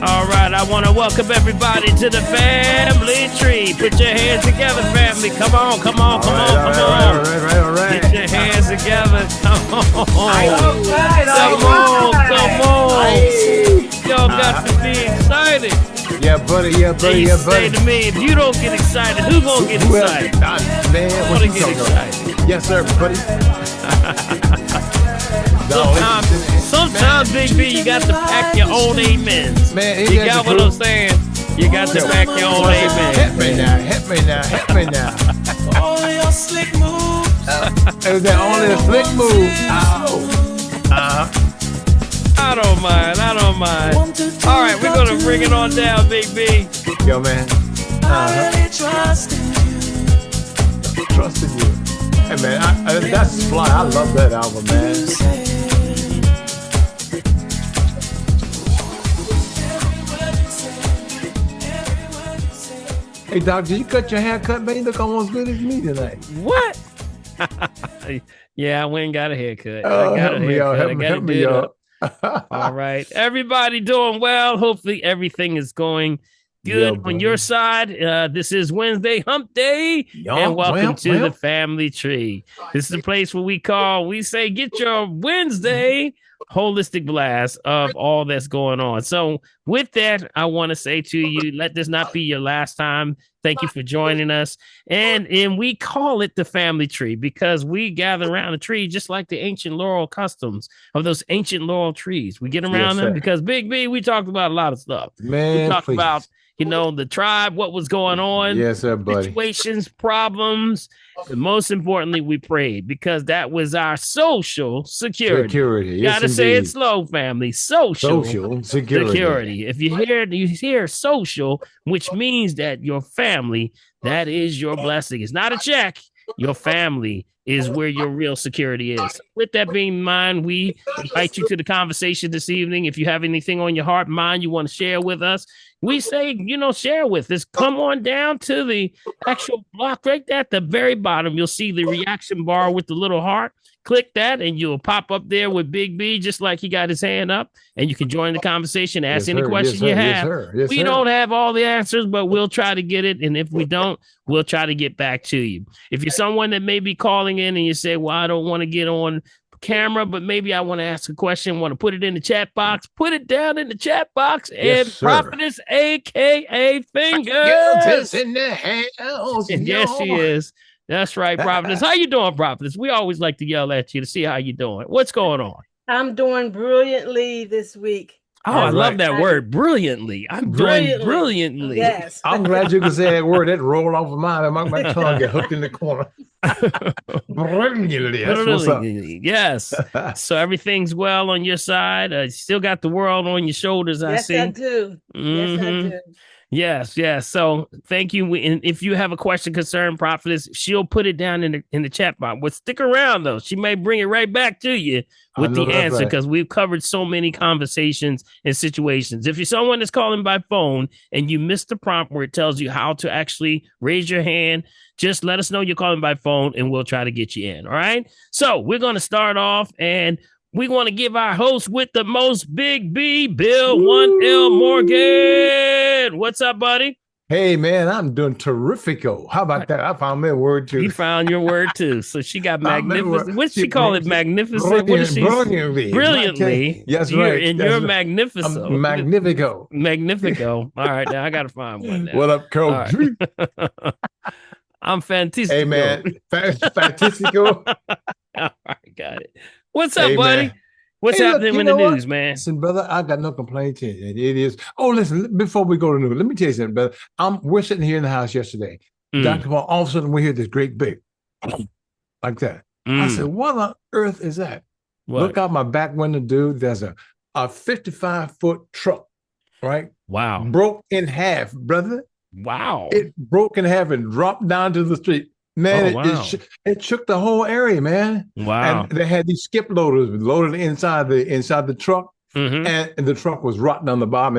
All right, I want to welcome everybody to the family tree. Put your hands together, family. Come on. All right. Get your hands together. Come on. Y'all got to be excited. Yeah, buddy. Say to me, if you don't get excited, who gonna get excited? Man, what you get excited? Yes, sir, buddy. Sometimes, Big B, you got to pack your own amens. Man, you got what I'm saying? You got to pack your own amens. Help me now. All your slick moves. It was that only a slick move. I don't mind. All right, we're going to bring it on down, Big B. Yo, man. I really trust in you. Trusting you. Hey, man, that's fly. I love that album, man. Hey, Doc, did you cut your haircut, man? You look almost good as me tonight. What? Yeah, I went and got a haircut. Help me out. All right. Everybody doing well. Hopefully everything is going good on your side. This is Wednesday Hump Day. And welcome to the family tree. This is the place where we say, get your Wednesday holistic blast of all that's going on. So with that, I want to say to you, let this not be your last time. Thank you for joining us. And we call it the family tree because we gather around a tree just like the ancient laurel customs of those ancient laurel trees. We get around them because Big B, we talked about a lot of stuff. Man, we talked about the tribe, what was going on. Yes, sir, buddy. Situations, problems. And most importantly, we prayed because that was our social security. Yes, gotta say it slow, family. Social security. If you hear social, which means that your family, that is your blessing. It's not a check. Your family is where your real security is. With that being in mind, we invite you to the conversation this evening. If you have anything on your heart, mind you want to share with us, we say, share with us. Come on down to the actual block right at the very bottom. You'll see the reaction bar with the little heart. Click that and you'll pop up there with Big B, just like he got his hand up, and you can join the conversation, ask any question you have. We don't have all the answers, but we'll try to get it. And if we don't, we'll try to get back to you. If you're someone that may be calling in and you say, well, I don't want to get on camera, but maybe I want to ask a question, want to put it in the chat box, put it down in the chat box. And Prophetess, aka Fingers, in the house. Yes, she is. That's right, Prophetess. How you doing, Prophetess? We always like to yell at you to see how you doing. What's going on? I'm doing brilliantly this week. Oh, I love that word, brilliantly. I'm doing brilliantly. Yes. I'm glad you could say that word. That rolled off of mine. My tongue get hooked in the corner. Brilliantly. That's what's up. Yes. So everything's well on your side. Still got the world on your shoulders, I see. Yes, I do. Yes, I do. Yes. So thank you. And if you have a question, concern, Prophetess, she'll put it down in the chat box. But stick around, though. She may bring it right back to you with the answer because we've covered so many conversations and situations. If you're someone that's calling by phone and you missed the prompt where it tells you how to actually raise your hand, just let us know you're calling by phone and we'll try to get you in. All right. So we're going to start off and we want to give our host with the most, Big B, Bill 1L Morgan. What's up, buddy? Hey, man, I'm doing terrifico. How about that? I found my word, too. You found your word, too. So she got magnificent. What did she call it? Magnificent? What is she? Brilliantly. Yes, right. And you're magnificent. Magnifico. Magnifico. All right, now I got to find one now. What up, Coach? Right. I'm fantastico. Hey, man. Fantastico. All right, got it. What's up, buddy? Man. What's happening in the news, man? Listen, brother, I got no complaints. It is. Oh, listen, before we go to the news, let me tell you something, brother. We're sitting here in the house yesterday. Dr. Paul, all of a sudden we hear this great big like that. I said, what on earth is that? What? Look out my back window, dude. There's a 55-foot truck, right? Wow. Broke in half, brother. Wow. It broke in half and dropped down to the street. Man, it shook the whole area, man. Wow. And they had these skip loaders loaded inside the truck and the trunk was rotten on the bottom,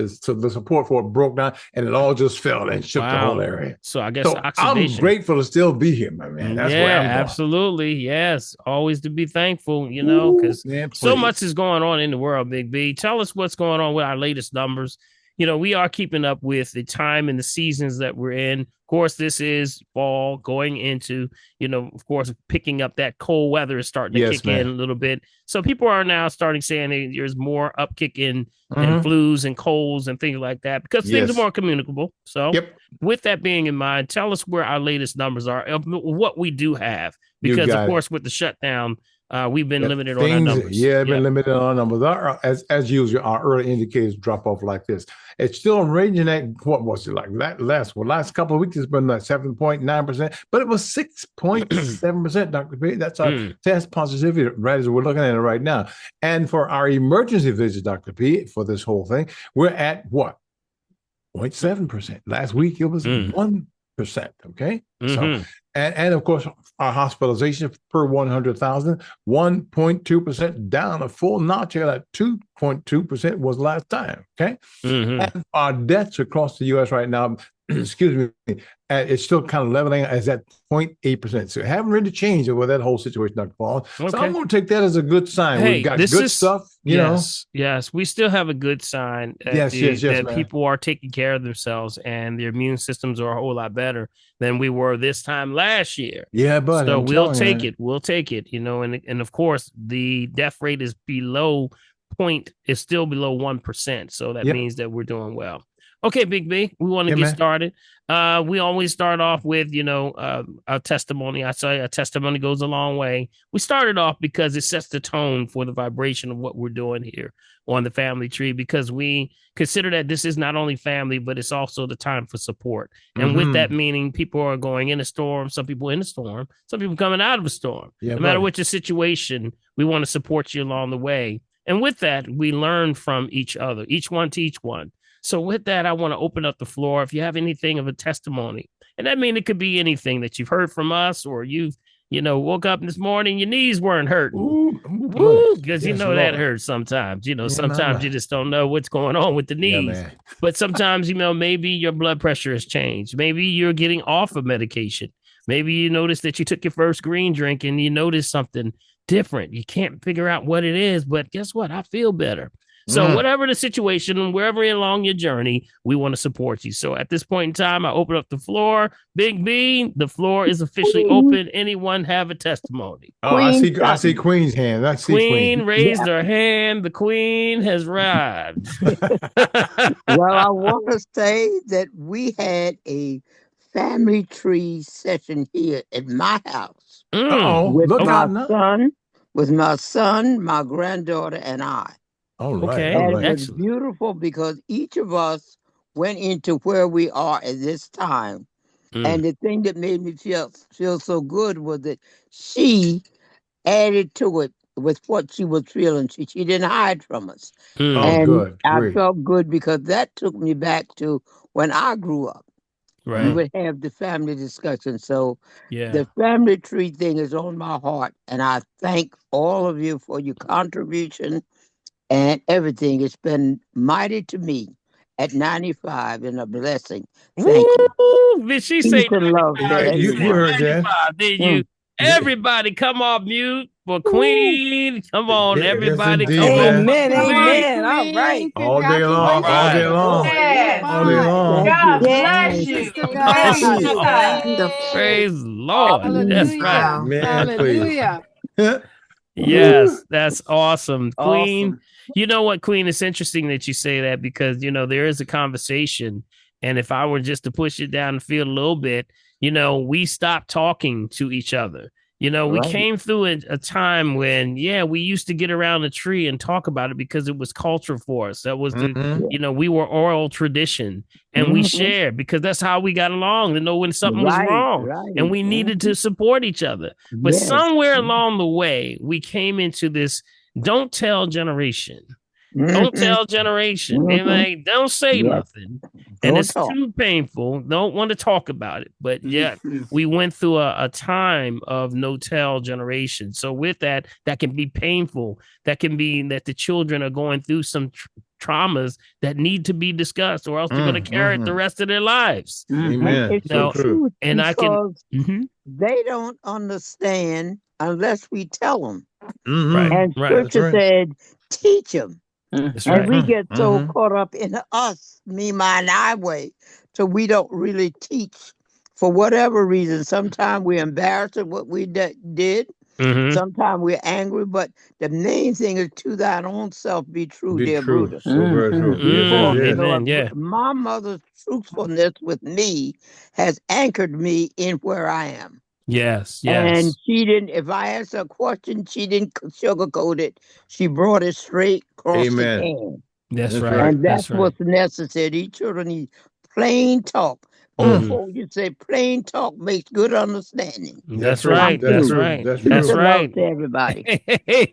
so the support for it broke down, and it all just fell and shook the whole area. So I guess So oxidation. I'm grateful to still be here, my man. That's where I'm going. Absolutely. Yes. Always to be thankful, because so much is going on in the world, Big B. Tell us what's going on with our latest numbers. We are keeping up with the time and the seasons that we're in. Of course, this is fall going into, of course, picking up that cold weather is starting to kick in a little bit. So people are now starting saying there's more upkick in flus and colds and things like that because things are more communicable. So with that being in mind, tell us where our latest numbers are, of what we do have, because of course, with the shutdown, we've been limited on our numbers. Been limited on our numbers. As usual, our early indicators drop off like this. It's still ranging at, what was it like last couple of weeks? It's been like 7.9%, but it was 6.7%, Dr. P. That's our test positivity rate as we're looking at it right now. And for our emergency visits, Dr. P, for this whole thing, we're at what? 0.7%. Last week it was 1%. Okay. So and of course our hospitalization per 100,000, 1.2% down, a full notch at 2.2% was last time. Okay. And our deaths across the US right now, excuse me, it's still kind of leveling as at 0.8%. So it haven't really changed over that whole situation, Dr. Paul. So I'm going to take that as a good sign. Hey, we've got good stuff, you know. Yes, we still have a good sign that people are taking care of themselves and their immune systems are a whole lot better than we were this time last year. Yeah, but so we'll take it. We'll take it, and of course the death rate is still below 1%. So that means that we're doing well. Okay, Big B, we want to get started. We always start off with, a testimony. I say a testimony goes a long way. We started off because it sets the tone for the vibration of what we're doing here on the family tree, because we consider that this is not only family, but it's also the time for support. And with that meaning, people are going in a storm, some people in a storm, some people coming out of a storm. No matter what your situation, we want to support you along the way. And with that, we learn from each other, each one to each one. So with that, I want to open up the floor. If you have anything of a testimony, and that means it could be anything that you've heard from us, or you've, woke up this morning, your knees weren't hurting. Because that hurts sometimes. Sometimes you just don't know what's going on with the knees. But sometimes, maybe your blood pressure has changed. Maybe you're getting off of medication. Maybe you notice that you took your first green drink and you notice something different. You can't figure out what it is, but guess what? I feel better. So whatever the situation, wherever along your journey, we want to support you. So at this point in time, I open up the floor. Big B, the floor is officially open. Anyone have a testimony? Oh, I see Queen's hand. Queen raised her hand. The Queen has arrived. Well, I want to say that we had a family tree session here at my house with my son, my granddaughter, and I. All right. Okay. And it was beautiful because each of us went into where we are at this time. And the thing that made me feel so good was that she added to it with what she was feeling. She didn't hide from us. And good. I felt good because that took me back to when I grew up. Right. We would have the family discussion. So the family tree thing is on my heart. And I thank all of you for your contribution and everything. It's been mighty to me at 95 and a blessing. Thank you. Did she say love that? You heard that. Did you? Everybody come off mute for Queen. Come on, everybody. Come on. Amen. All right. All day long. God bless you. Praise the Lord. That's right. Man, Hallelujah. Yes, that's awesome. Queen, you know what, Queen? It's interesting that you say that because, there is a conversation. And if I were just to push it down the field a little bit, we stopped talking to each other. We came through a time when, we used to get around a tree and talk about it because it was culture for us. That was we were oral tradition and we shared because that's how we got along to know when something was wrong and we needed to support each other. But somewhere along the way, we came into this don't tell generation. Don't tell generation. They're like, don't say Yes. nothing. And Don't it's talk. too painful. Don't want to talk about it. But yeah, we went through a time of no tell generation. So with that, that can be painful. That can be that the children are going through some traumas that need to be discussed, or else they're going to carry it the rest of their lives. Amen. It's So the true. truth And I can, because they don't understand unless we tell them. right, And right. Scripture said, teach them. That's And right. we get so caught up in us, me, mine, I way, so we don't really teach for whatever reason. Sometimes we're embarrassed of what we did. Mhm. Sometimes we're angry, but the main thing is to thine own self be true, Be dear true. Brutus. So very true. Yes, yes, yes. Amen. Yeah. My mother's truthfulness with me has anchored me in where I am. Yes. And Yes. she didn't, if I asked her a question, she didn't sugarcoat it. She brought it straight across the Amen. can. That's That's right. right. And that's That's right. what's necessary. These children need plain talk. Old folks, you say plain talk makes good understanding. That's true. right. That's That's true. right. That's Peace That's true. and love right. to everybody.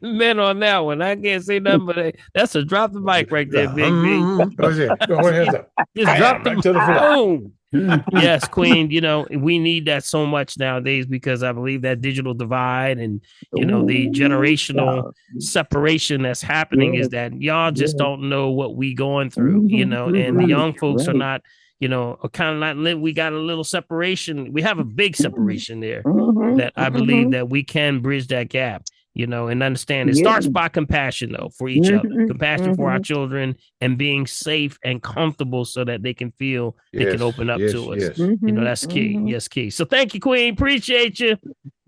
Amen on that one. I can't say nothing but that's a drop the mic right there, Big B. Go ahead. Go ahead. Just drop the Right to the floor. boom. Yes, Queen. You know, we need that so much nowadays because I believe that digital divide and the generational separation that's happening is that y'all just don't know what we going through. And the young folks are not. Are kind of not. We got a little separation. We have a big separation there that I believe that we can bridge that gap. And understand it starts by compassion, though, for each other, compassion for our children, and being safe and comfortable so that they can feel they can open up to us. That's key. Yes, key. So thank you, Queen. Appreciate you.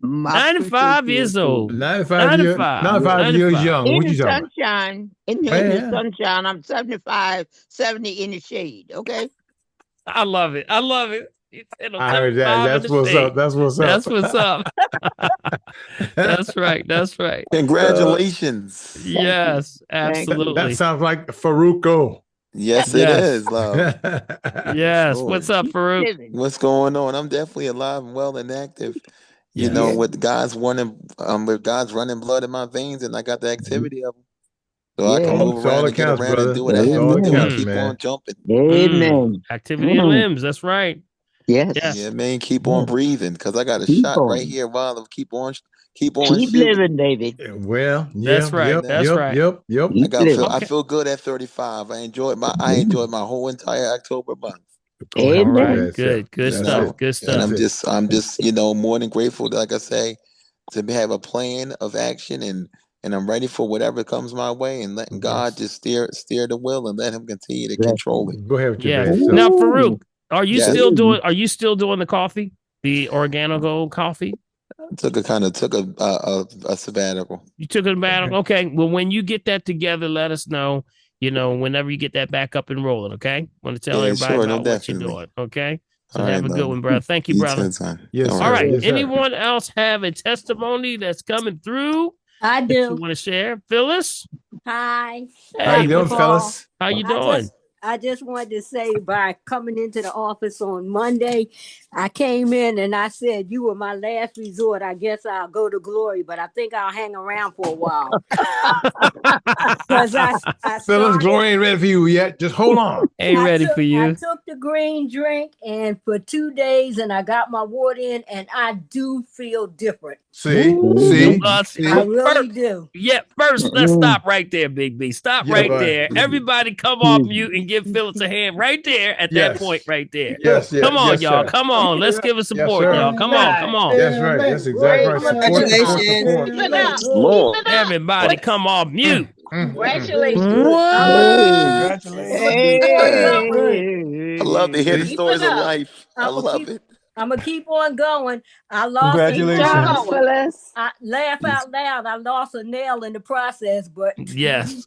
95 years old. 95 years young. In What the you talking about? sunshine, in the sunshine, I'm 75, 70 in the shade. Okay. I love it. I love it. I heard that. That's what's up. That's what's up. That's what's up. That's right. That's right. Congratulations. Yes, absolutely. That sounds like Faruko. Yes, it is, love. Yes. Sure. What's up, Farouk? What's going on? I'm definitely alive and well and active. With God's running blood in my veins, and I got the activity of them. So I can move around and get around and do what I have to do and keep on jumping. Amen. Activity of limbs. That's right. Yes. Yeah, man. Keep on breathing because I got a shot right here while I keep on shooting. Living, David. Well, that's right. Yep, that's right. Yep. I feel good at 35. I enjoyed my whole entire October month. All right. Good stuff. Good stuff. And I'm just more than grateful, like I say, to have a plan of action and I'm ready for whatever comes my way and letting God just steer the wheel and let him continue to control it. Go ahead with your bad self. Now, Farouk, are you still doing the coffee? The Organic coffee? Took a sabbatical. You took a sabbatical? Okay. Well, when you get that together, let us know. Whenever you get that back up and rolling, okay? Want to tell everybody about what you're doing, okay? So have a good one, brother. Thank you, brother. Yes, all right. Yes, anyone else have a testimony that's coming through? I do. You want to share? Phyllis? Hi. How you doing, fellas? How you doing? I just wanted to say by coming into the office on Monday, I came in and I said, you were my last resort. I guess I'll go to glory, but I think I'll hang around for a while. Phyllis, glory ain't ready for you yet. Just hold on. Ain't ready for you. I took the green drink and for 2 days and I got my water in and I do feel different. See? I really do. Yeah, first, let's stop right there, Big B. Stop right there. Everybody come off mute and give Phyllis a hand right there at that point right there. Yes, come on, yes, y'all. Sir. Come on. Let's give us support, y'all. Come on. That's right. That's exactly right. Support. Everybody come off mute. Congratulations. What? I love to hear the stories of life. I love it. I'm gonna keep on going. I lost. Congratulations. I laugh out loud. I lost a nail in the process, but yes.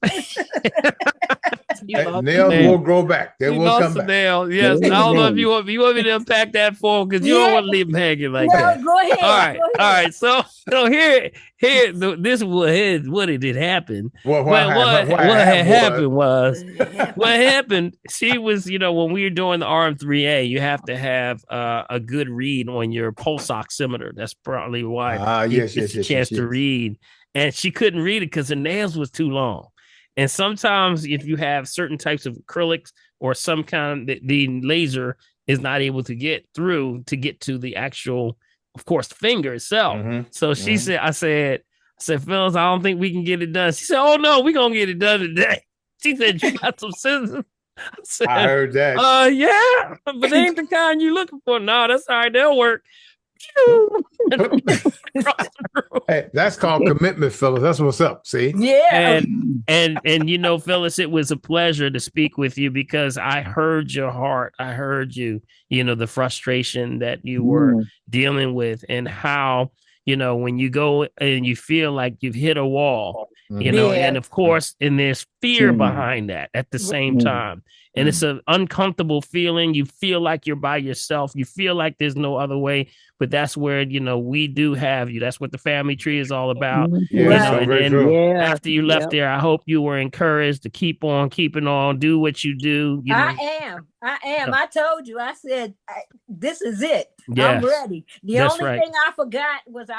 Nails will grow back. They will come back. Nail. Yes. I don't know if you want me to unpack that for because you don't want to leave them hanging like that. Go ahead. All right. So here, this was what it did happen. What happened? She was, when we were doing the RM3A, you have to have a good read on your pulse oximeter. That's probably why yes, a chance to read. And she couldn't read it because her nails was too long. And sometimes if you have certain types of acrylics or some kind, the laser is not able to get through to get to the actual, of course, finger itself. So she said, I said, Phyllis, I don't think we can get it done. She said, oh no, we're gonna get it done today. She said, you got some scissors. I said, I heard that. Yeah, but they ain't the kind you looking for. No, that's all right, they'll work. Hey, that's called commitment, Phyllis. That's what's up. See? Yeah. And you know, Phyllis, it was a pleasure to speak with you because I heard your heart. I heard you, you know, the frustration that you were dealing with and how, you know, when you go and you feel like you've hit a wall, you know, and of course, and there's fear behind that at the same time. And it's an uncomfortable feeling. You feel like you're by yourself. You feel like there's no other way. But that's where, you know, we do have you. That's what the family tree is all about. Yeah, You know, so and very then true. after you left there, I hope you were encouraged to keep on keeping on, do what you do. You know? I am. I told you. I said, this is it. Yes, I'm ready. The that's only right. thing I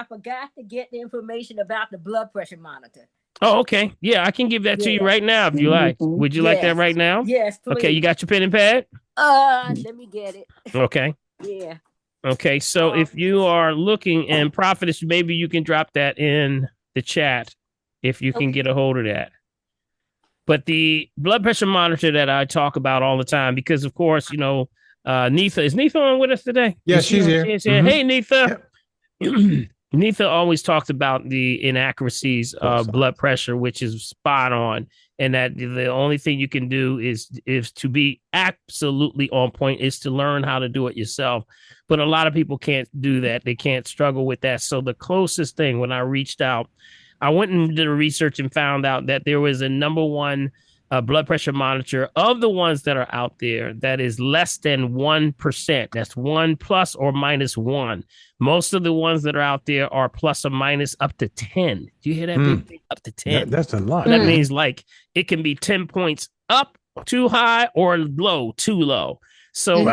forgot to get the information about the blood pressure monitor. Oh, okay. Yeah, I can give that to you right now if you like. Would you like that right now? Yes, please. Okay, you got your pen and pad? Let me get it. Okay. Yeah. Okay, so if you are looking, and Prophetess, maybe you can drop that in the chat if you can get a hold of that. But the blood pressure monitor that I talk about all the time, because of course, you know, Neetha, is Neetha on with us today? Yeah, she's here. Hey, Neetha. Neetha always talks about the inaccuracies of blood pressure, which is spot on. And that the only thing you can do is to be absolutely on point is to learn how to do it yourself. But a lot of people can't do that. They can't struggle with that. So the closest thing when I reached out, I went and did a research and found out that there was a number one blood pressure monitor of the ones that are out there that is less than 1%. That's 1 plus or minus 1. Most of the ones that are out there are plus or minus up to 10. Do you hear that? Big? Up to 10. That's a lot. That means like it can be 10 points up too high or low too low. So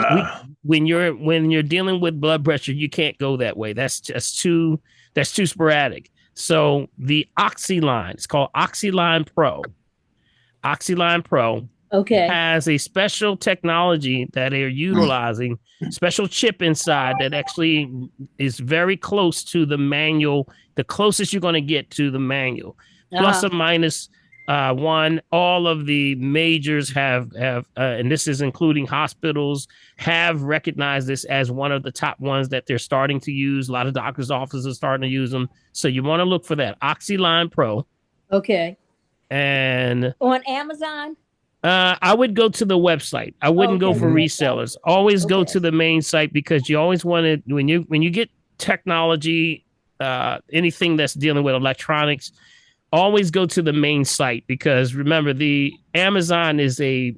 when you're dealing with blood pressure, you can't go that way. That's too sporadic. So the Oxyline, it's called Oxyline Pro. Oxyline Pro has a special technology that they're utilizing, special chip inside that actually is very close to the manual, the closest you're going to get to the manual. Plus or minus 1, all of the majors have and this is including hospitals, have recognized this as one of the top ones that they're starting to use. A lot of doctors' offices are starting to use them. So you want to look for that Oxyline Pro. Okay. And on Amazon? I would go to the website. I wouldn't go for resellers. Always go to the main site because you always want to, when you get technology, anything that's dealing with electronics, always go to the main site because remember the Amazon is a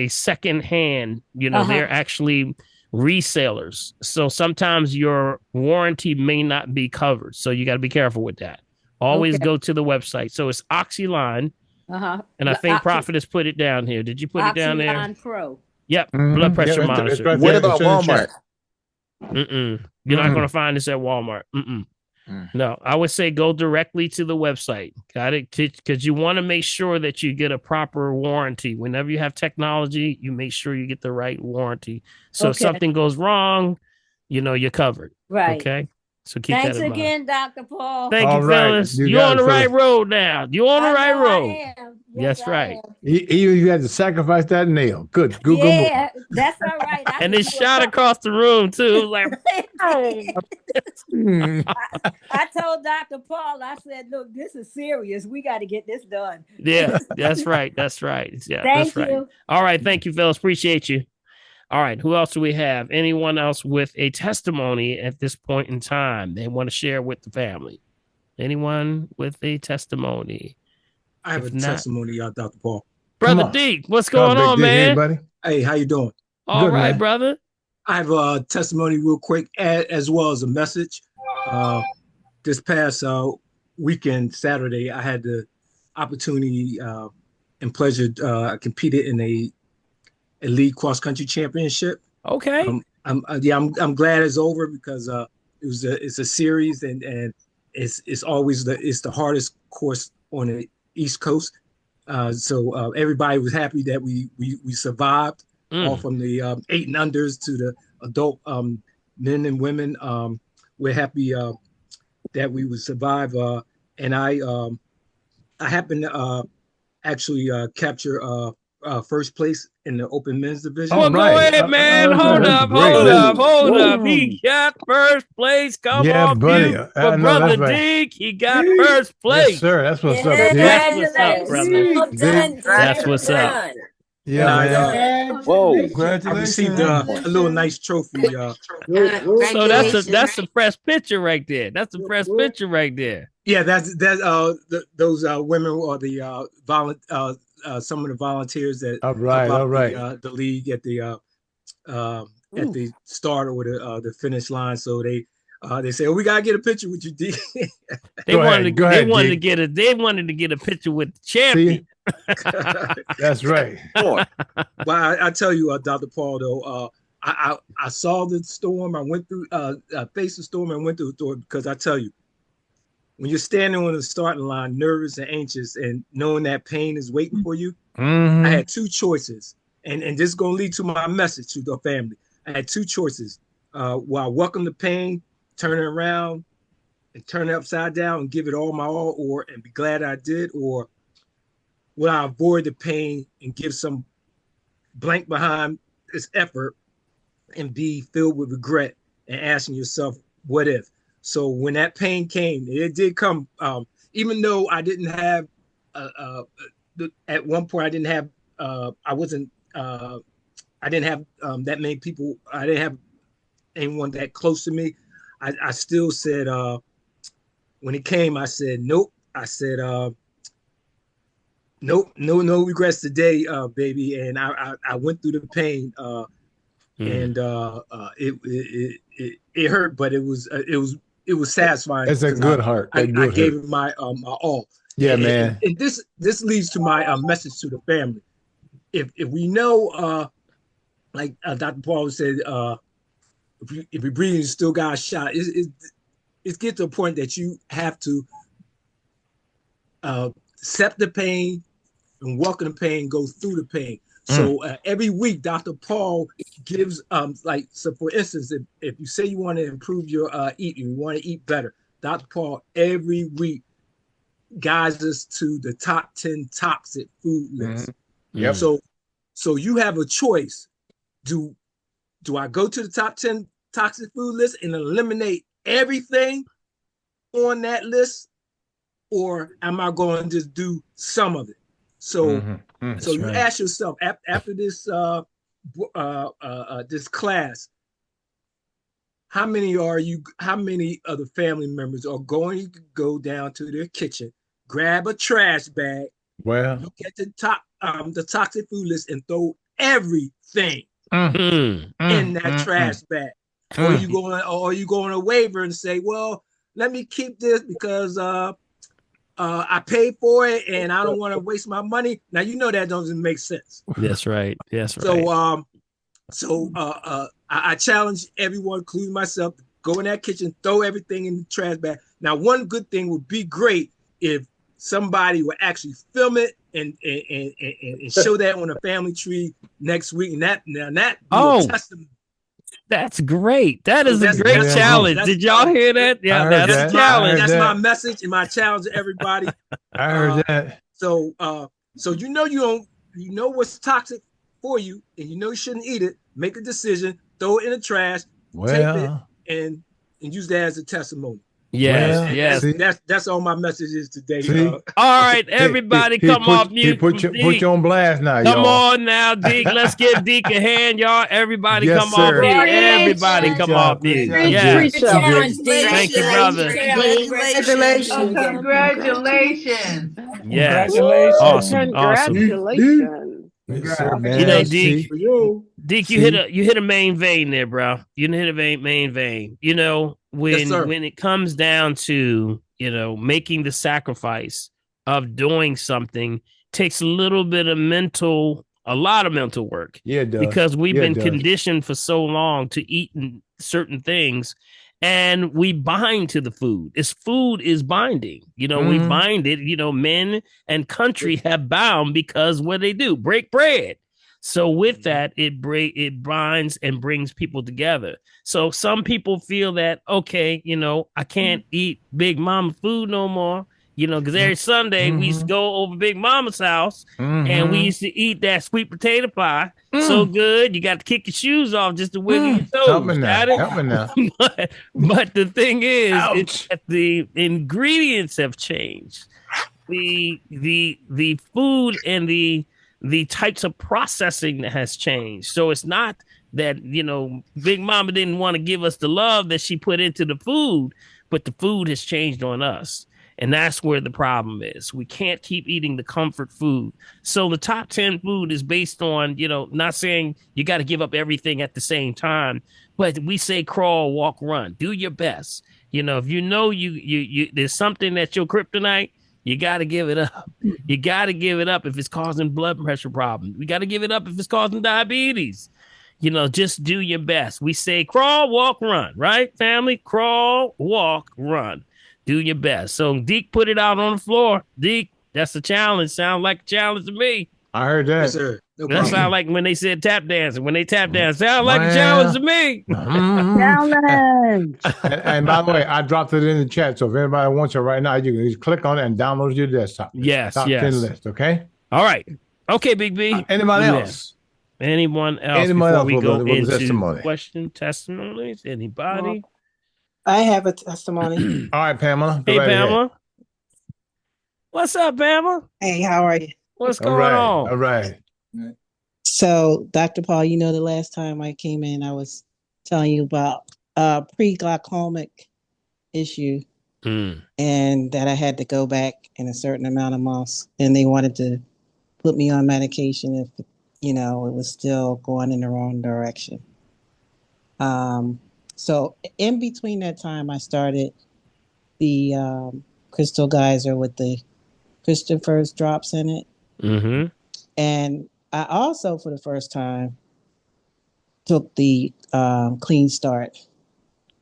second hand, you know, they're actually resellers. So sometimes your warranty may not be covered. So you got to be careful with that. Always go to the website. So it's Oxyline. And I think Prophet has put it down here. Did you put it down there? Oxyline Pro. Yep. Blood pressure monitor. Right, what about Walmart? You're not going to find this at Walmart. No, I would say go directly to the website. Got it? Because you want to make sure that you get a proper warranty. Whenever you have technology, you make sure you get the right warranty. So if something goes wrong, you know, you're covered. Right. Okay. So keep Thanks that in again, mind. Dr. Paul. Thank you, Phyllis. You're on the right road now. You're on the right road. I am. That's right. Even you had to sacrifice that nail. Good. Google. Yeah, that's all right. And it shot across the room too. Like, I told Dr. Paul, I said, look, this is serious. We got to get this done. Yeah, that's right. That's right. Yeah, Thank that's right. you. All right. Thank you, Phyllis. Appreciate you. All right. Who else do we have? Anyone else with a testimony at this point in time they want to share with the family? Anyone with a testimony? I have a testimony, Dr. Paul. Brother D, what's going on, man? Buddy? Hey, how you doing? All right, man. Brother. I have a testimony real quick, as well as a message. This past weekend, Saturday, I had the opportunity and pleasure. I competed in a elite cross country championship. Okay. I'm glad it's over because it's a series and it's always the hardest course on the East Coast. So everybody was happy that we survived all from the 8 and unders to the adult men and women. We're happy that we would survive. And I happened to actually capture first place in the open men's division. Well, go ahead, man. Hold up. He got first place. Come on, buddy. For Brother Deke, he got first place. Yes, sir. That's what's up. That's what's up, brother. Well done. That's what's up. Yeah, man. Whoa! Congratulations. I received a little nice trophy. So that's a fresh picture right there. That's a fresh picture right there. Yeah, those women or the some of the volunteers that all right. The league at the start or the finish line. So they say, "Oh, we gotta get a picture with you, D." They wanted to get a picture with the champion. That's right. Well, I tell you, Dr. Paul, though, I saw the storm. I went through, faced the storm and went through the storm because I tell you, when you're standing on the starting line, nervous and anxious, and knowing that pain is waiting for you, I had two choices, and this is gonna lead to my message to the family. I had two choices: will I welcome the pain, turn it around, and turn it upside down, and give it all my all, and be glad I did, or will I avoid the pain and give some blank behind this effort and be filled with regret and asking yourself, what if? So when that pain came, it did come, even though I didn't have, at one point I didn't have, I didn't have that many people, I didn't have anyone that close to me. I still said, when it came, I said, nope. I said, nope, no regrets today, baby. And I went through the pain, and it hurt, but it was satisfying. It's a good heart. I gave it my all. Yeah, man. And this leads to my message to the family. If we know, like Dr. Paul said, if you're breathing, you still got a shot. It's get to a point that you have to accept the pain and welcome the pain, go through the pain. So every week, Dr. Paul gives, so for instance, if you say you want to improve your eating, you want to eat better, Dr. Paul every week guides us to the top 10 toxic food list. Yep. So you have a choice. Do I go to the top 10 toxic food list and eliminate everything on that list, or am I going to just do some of it? So, so you ask yourself after this this class, how many of the family members are going to go down to their kitchen, grab a trash bag, look at the toxic food list, and throw everything in that trash bag? Or are you going to waver and say, well, let me keep this because I paid for it and I don't want to waste my money. Now, you know that doesn't make sense. That's right. That's right. So I challenge everyone, including myself, to go in that kitchen, throw everything in the trash bag. Now, one good thing would be great if somebody would actually film it and show that on a family tree next week. And that testimony. That's great. That is a great challenge. Did y'all hear that? Yeah, that's a challenge. That's my message and my challenge to everybody. I heard that. So you know what's toxic for you, and you know you shouldn't eat it. Make a decision, throw it in the trash, tape it, and use that as a testimony. Yes. That's all my message is today. All right, everybody, come off mute. Put you on blast now, y'all. Come on now, Deke. Let's give Deke a hand, y'all. Everybody, come off mute. Everybody, come off mute. Yes. Thank you, brother. Congratulations. Yes. Awesome. Congratulations. Deke, you hit a main vein there, bro. You hit a main vein. You know, when it comes down to, making the sacrifice of doing something takes a lot of mental work. Yeah, it does. Because we've been conditioned for so long to eat certain things. and we bind to the food. Its food is binding. You know, we bind it. You know, men and country have bound because what they do, break bread. So with that, it binds and brings people together. So some people feel that, okay, you know, I can't eat Big Mama food no more. You know, because every Sunday we used to go over Big Mama's house and we used to eat that sweet potato pie. So good, you got to kick your shoes off just to wiggle your toes. Help me now. but the thing is, Ouch. the ingredients have changed. The food and the types of processing that has changed. So it's not that, you know, Big Mama didn't want to give us the love that she put into the food, but the food has changed on us. And that's where the problem is. We can't keep eating the comfort food. So the top 10 food is based on, you know, not saying you got to give up everything at the same time, but we say crawl, walk, run. Do your best. You know, if you know you there's something that's your kryptonite, you got to give it up. You got to give it up if it's causing blood pressure problems. We got to give it up if it's causing diabetes. You know, just do your best. We say crawl, walk, run, right, family? Crawl, walk, run. Do your best. So Deke put it out on the floor. Deke, that's a challenge. Sound like a challenge to me. I heard that. Yes, sir. No That problem. sound like when they said tap dancing. When they tap dance, sound like a challenge to me. Challenge. And by the way, I dropped it in the chat. So if anybody wants it right now, you can just click on it and download it to your desktop. Yes, Top 10 list, okay? All right. Okay, Big B. Anybody else? Anyone else Anybody before we else go with a into testimony? question testimonies? Anybody? I have a testimony. All right, Pamela. Hey, right ahead. Pamela. What's up, Pamela? Hey, how are you? What's All going right. on? All right. So, Dr. Paul, you know, the last time I came in, I was telling you about pre-glaucomic issue and that I had to go back in a certain amount of months, and they wanted to put me on medication if, you know, it was still going in the wrong direction. So in between that time, I started the crystal geyser with the Christopher's drops in it. Mm-hmm. And I also, for the first time, took the Clean Start.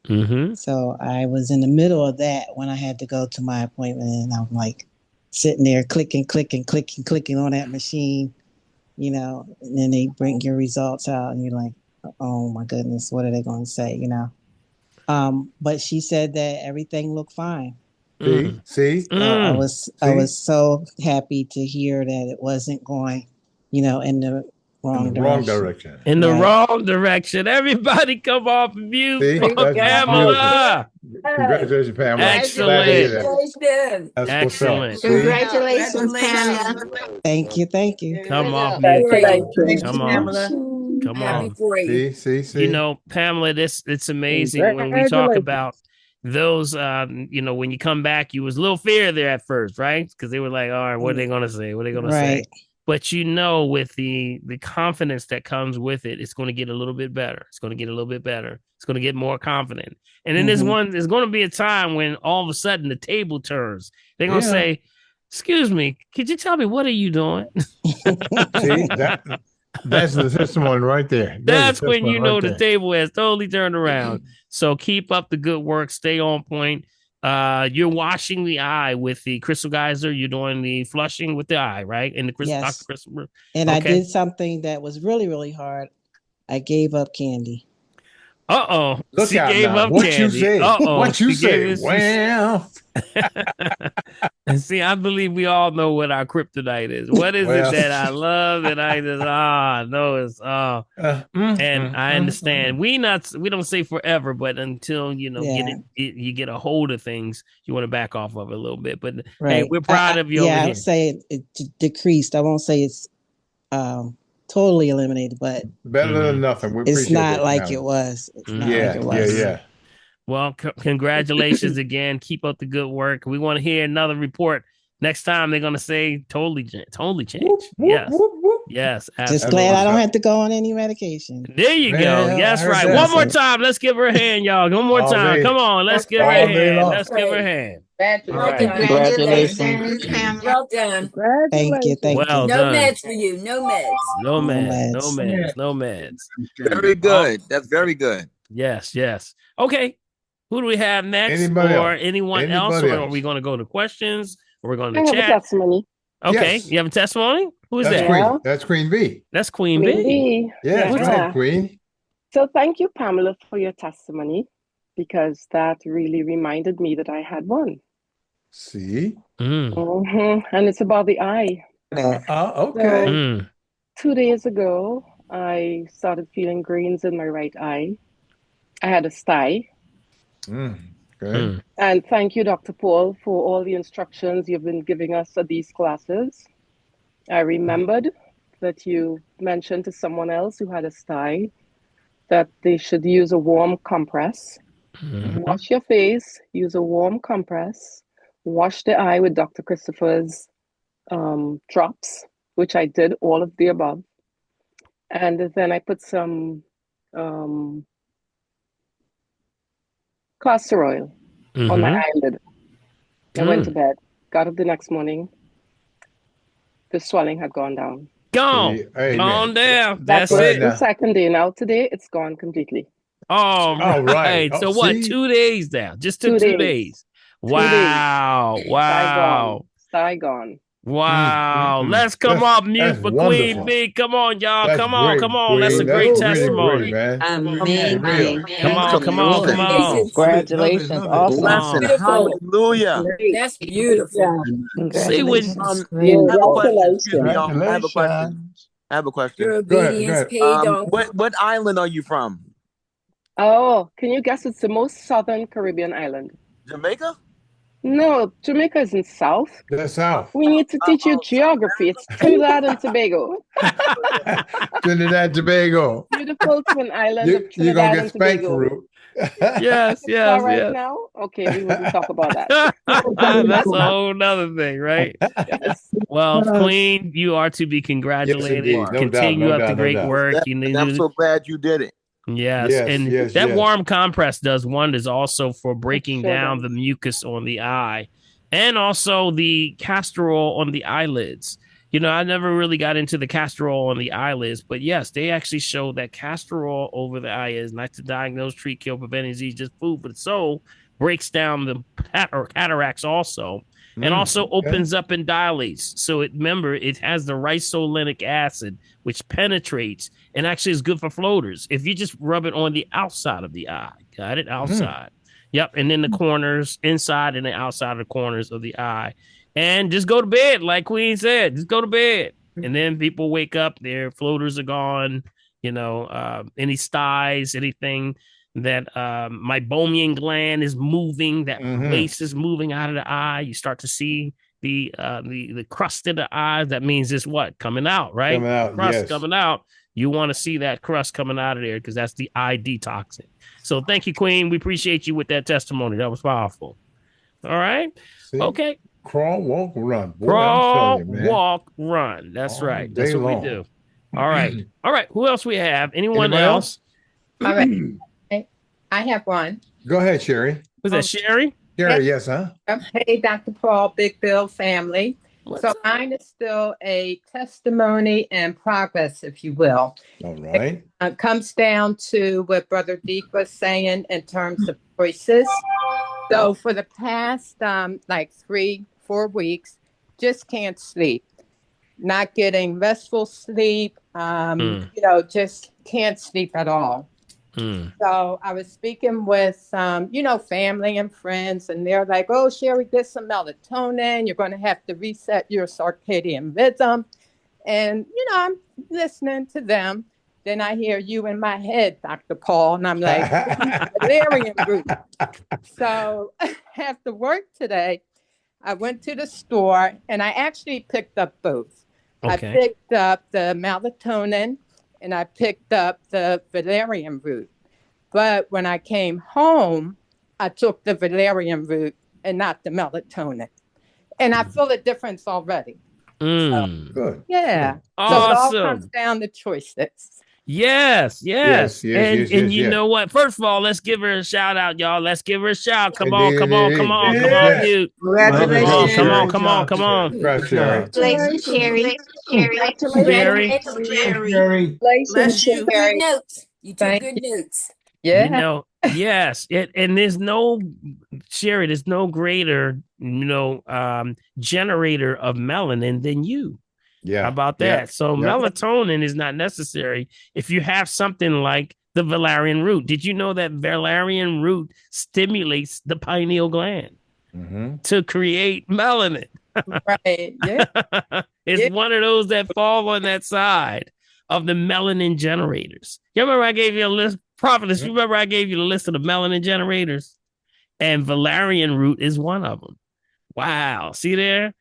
Mm-hmm. So I was in the middle of that when I had to go to my appointment, and I'm like sitting there clicking on that machine, you know, and then they bring your results out and you're like, oh my goodness, what are they going to say, you know? But she said that everything looked fine. See? So I was so happy to hear that it wasn't going, you know, in the wrong direction. In the wrong direction. Everybody come off mute. See? That's Pamela. Congratulations, Pamela. Excellent. That's Excellent. Congratulations, Pamela. Thank you. Come off mute. Congratulations, Come on. Pamela. Come on. See? You know, Pamela, it's amazing when we talk about those, you know, when you come back, you was a little fear there at first, right? Because they were like, all right, what are they going to say? What are they going to say? But you know, with the confidence that comes with it, it's going to get a little bit better. It's going to get a little bit better. It's going to get more confident. And then there's going to be a time when all of a sudden the table turns. They're going to say, excuse me, could you tell me, what are you doing? See, that's the testimony right there. That's when you know the table has totally turned around. So keep up the good work. Stay on point. You're washing the eye with the crystal geyser. You're doing the flushing with the eye, right? And the crystal, Yes. Dr. Christopher. And I did something that was really, really hard. I gave up candy. Uh-oh. Look she out gave now. up What candy. you say? Uh-oh. What you She say? gave Well. And see, I believe we all know what our kryptonite is. What is it that I love that I just no, it's and I understand. We don't say forever, but until you know you get a hold of things, you want to back off of it a little bit. But hey, we're proud of you. I would say it decreased. I won't say it's totally eliminated, but better than nothing. It's not like it was. It's not like it was. Yeah. Well, congratulations again. Keep up the good work. We want to hear another report. Next time they're going to say totally change. Yes. Yes. Absolutely. Just glad I don't have to go on any medication. There you go. That's right. One more time. Let's give her a hand, y'all. One more time. Come on. Let's give her a hand. Let's give her a hand. Congratulations, Pamela. Well done. Thank you. Well no done. meds for you. No meds. No meds. Very good. That's very good. Yes. Okay. Who do we have next? Anybody or else? anyone else? Anybody Or are else? we going to go to questions? Or we're going to I have a chat? testimony. Okay. Yes. You have a testimony? Who is That's that? Queen. That's Queen B. That's Queen Queen B. B. Yes, go Yeah. ahead, Queen. So thank you, Pamela, for your testimony, because that really reminded me that I had one. See? And it's about the eye. Okay. So 2 days ago, I started feeling grains in my right eye. I had a sty. Okay. And thank you, Dr. Paul, for all the instructions you've been giving us at these classes. I remembered that you mentioned to someone else who had a sty that they should use a warm compress. Wash your face, use a warm compress, wash the eye with Dr. Christopher's drops, which I did all of the above. And then I put some castor oil on my eyelid. I went to bed, got up the next morning, the swelling had gone down. Gone down. That's was it. the second day. Now today it's gone completely. All right. So what? 2 days now. Just took 2 days. Wow. Wow. Sty gone. Wow. Let's come off mute for Queen B. Come on, y'all. Come on. That's a great testimony. Man. Amazing. Come on. Congratulations. Awesome. Hallelujah. That's beautiful. See when I have a question. Your obedience paid off. What island are you from? Oh, can you guess? It's the most southern Caribbean island. Jamaica? No, Jamaica is in south. The south. We need to teach you geography. It's Trinidad and Tobago. Trinidad, Tobago. Beautiful twin island of You're Trinidad going to and get spanked, Tobago. Farouk. Yes. Now? Okay, we wouldn't talk about that. That's a whole nother thing, right? Yes. Well, Queen, you are to be congratulated. Yes, Continue up the great work. And I'm so glad you did it. Yes. That warm compress does wonders also for breaking down the mucus on the eye and also the castor oil on the eyelids. You know, I never really got into the castor oil on the eyelids, but yes, they actually show that castor oil over the eye is not to diagnose, treat, kill, prevent disease, just food for the soul, breaks down the cataracts also, and also opens up and dilates. So remember, it has the rhizoleic acid, which penetrates and actually is good for floaters. If you just rub it on the outside of the eye, got it? Outside. Yep. And then the corners, inside and the outside of the corners of the eye. And just go to bed, like Queen said. Just go to bed. And then people wake up, their floaters are gone. You know, any styes, anything that meibomian gland is moving, that place is moving out of the eye. You start to see the crust in the eyes. That means it's what? Coming out, right? Coming out, crust coming out. You want to see that crust coming out of there because that's the eye detoxing. So thank you, Queen. We appreciate you with that testimony. That was powerful. All right. See? Okay. Crawl, walk, run. Boy, Crawl, you, man. walk, run. That's right. That's what long. we do. All right. All right. Who else we have? Anyone else? All right. I have one. Go ahead, Sherry. Was that Sherry? Sherry, yes, huh? Hey, Dr. Paul, Big Bill family. So mine is still a testimony in progress, if you will. All right. It comes down to what Brother Deke was saying in terms of choices. So for the past like 3-4 weeks, just can't sleep. Not getting restful sleep. You know, just can't sleep at all. So I was speaking with, you know, family and friends, and they're like, oh, Sherry, get some melatonin. You're going to have to reset your circadian rhythm. And, you know, I'm listening to them. Then I hear you in my head, Dr. Paul, and I'm like, valerian root. So after work today, I went to the store, and I actually picked up both. I picked up the melatonin, and I picked up the valerian root. But when I came home, I took the valerian root and not the melatonin. And I feel a difference already. So, good. Yeah. Awesome. So it all comes down to choices. Yes. And you know what? First of all, let's give her a shout out, y'all. Let's give her a shout. Come on, mute. Congratulations. Come on. Congratulations, Sherry. Congratulations, Sherry. Bless you. Good notes. You took good notes. Yeah. You know, Yes, and there's no Sherry. There's no greater, generator of melanin than you. Yeah. How about Yeah. that? So Yep. melatonin is not necessary if you have something like the valerian root. Did you know that valerian root stimulates the pineal gland to create melanin? Right. Yeah. It's one of those that fall on that side of the melanin generators. You remember I gave you a list, Prophetess? You remember I gave you the list of the melanin generators? And valerian root is one of them. Wow. See there?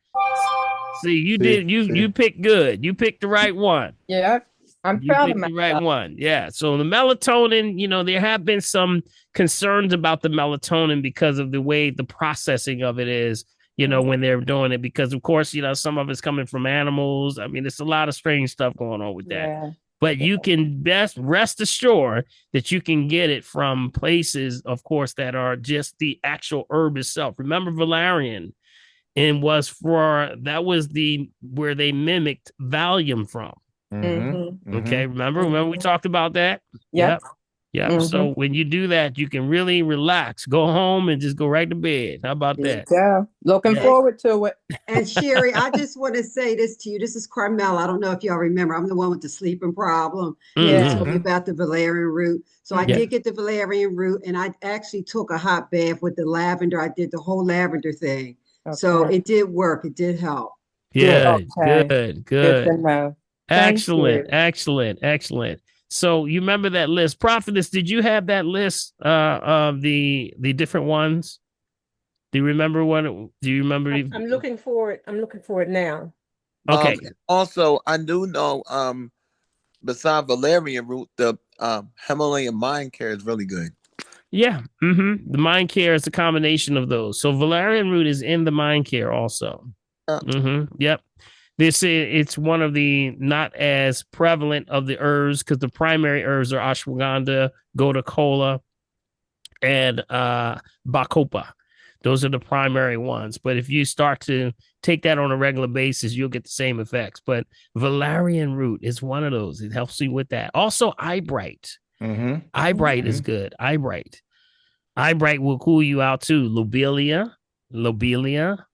See, you picked good. You picked the right one. Yeah. I'm proud of You picked myself. the right one. Yeah. So the melatonin, there have been some concerns about the melatonin because of the way the processing of it is, when they're doing it, because of course, some of it's coming from animals. I mean, it's a lot of strange stuff going on with that. Yeah. But you can best rest assured that you can get it from places, of course, that are just the actual herb itself. Remember valerian, and that was where they mimicked Valium from. Okay, remember we talked about that? Yep. So when you do that, you can really relax, go home and just go right to bed. How about that? Yeah. Looking forward to it. And Sherry, I just want to say this to you. This is Carmela. I don't know if y'all remember. I'm the one with the sleeping problem. You told me about the valerian root. So I did get the valerian root, and I actually took a hot bath with the lavender. I did the whole lavender thing. Okay. So it did work. It did help. Good. Good to know. Excellent. So you remember that list. Prophetess, did you have that list of the different ones? Do you remember what? Do you remember? I'm looking for it. I'm looking for it now. Okay. Also, I do know, besides valerian root, the Himalayan mind care is really good. Yeah. The mind care is a combination of those. So valerian root is in the mind care also. Yep. It's one of the not as prevalent of the herbs, because the primary herbs are ashwagandha, gotu kola, and bacopa. Those are the primary ones. But if you start to take that on a regular basis, you'll get the same effects. But valerian root is one of those. It helps you with that. Also, eyebright. Eyebright is good. Eyebright will cool you out too. Lobelia. Lobelia,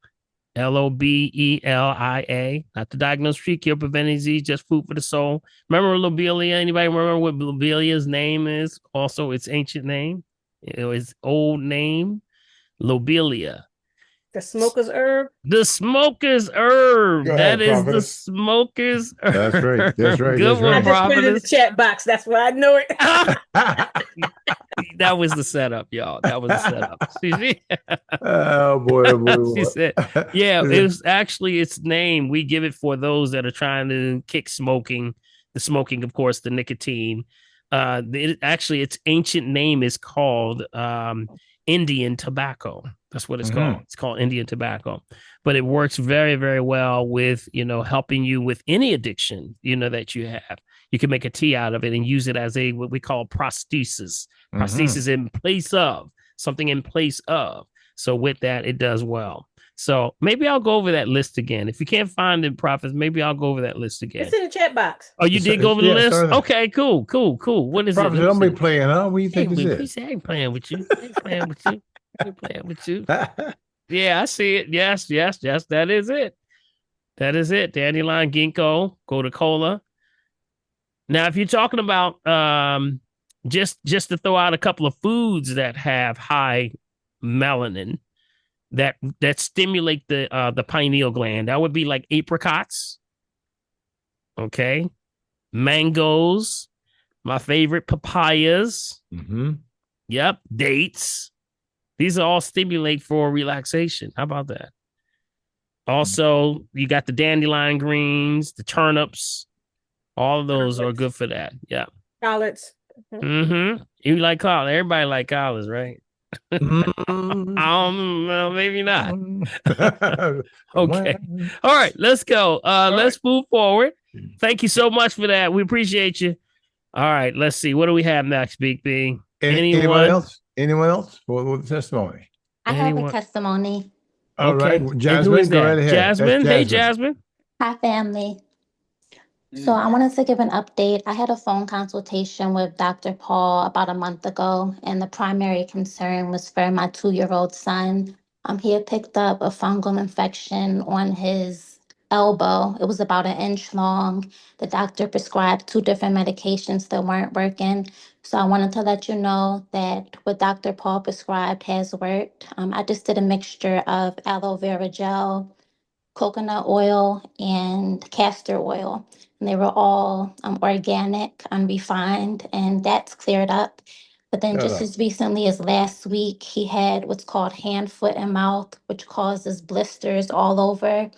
not to diagnose, treat, cure, prevent disease, just food for the soul. Remember lobelia? Anybody remember what lobelia's name is? Also, its ancient name, its old name, lobelia. The smoker's herb. The smoker's herb. Go ahead, that is Prophetess. the smoker's herb. That's right. Good one, I just put it in the Prophetess. chat box. That's why I know it. That was the setup, y'all. That was the setup. Oh boy. She said, yeah, it was actually its name. We give it for those that are trying to kick smoking. The smoking, of course, the nicotine. Its ancient name is called Indian tobacco. That's what it's called. It's called Indian tobacco. But it works very, very well with, helping you with any addiction, that you have. You can make a tea out of it and use it as what we call prosthesis. Prosthesis in place of, something in place of. So with that, it does well. So maybe I'll go over that list again. If you can't find it, Prophets, maybe I'll go over that list again. It's in the chat box. Oh, you did go over the list? Okay, cool. What is Prophets, it? don't be playing, huh? What do you think this is? I ain't playing with you. Yeah, I see it. Yes. That is it. Dandelion, ginkgo, gotu kola. Now, if you're talking about just to throw out a couple of foods that have high melanin that stimulate the pineal gland, that would be like apricots. Okay, mangoes, my favorite, papayas. Yep, dates. These are all stimulate for relaxation. How about that? Also, you got the dandelion greens, the turnips. All of those are good for that. Yeah. Collards. You like collards. Everybody like collards, right? Well, maybe not. Okay. All right, let's go. Let's move forward. Thank you so much for that. We appreciate you. All right, let's see. What do we have next, Big B? Anyone else? Anyone else for the testimony? I have a testimony. All right, Jasmine, go right ahead. Jasmine. Hey, Jasmine. Hi, family. So I wanted to give an update. I had a phone consultation with Dr. Paul about a month ago, and the primary concern was for my 2-year-old son. He had picked up a fungal infection on his elbow. It was about an inch long. The doctor prescribed 2 different medications that weren't working. So I wanted to let you know that what Dr. Paul prescribed has worked. I just did a mixture of aloe vera gel, coconut oil, and castor oil. And they were all organic, unrefined, and that's cleared up. But then just as recently as last week, he had what's called hand, foot, and mouth, which causes blisters all over.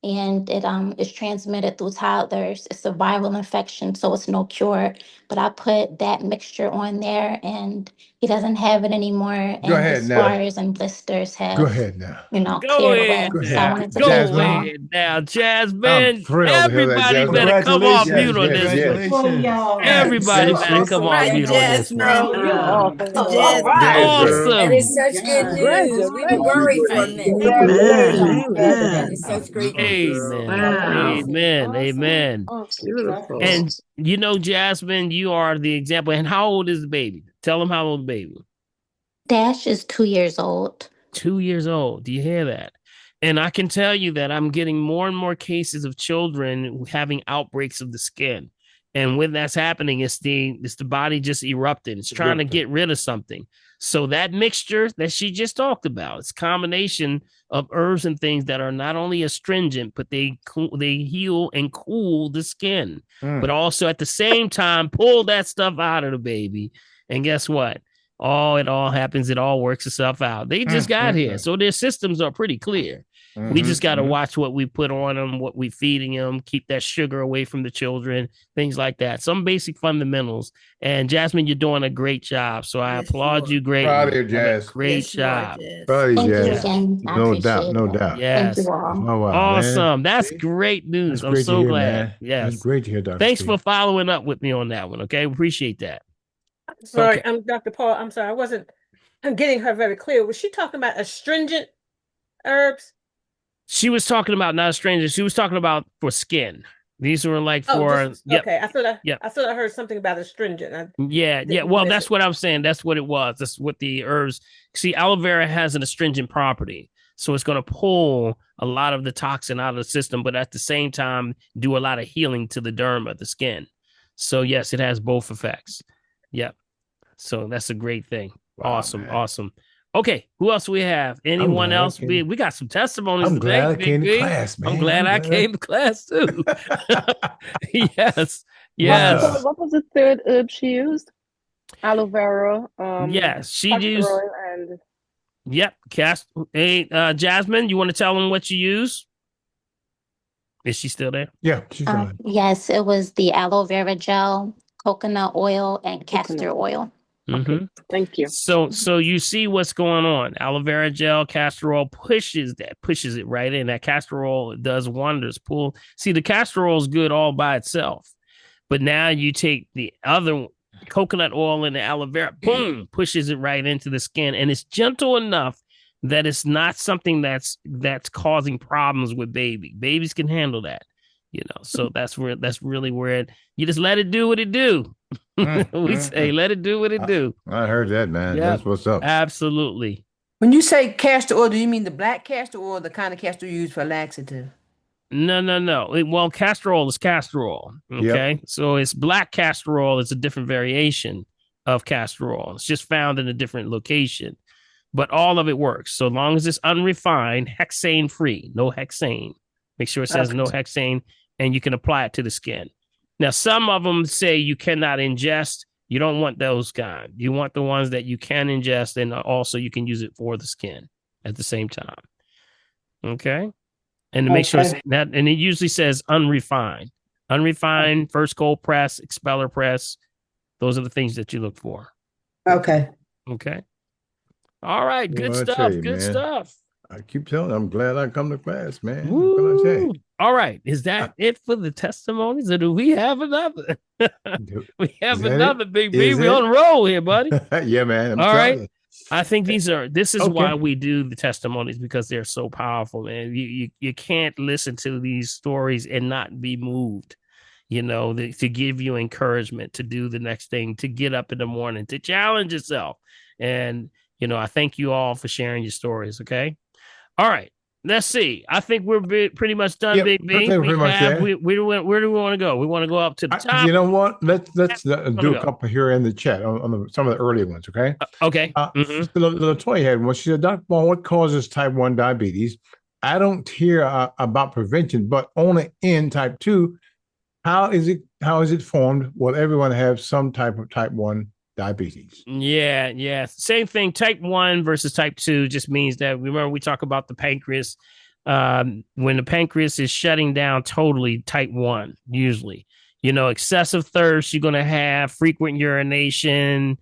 And it is transmitted through toddlers. It's a viral infection, so it's no cure. But I put that mixture on there, and he doesn't have it anymore. Go And the ahead now. scars and blisters Go have, ahead now. Go cleared away. ahead Go So I now. ahead. wanted to let Go you know. ahead now, I'm Jasmine. thrilled to hear that, Everybody Jasmine. better come off mute Yes, on yes, this yes. one. Congratulations. Everybody Thanks, better sis. come off Right, mute on this one. Jasmine. All Go ahead, right. girl. And it's Awesome. such good news. We were Congratulations. worried for a minute. Amen. That Amen. is such great news. Amen. Wow. Amen. Amen. Beautiful. And Jasmine, you are the example. And how old is the baby? Tell them how old the baby. Dash is 2 years old. 2 years old. Do you hear that? And I can tell you that I'm getting more and more cases of children having outbreaks of the skin. And when that's happening, it's the body just erupting. It's trying to get rid of something. So that mixture that she just talked about, it's a combination of herbs and things that are not only astringent, but they heal and cool the skin, but also at the same time pull that stuff out of the baby. And guess what? It all happens. It all works itself out. They just got here. So their systems are pretty clear. We just got to watch what we put on them, what we feeding them, keep that sugar away from the children, things like that. Some basic fundamentals. And Jasmine, you're doing a great job. So I applaud you greatly. Proud of you, Jazz. Great job. Proud of you, Thank you Jazz. again. I No appreciate doubt, no it. doubt. Yes. Thank you all. Oh, wow, Awesome. man. That's great news. That's I'm great so to hear, glad. man. Yes. That's great to hear, Dr. Thanks Steve. for following up with me on that one. Okay. Appreciate that. Sorry, Okay. I'm Dr. Paul. I'm sorry. I'm getting her very clear. Was she talking about astringent herbs? She was talking about not a stranger. She was talking about for skin. These were like for okay. I thought I heard something about astringent. Yeah. Well, that's what I'm saying. That's what it was. That's what the herbs. See, aloe vera has an astringent property, so it's going to pull a lot of the toxin out of the system, but at the same time do a lot of healing to the derma, the skin. So yes, it has both effects. Yep. So that's a great thing. Wow, Awesome. man. Awesome. Okay, who else we have? Anyone else? We got some testimonies I'm today. glad I Big came to B. class, man. I'm glad I came to class too. Yes. Yes. What was the third herb she used? Aloe vera. Yes. She castor used. oil and Yep. Hey, Jasmine, you want to tell them what you use? Is she still there? Yeah, she's on. Yes, it was the aloe vera gel, coconut oil, and castor oil. Mm-hmm. Thank you. So you see what's going on. Aloe vera gel, castor oil pushes it right in. That castor oil does wonders. See, the castor oil is good all by itself, but now you take the other coconut oil and the aloe vera, boom, pushes it right into the skin, and it's gentle enough that it's not something that's causing problems with babies can handle that, so that's really where you just let it do what it do. We say let it do what it do. I heard that, man. That's what's up. Absolutely. When you say castor oil, do you mean the black castor oil or the kind of castor you use for laxative? No. Well, castor oil is castor oil. Okay. Yep. So it's black castor oil. It's a different variation of castor oil. It's just found in a different location, but all of it works. So long as it's unrefined, hexane free, no hexane. Make sure it says no hexane, and you can apply it to the skin. Now, some of them say you cannot ingest. You don't want those kind. You want the ones that you can ingest, and also you can use it for the skin at the same time. Okay. And to make sure that, and it usually says unrefined, first cold press, expeller press. Those are the things that you look for. Okay. All right. Good stuff. Good stuff. I keep telling you, I'm glad I come to class, man. All right. Is that it for the testimonies, or do we have another? We have another, Big B. We're on a roll here, buddy. Yeah, man. All right. I think this is why we do the testimonies, because they're so powerful, man. You can't listen to these stories and not be moved. to give you encouragement to do the next thing, to get up in the morning, to challenge yourself. And, I thank you all for sharing your stories. Okay. All right. Let's see. I think we're pretty much done, Big B. Pretty much there. Where do we want to go? We want to go up to the top. You know what? Let's do a couple here in the chat on some of the early ones, okay? Okay. Latoya had one. She said, Dr. Paul, what causes type 1 diabetes? I don't hear about prevention, but only in type 2. How is it formed? Will everyone have some type of type 1 diabetes? Yeah. Same thing. Type 1 versus type 2 just means that, remember, we talk about the pancreas. When the pancreas is shutting down totally, type 1, usually, excessive thirst, you're going to have frequent urination,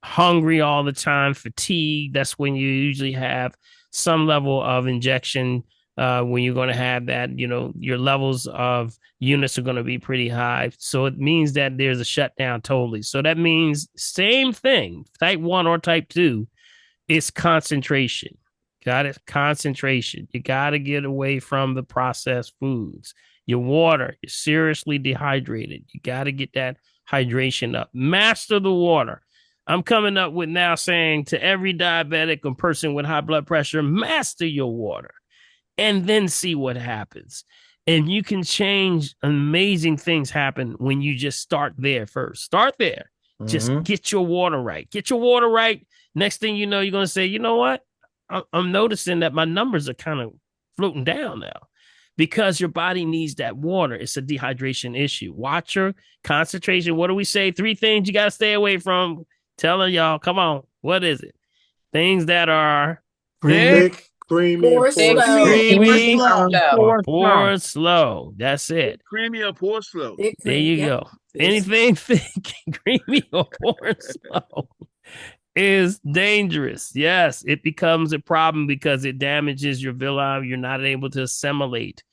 hungry all the time, fatigue. That's when you usually have some level of injection. When you're going to have that, your levels of units are going to be pretty high. So it means that there's a shutdown totally. So that means same thing, type 1 or type 2, it's concentration. Got it? Concentration. You got to get away from the processed foods. Your water, you're seriously dehydrated. You got to get that hydration up. Master the water. I'm coming up with now saying to every diabetic or person with high blood pressure, master your water. And then see what happens. And you can change. Amazing things happen when you just start there first. Start there. Mm-hmm. Just get your water right. Get your water right. Next thing you know, you're going to say, you know what? I'm noticing that my numbers are kind of floating down now because your body needs that water. It's a dehydration issue. Watch your concentration. What do we say? 3 things you got to stay away from. Telling y'all, come on. What is it? Things that are thick, creamy, or slow. That's it. Creamy or poor slow. There you go. Anything thick, creamy, or poor slow is dangerous. Yes, it becomes a problem because it damages your villi. You're not able to assimilate.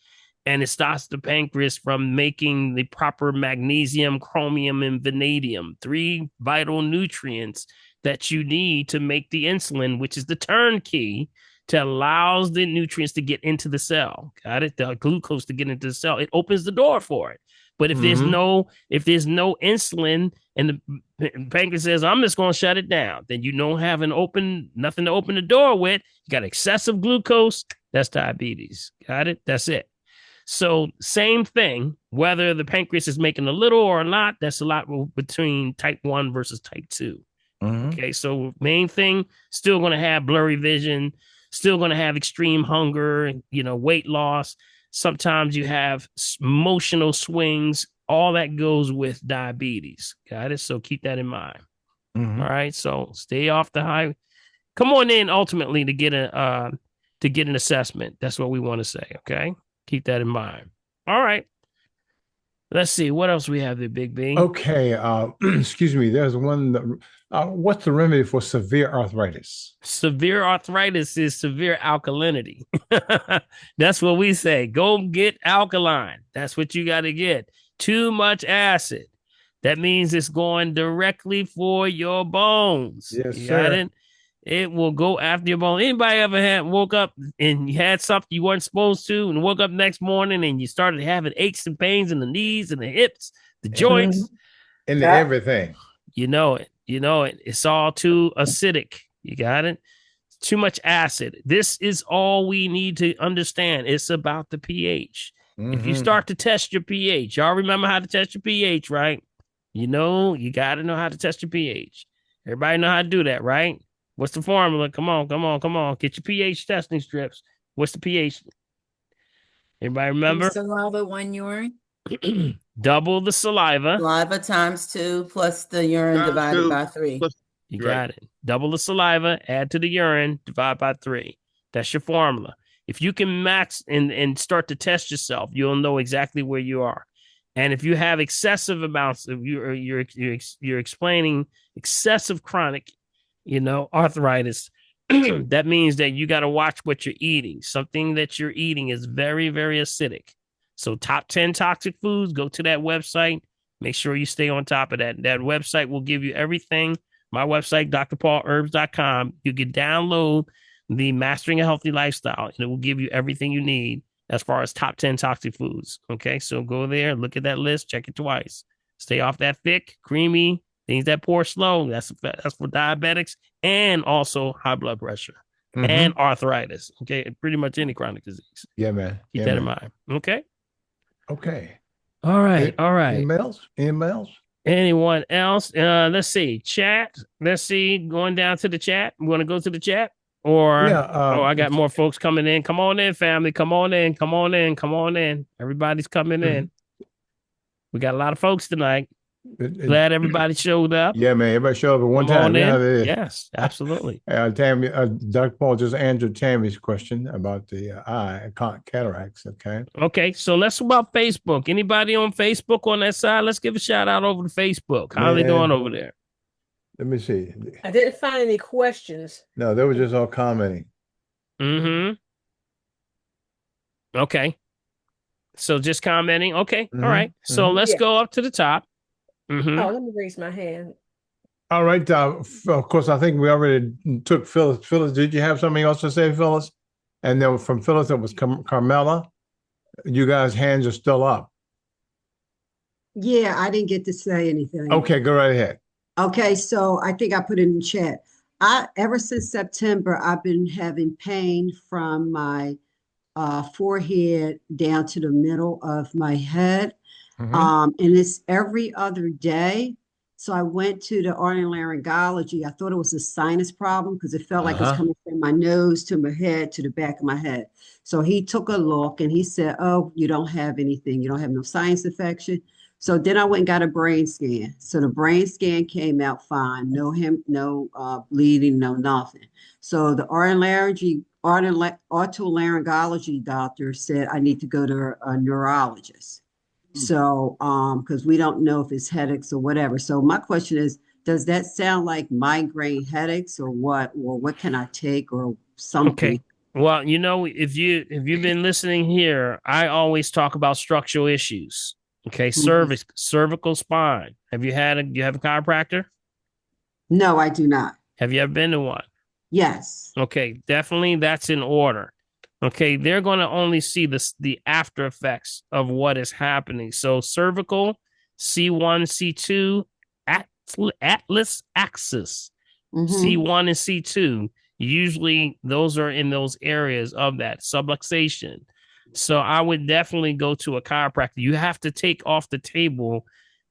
And it stops the pancreas from making the proper magnesium, chromium, and vanadium, 3 vital nutrients that you need to make the insulin, which is the turnkey to allows the nutrients to get into the cell. Got it? The glucose to get into the cell. It opens the door for it. But if there's no insulin and the pancreas says, I'm just going to shut it down, then you don't have nothing to open the door with. You got excessive glucose. That's diabetes. Got it? That's it. So same thing, whether the pancreas is making a little or not, that's a lot between type 1 versus type 2. Okay, so main thing, still going to have blurry vision, still going to have extreme hunger, weight loss. Sometimes you have emotional swings. All that goes with diabetes. Got it? So keep that in mind. All right, so stay off the high. Come on in ultimately to get an assessment. That's what we want to say, okay? Keep that in mind. All right. Let's see. What else we have there, Big B? Okay. Excuse me. There's one. What's the remedy for severe arthritis? Severe arthritis is severe alkalinity. That's what we say. Go get alkaline. That's what you got to get. Too much acid. That means it's going directly for your bones. Yes, you sir. Got it? It will go after your bone. Anybody ever woke up and you had something you weren't supposed to and woke up next morning and you started having aches and pains in the knees and the hips, the joints? And everything. You know it. It's all too acidic. You got it? Too much acid. This is all we need to understand. It's about the pH. If you start to test your pH, y'all remember how to test your pH, right? You got to know how to test your pH. Everybody know how to do that, right? What's the formula? Come on. Get your pH testing strips. What's the pH? Everybody remember? Saliva, 1 urine. Double the saliva. Saliva times 2 plus the urine divided by 3. You got it. Double the saliva, add to the urine, divide by 3. That's your formula. If you can max and start to test yourself, you'll know exactly where you are. And if you have excessive amounts of you're explaining excessive chronic arthritis, that means that you got to watch what you're eating. Something that you're eating is very, very acidic. So top 10 toxic foods, go to that website. Make sure you stay on top of that. That website will give you everything. My website, drpaulherbs.com. You can download the Mastering a Healthy Lifestyle, and it will give you everything you need. as far as top 10 toxic foods. Okay, so go there, look at that list, check it twice. Stay off that thick, creamy, things that pour slow. That's for diabetics and also high blood pressure and arthritis. Okay, pretty much any chronic disease. Yeah, man. Keep that in mind. Okay. Okay. All right. All right. Anyone else? Anyone else? Let's see. Chat. Let's see. Going down to the chat. We want to go to the chat? Or I got more folks coming in. Come on in, family. Come on in. Come on in. Come on in. Everybody's coming in. We got a lot of folks tonight. Glad everybody showed up. Yeah, man. Everybody showed up at one time. Yes, absolutely. Tammy, Dr. Paul just answered Tammy's question about the eye cataracts. Okay. Okay. So let's talk about Facebook. Anybody on Facebook on that side? Let's give a shout out over to Facebook. How are they doing over there? Let me see. I didn't find any questions. No, they were just all commenting. Okay. So just commenting. Okay. All right. So let's go up to the top. Oh, let me raise my hand. All right. Of course, I think we already took Phyllis. Phyllis, did you have something else to say, Phyllis? And then from Phyllis, it was Carmela. You guys' hands are still up. Yeah, I didn't get to say anything. Okay, go right ahead. Okay, so I think I put it in chat. Ever since September, I've been having pain from my forehead down to the middle of my head. And it's every other day. So I went to the otolaryngology. I thought it was a sinus problem because it felt like it was coming from my nose to my head to the back of my head. So he took a look and he said, oh, you don't have anything. You don't have no sinus infection. So then I went and got a brain scan. So the brain scan came out fine. No bleeding, no nothing. So the otolaryngology doctor said I need to go to a neurologist. So, because we don't know if it's headaches or whatever. So my question is, does that sound like migraine headaches or what? Or what can I take or something? Okay. Well, if you've been listening here, I always talk about structural issues. Okay, cervical spine. Do you have a chiropractor? No, I do not. Have you ever been to one? Yes. Okay, definitely that's in order. Okay, they're going to only see the after effects of what is happening. So cervical, C1, C2, atlas axis, C1 and C2. Usually those are in those areas of that subluxation. So I would definitely go to a chiropractor. You have to take off the table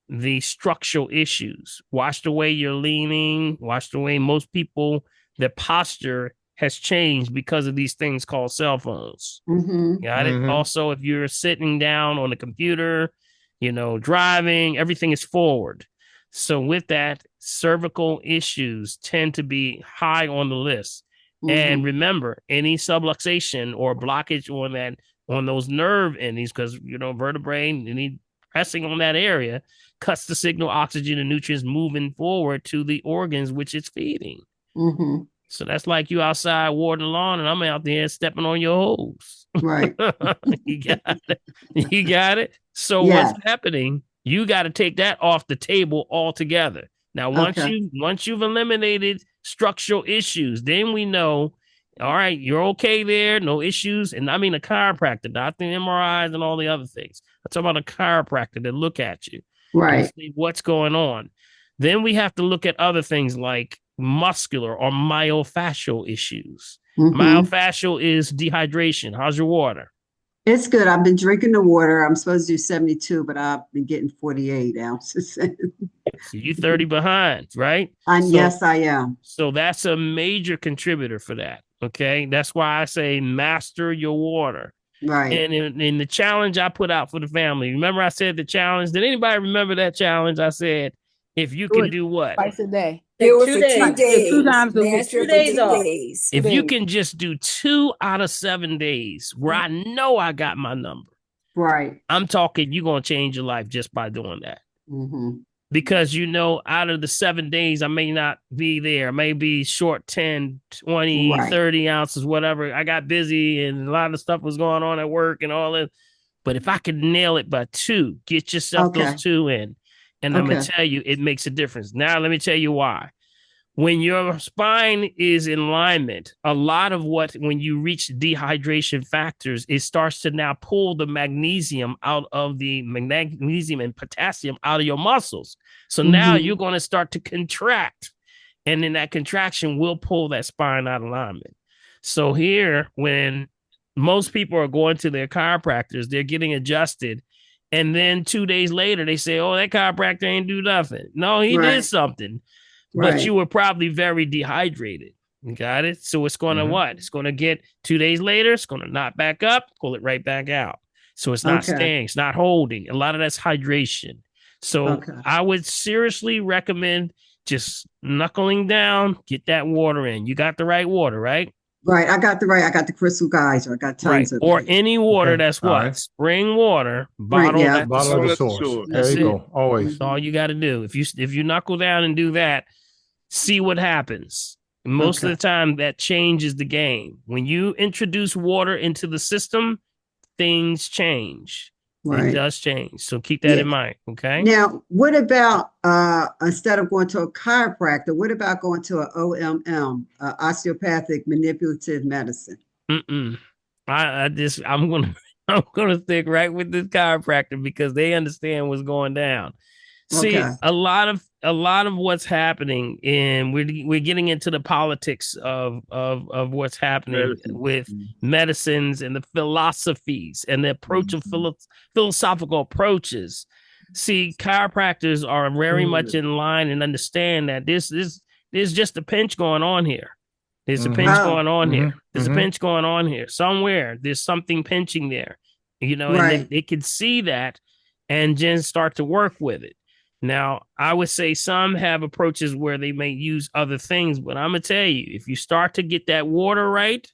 the structural issues. Watch the way you're leaning. Watch the way most people, their posture has changed because of these things called cell phones. Got it? Also, if you're sitting down on the computer, driving, everything is forward. So with that, cervical issues tend to be high on the list. And remember, any subluxation or blockage on those nerve endings, because vertebrae, any pressing on that area cuts the signal oxygen and nutrients moving forward to the organs which it's feeding. So that's like you outside watering the lawn and I'm out there stepping on your hose. Right. You got it. So what's happening? You got to take that off the table altogether. Now, once you've eliminated structural issues, then we know, all right, you're okay there, no issues. And I mean a chiropractor, not the MRIs and all the other things. I'm talking about a chiropractor that look at you. Right. And see what's going on. Then we have to look at other things like muscular or myofascial issues. Myofascial is dehydration. How's your water? It's good. I've been drinking the water. I'm supposed to do 72, but I've been getting 48 ounces. So you 30 behind, right? Yes, I am. So that's a major contributor for that. Okay. That's why I say master your water. Right. And in the challenge I put out for the family, remember I said the challenge? Did anybody remember that challenge? I said, if you can do what? Twice a day. Do it for 2 days. 2 times a week. 2 days off. If you can just do 2 out of 7 days where I know I got my number. Right. I'm talking, you're going to change your life just by doing that. Because, out of the 7 days, I may not be there. I may be short 10, 20, 30 ounces, whatever. I got busy and a lot of stuff was going on at work and all that. But if I could nail it by 2, get yourself those 2 in. And I'm going to tell you, it makes a difference. Now, let me tell you why. when your spine is in alignment, a lot of when you reach dehydration factors, it starts to now pull the magnesium out of the magnesium and potassium out of your muscles. So now you're going to start to contract. And then that contraction will pull that spine out of alignment. So here, when most people are going to their chiropractors, they're getting adjusted. And then 2 days later, they say, oh, that chiropractor ain't do nothing. No, he did something. But you were probably very dehydrated. You got it? So it's going to what? It's going to get 2 days later. It's going to knock back up, pull it right back out. So it's not staying. It's not holding. A lot of that's hydration. So I would seriously recommend just knuckling down, get that water in. You got the right water, right? Right. I got the crystal geyser. I got tons of or any water that's what? Spring water, bottle bottle of the source. There you go. Always. That's all you got to do. If you knuckle down and do that, see what happens. Most of the time, that changes the game. When you introduce water into the system, things change. It does change. So keep that in mind. Okay. Now, what about instead of going to a chiropractor, what about going to an OMM, osteopathic manipulative medicine? I'm gonna stick right with this chiropractor because they understand what's going down. See, a lot of what's happening, and we're getting into the politics of what's happening with medicines and the philosophies and the approach of philosophical approaches. See, chiropractors are very much in line and understand that there's just a pinch going on here. There's a pinch going on here. There's a pinch going on here. Somewhere there's something pinching there, and they can see that and then start to work with it. Now, I would say some have approaches where they may use other things, but I'm going to tell you, if you start to get that water right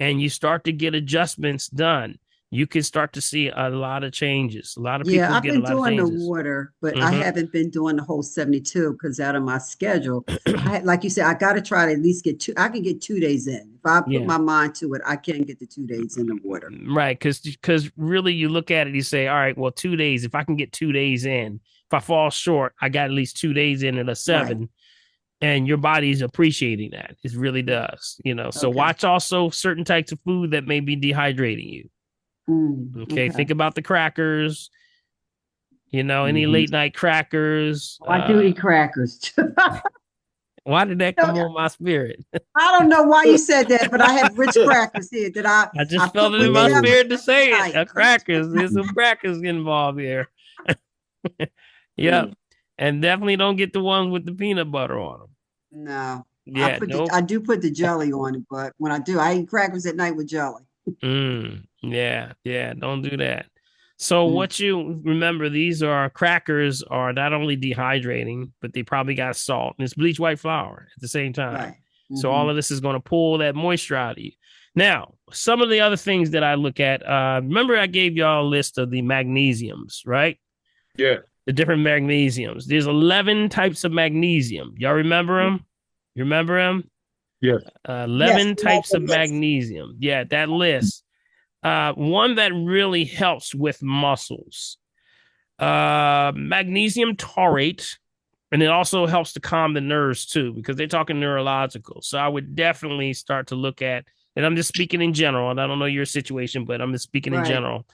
and you start to get adjustments done, you can start to see a lot of changes. A lot of people I've get been a lot of doing changes. the water, but I haven't been doing the whole 72 because out of my schedule, like you said, I got to try to at least get I can get 2 days in. If I put my mind to it, I can get the 2 days in the water. Right. Because really you look at it, you say, all right, well, 2 days, if I can get 2 days in, if I fall short, I got at least 2 days in at a 7. And your body's appreciating that. It really does. So watch also certain types of food that may be dehydrating you. Okay. Think about the crackers, any late night crackers. I do eat crackers. Why did that come on my spirit? I don't know why you said that, but I have rich crackers here that I just felt it in my spirit to say it. Crackers. There's some crackers involved here. Yep. And definitely don't get the ones with the peanut butter on them. No. Yeah. I do put the jelly on it, but when I do, I eat crackers at night with jelly. Yeah. Don't do that. So what you remember, these crackers are not only dehydrating, but they probably got salt and it's bleach white flour at the same time. So all of this is going to pull that moisture out of you. Now, some of the other things that I look at, remember I gave y'all a list of the magnesiums, right? Yeah. The different magnesiums. There's 11 types of magnesium. Y'all remember them? You remember them? Yes. 11 types of magnesium. Yeah, that list. One that really helps with muscles. Magnesium taurate. And it also helps to calm the nerves too, because they're talking neurological. So I would definitely start to look at, and I'm just speaking in general, and I don't know your situation, but I'm just speaking in general.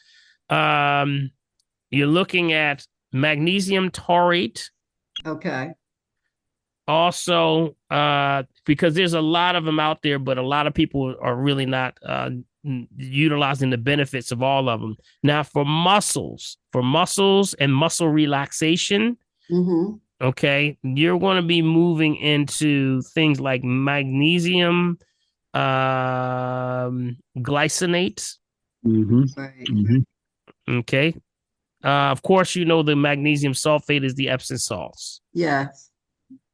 You're looking at magnesium taurate. Okay. Also, because there's a lot of them out there, but a lot of people are really not utilizing the benefits of all of them. Now, for muscles and muscle relaxation, okay, you're going to be moving into things like magnesium glycinate. Okay. Of course, the magnesium sulfate is the Epsom salts. Yes.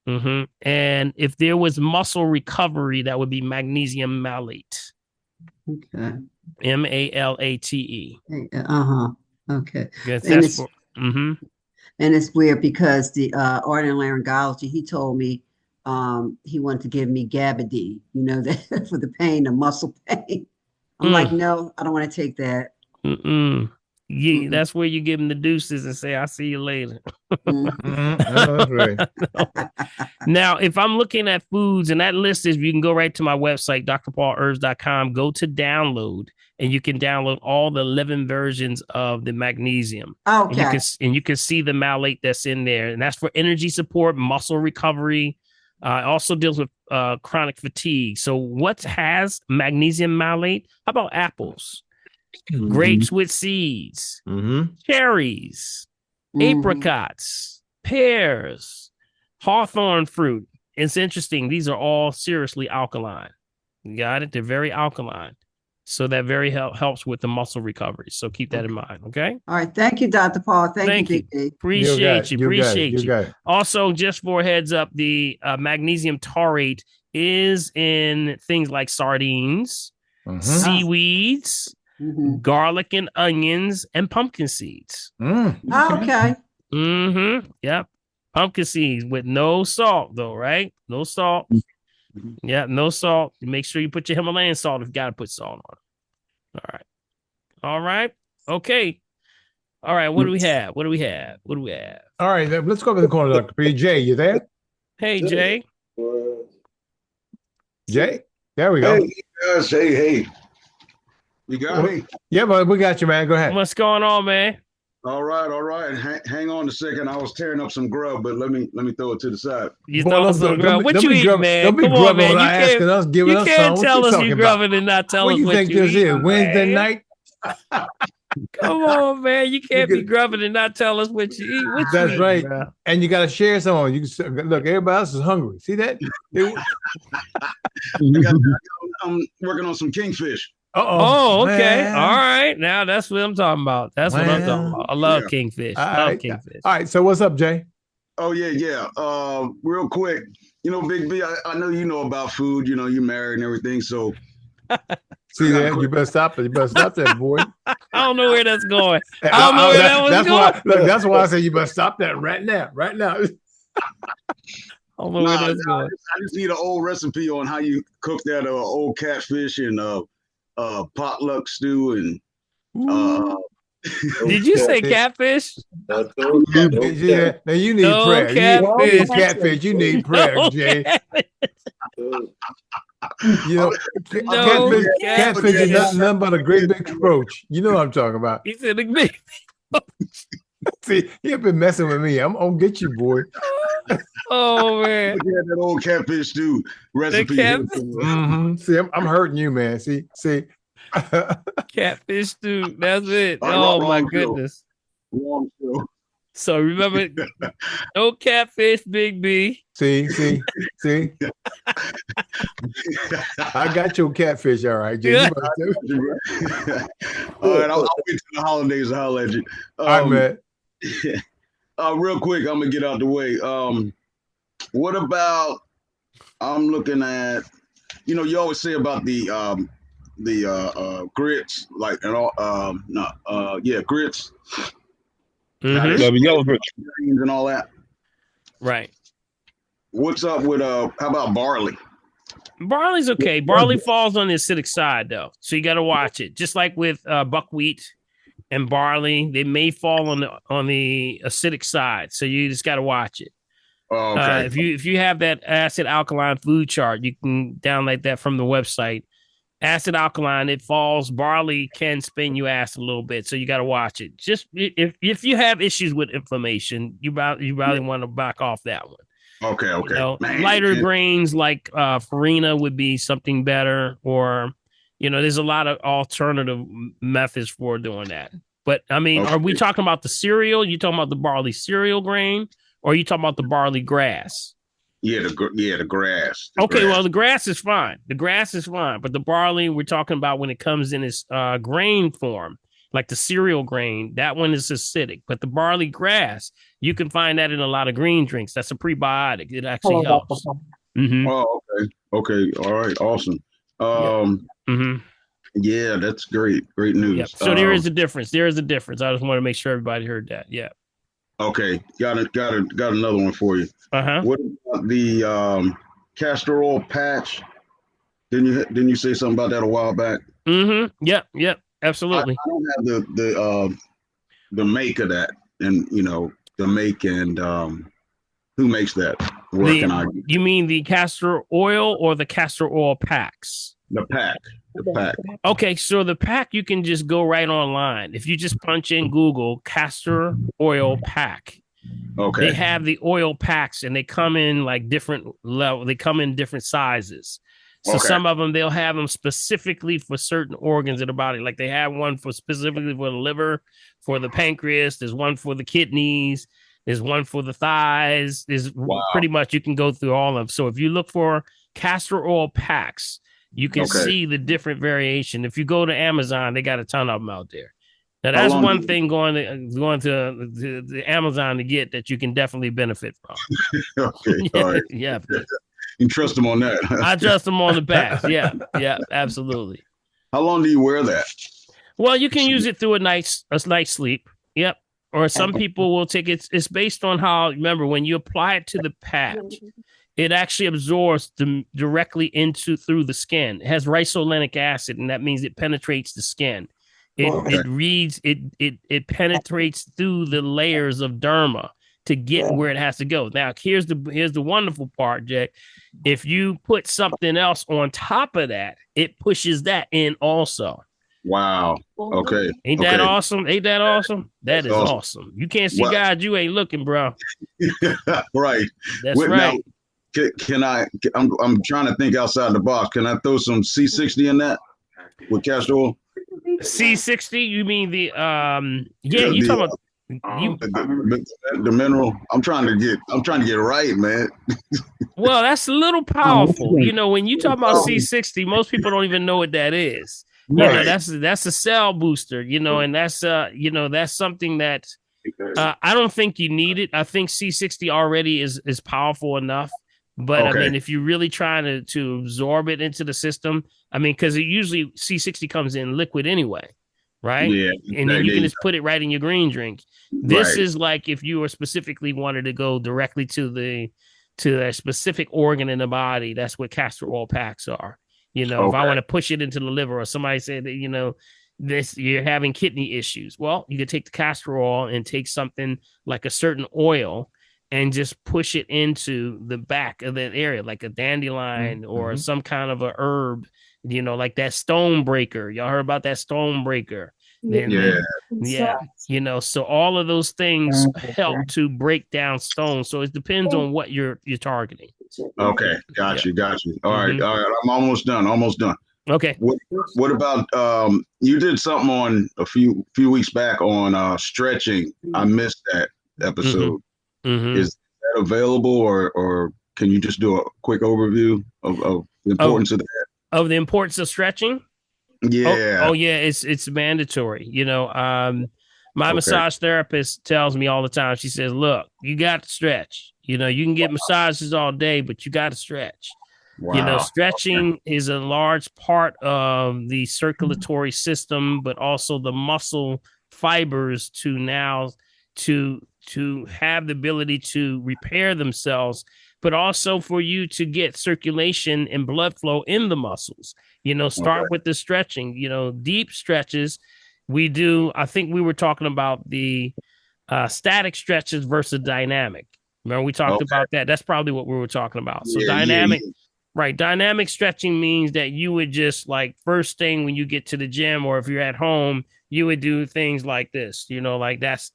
And if there was muscle recovery, that would be magnesium malate. Okay. MALATE. Okay. And it's weird because the otolaryngology, he told me he wanted to give me Gabadine, that for the pain, the muscle pain. I'm like, no, I don't want to take that. Yeah, that's where you give them the deuces and say, "I'll see you later." That's right. Now, if I'm looking at foods, and that list is, you can go right to my website, drpaulherbs.com, go to download, and you can download all the 11 versions of the magnesium. Okay. And you can see the malate that's in there, and that's for energy support, muscle recovery. It also deals with chronic fatigue. So what has magnesium malate? How about apples? Grapes with seeds, cherries, apricots, pears, hawthorn fruit. It's interesting. These are all seriously alkaline. You got it? They're very alkaline. So that very helps with the muscle recovery. So keep that in mind. Okay. All right. Thank you, Dr. Paul. Thank you. Big D. Appreciate you. Appreciate you. Got it. Also, just for a heads up, the magnesium taurate is in things like sardines, seaweeds, garlic and onions, and pumpkin seeds. Okay. Yep. Pumpkin seeds with no salt, though, right? No salt. Yeah, no salt. Make sure you put your Himalayan salt if you got to put salt on it. All right. All right. Okay. All right. What do we have? What do we have? What do we have? All right. Let's go over the corner, Dr. P. Jay, you there? Hey, Jay. Jay? There we go. Hey, guys. Hey. You got me? Yeah, but we got you, man. Go ahead. What's going on, man? All right. Hang on a second. I was tearing up some grub, but let me throw it to the side. You throw some grub. What you eating, man? Don't be Come on, man. asking us, giving us you can't some. tell What us you grubbing and not tell us what you what think you this eating, is? Wednesday man. night? Come on, man. You can't be grubbing and not tell us what you eat. What That's you right. eating, bro? And you got to share some on. You can look, everybody else is hungry. See that? I'm working on some kingfish. Oh, okay. Man. All right. Now that's what I'm talking about. That's what I'm talking about. I love kingfish. Love kingfish. All right. So what's up, Jay? Oh, yeah. Real quick, Big B, I know you know about food. You're married and everything. So see that? You better stop it. You better stop that, boy. I don't know where that's going. I don't know where that was going. That's why I said you better stop that right now. Right now. I don't know where that's going. I just need an old recipe on how you cook that old catfish and potluck stew and did you say catfish? Yeah. Now you need prayer. Catfish. Catfish. You need prayer, Jay. Catfish is nothing but a great big roach. You know what I'm talking about. He said a big. See, you've been messing with me. I'm gonna get you, boy. Oh man, yeah, that old catfish stew recipe. See, I'm hurting you, man. See. Catfish stew. That's it. Oh my goodness. Wrong show. So remember, no catfish, Big B. See. I got your catfish, all right, Jay. All right, I'll wait till the holidays to holler at you. All right, man. Real quick, I'm gonna get out the way. What about? I'm looking at. You always say about the grits, like and all. Grits. Mm-hmm. And all that. Right. What's up with how about barley? Barley's okay. Barley falls on the acidic side though, so you got to watch it. Just like with buckwheat and barley, they may fall on the acidic side, so you just got to watch it. Oh, okay. If you have that acid alkaline food chart, you can download that from the website. Acid alkaline, it falls. Barley can spin you ass a little bit, so you got to watch it. Just if you have issues with inflammation, you probably want to back off that one. Okay. Lighter grains like farina would be something better, or there's a lot of alternative methods for doing that. But I mean, Are we talking about the cereal? You talking about the barley cereal grain, or are you talking about the barley grass? Yeah, the grass. Well, the grass is fine. The grass is fine, but the barley we're talking about when it comes in its grain form, like the cereal grain, that one is acidic. But the barley grass, you can find that in a lot of green drinks. That's a prebiotic. It actually helps. Mm-hmm. Oh, okay. All right. Awesome. Yeah, that's great. Great news. Yep. So there is a difference. I just want to make sure everybody heard that. Yeah. Okay. Got another one for you. Uh-huh. What about the castor oil patch? Didn't you say something about that a while back? Mm-hmm. Yep. Absolutely. I don't have the make of that, and the make and who makes that? Where can I? You mean the castor oil or the castor oil packs? The pack. The pack. Okay, so the pack, you can just go right online. If you just punch in Google castor oil pack, okay, they have the oil packs, and they come in like different level. They come in different sizes. So some of them, they'll have them specifically for certain organs of the body. Like they have one for specifically for the liver, for the pancreas. There's one for the kidneys. There's one for the thighs. There's pretty much, you can go through all of them. So if you look for castor oil packs, you can see the different variation. If you go to Amazon, they got a ton of them out there. Now that's one thing going to the Amazon to get that you can definitely benefit from. Okay, all right. Yeah. You trust them on that? I trust them on the backs. Yeah, absolutely. How long do you wear that? Well, you can use it through a night's sleep. Yep. Or some people will take it. It's based on how, remember, when you apply it to the patch, it actually absorbs directly through the skin. It has rhizoleic acid, and that means it penetrates the skin. It penetrates through the layers of derma to get where it has to go. Now, here's the wonderful part, Jack. If you put something else on top of that, it pushes that in also. Wow. Okay. Ain't that awesome? Ain't that awesome? That is awesome. You can't see God, you ain't looking, bro. Right. That's right. Now, can I? I'm trying to think outside the box. Can I throw some C60 in that with castor oil? C60? You mean the you talking about the mineral? I'm trying to get right, man. Well, that's a little powerful. When you talk about C60, most people don't even know what that is. Right. That's a cell booster, and that's that's something that I don't think you need it. I think C60 already is powerful enough. But I mean, if you're really trying to absorb it into the system, I mean, because usually C60 comes in liquid anyway, right? Yeah, and then you can just put it right in your green drink. This is like if you were specifically wanted to go directly to a specific organ in the body. That's what castor oil packs are. If I want to push it into the liver, or somebody said that you're having kidney issues. Well, you could take the castor oil and take something like a certain oil and just push it into the back of that area, like a dandelion or some kind of a herb, like that stone breaker. Y'all heard about that stone breaker? So all of those things help to break down stones. So it depends on what you're targeting. Okay, got you. All right. I'm almost done. Okay. What about you did something on a few weeks back on stretching? I missed that episode. Is that available, or can you just do a quick overview of the importance of that? Of the importance of stretching? Yeah. Oh yeah, it's mandatory. My massage therapist tells me all the time. She says, "Look, you got to stretch. You can get massages all day, but you got to stretch." Wow. Stretching is a large part of the circulatory system, but also the muscle fibers to have the ability to repair themselves, but also for you to get circulation and blood flow in the muscles. Start with the stretching, deep stretches. We do, I think we were talking about the static stretches versus dynamic. Remember, we talked about that. That's probably what we were talking about. So dynamic, right? Dynamic stretching means that you would just like first thing when you get to the gym, or if you're at home, you would do things like this, like this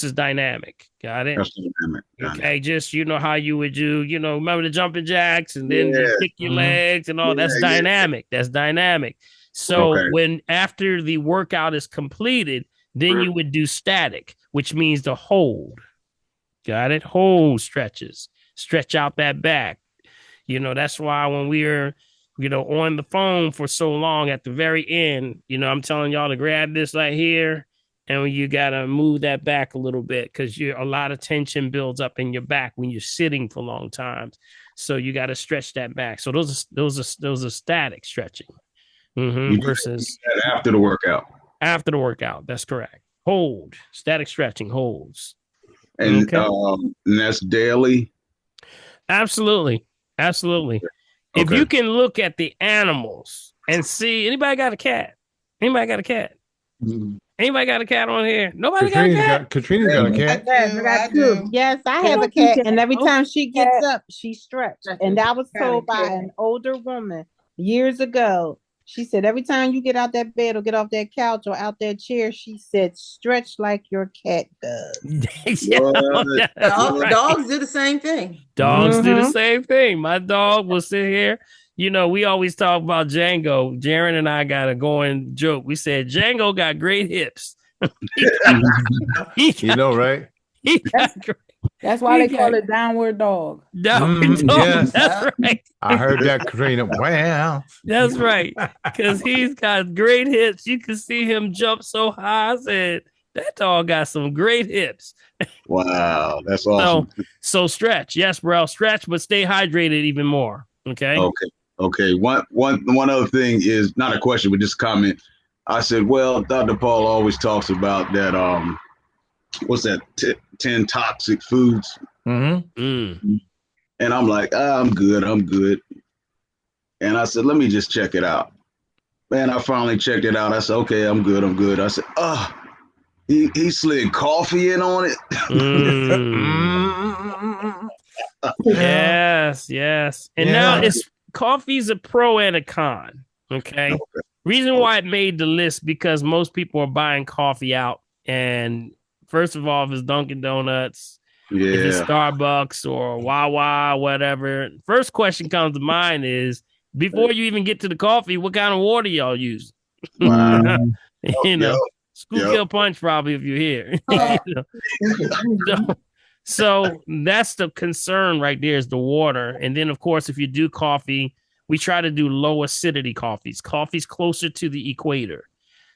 is dynamic. Got it? That's dynamic. Okay, just how you would do, remember the jumping jacks and then you kick your legs and all. That's dynamic. That's dynamic. So when after the workout is completed, then you would do static, which means to hold. Got it? Hold stretches. Stretch out that back. That's why when we're on the phone for so long at the very end, I'm telling y'all to grab this right here. And you got to move that back a little bit because a lot of tension builds up in your back when you're sitting for long times. So you got to stretch that back. So those are static stretching versus after the workout. After the workout, that's correct. Hold, static stretching holds. And, and that's daily? Absolutely. Okay. If you can look at the animals and see, anybody got a cat? Anybody got a cat on here? Nobody got a cat. Katrina's got a cat. Yes, I got two. Yes, I have a cat, and every time she gets up, she stretches. And I was told by an older woman years ago. She said every time you get out that bed or get off that couch or out that chair, she said stretch like your cat does. Dogs do the same thing. Dogs do the same thing. My dog will sit here. You know, we always talk about Django. Jaron and I got a going joke. We said Django got great hips. You know, right? He got great. That's why they call it downward dog. Downward dog. Yes. That's right. I heard that, Katrina. Wow. That's right. Because he's got great hips. You can see him jump so high. I said, that dog got some great hips. Wow. That's awesome. So stretch. Yes, bro. Stretch, but stay hydrated even more. Okay. Okay. One other thing is not a question, but just a comment. I said, well, Dr. Paul always talks about that. What's that? 10 toxic foods. Mm-hmm. And I'm like, I'm good. And I said, let me just check it out. Man, I finally checked it out. I said, okay, I'm good. I said, he slid coffee in on it. Yes. And now coffee's a pro and a con. Okay. Reason why it made the list because most people are buying coffee out. And first of all, if it's Dunkin' Donuts, if it's Starbucks or Wawa, whatever, first question comes to mind is before you even get to the coffee, what kind of water y'all use? Wow. Schuylkill Punch probably if you're here. So that's the concern right there is the water. And then, of course, if you do coffee, we try to do low acidity coffees closer to the equator.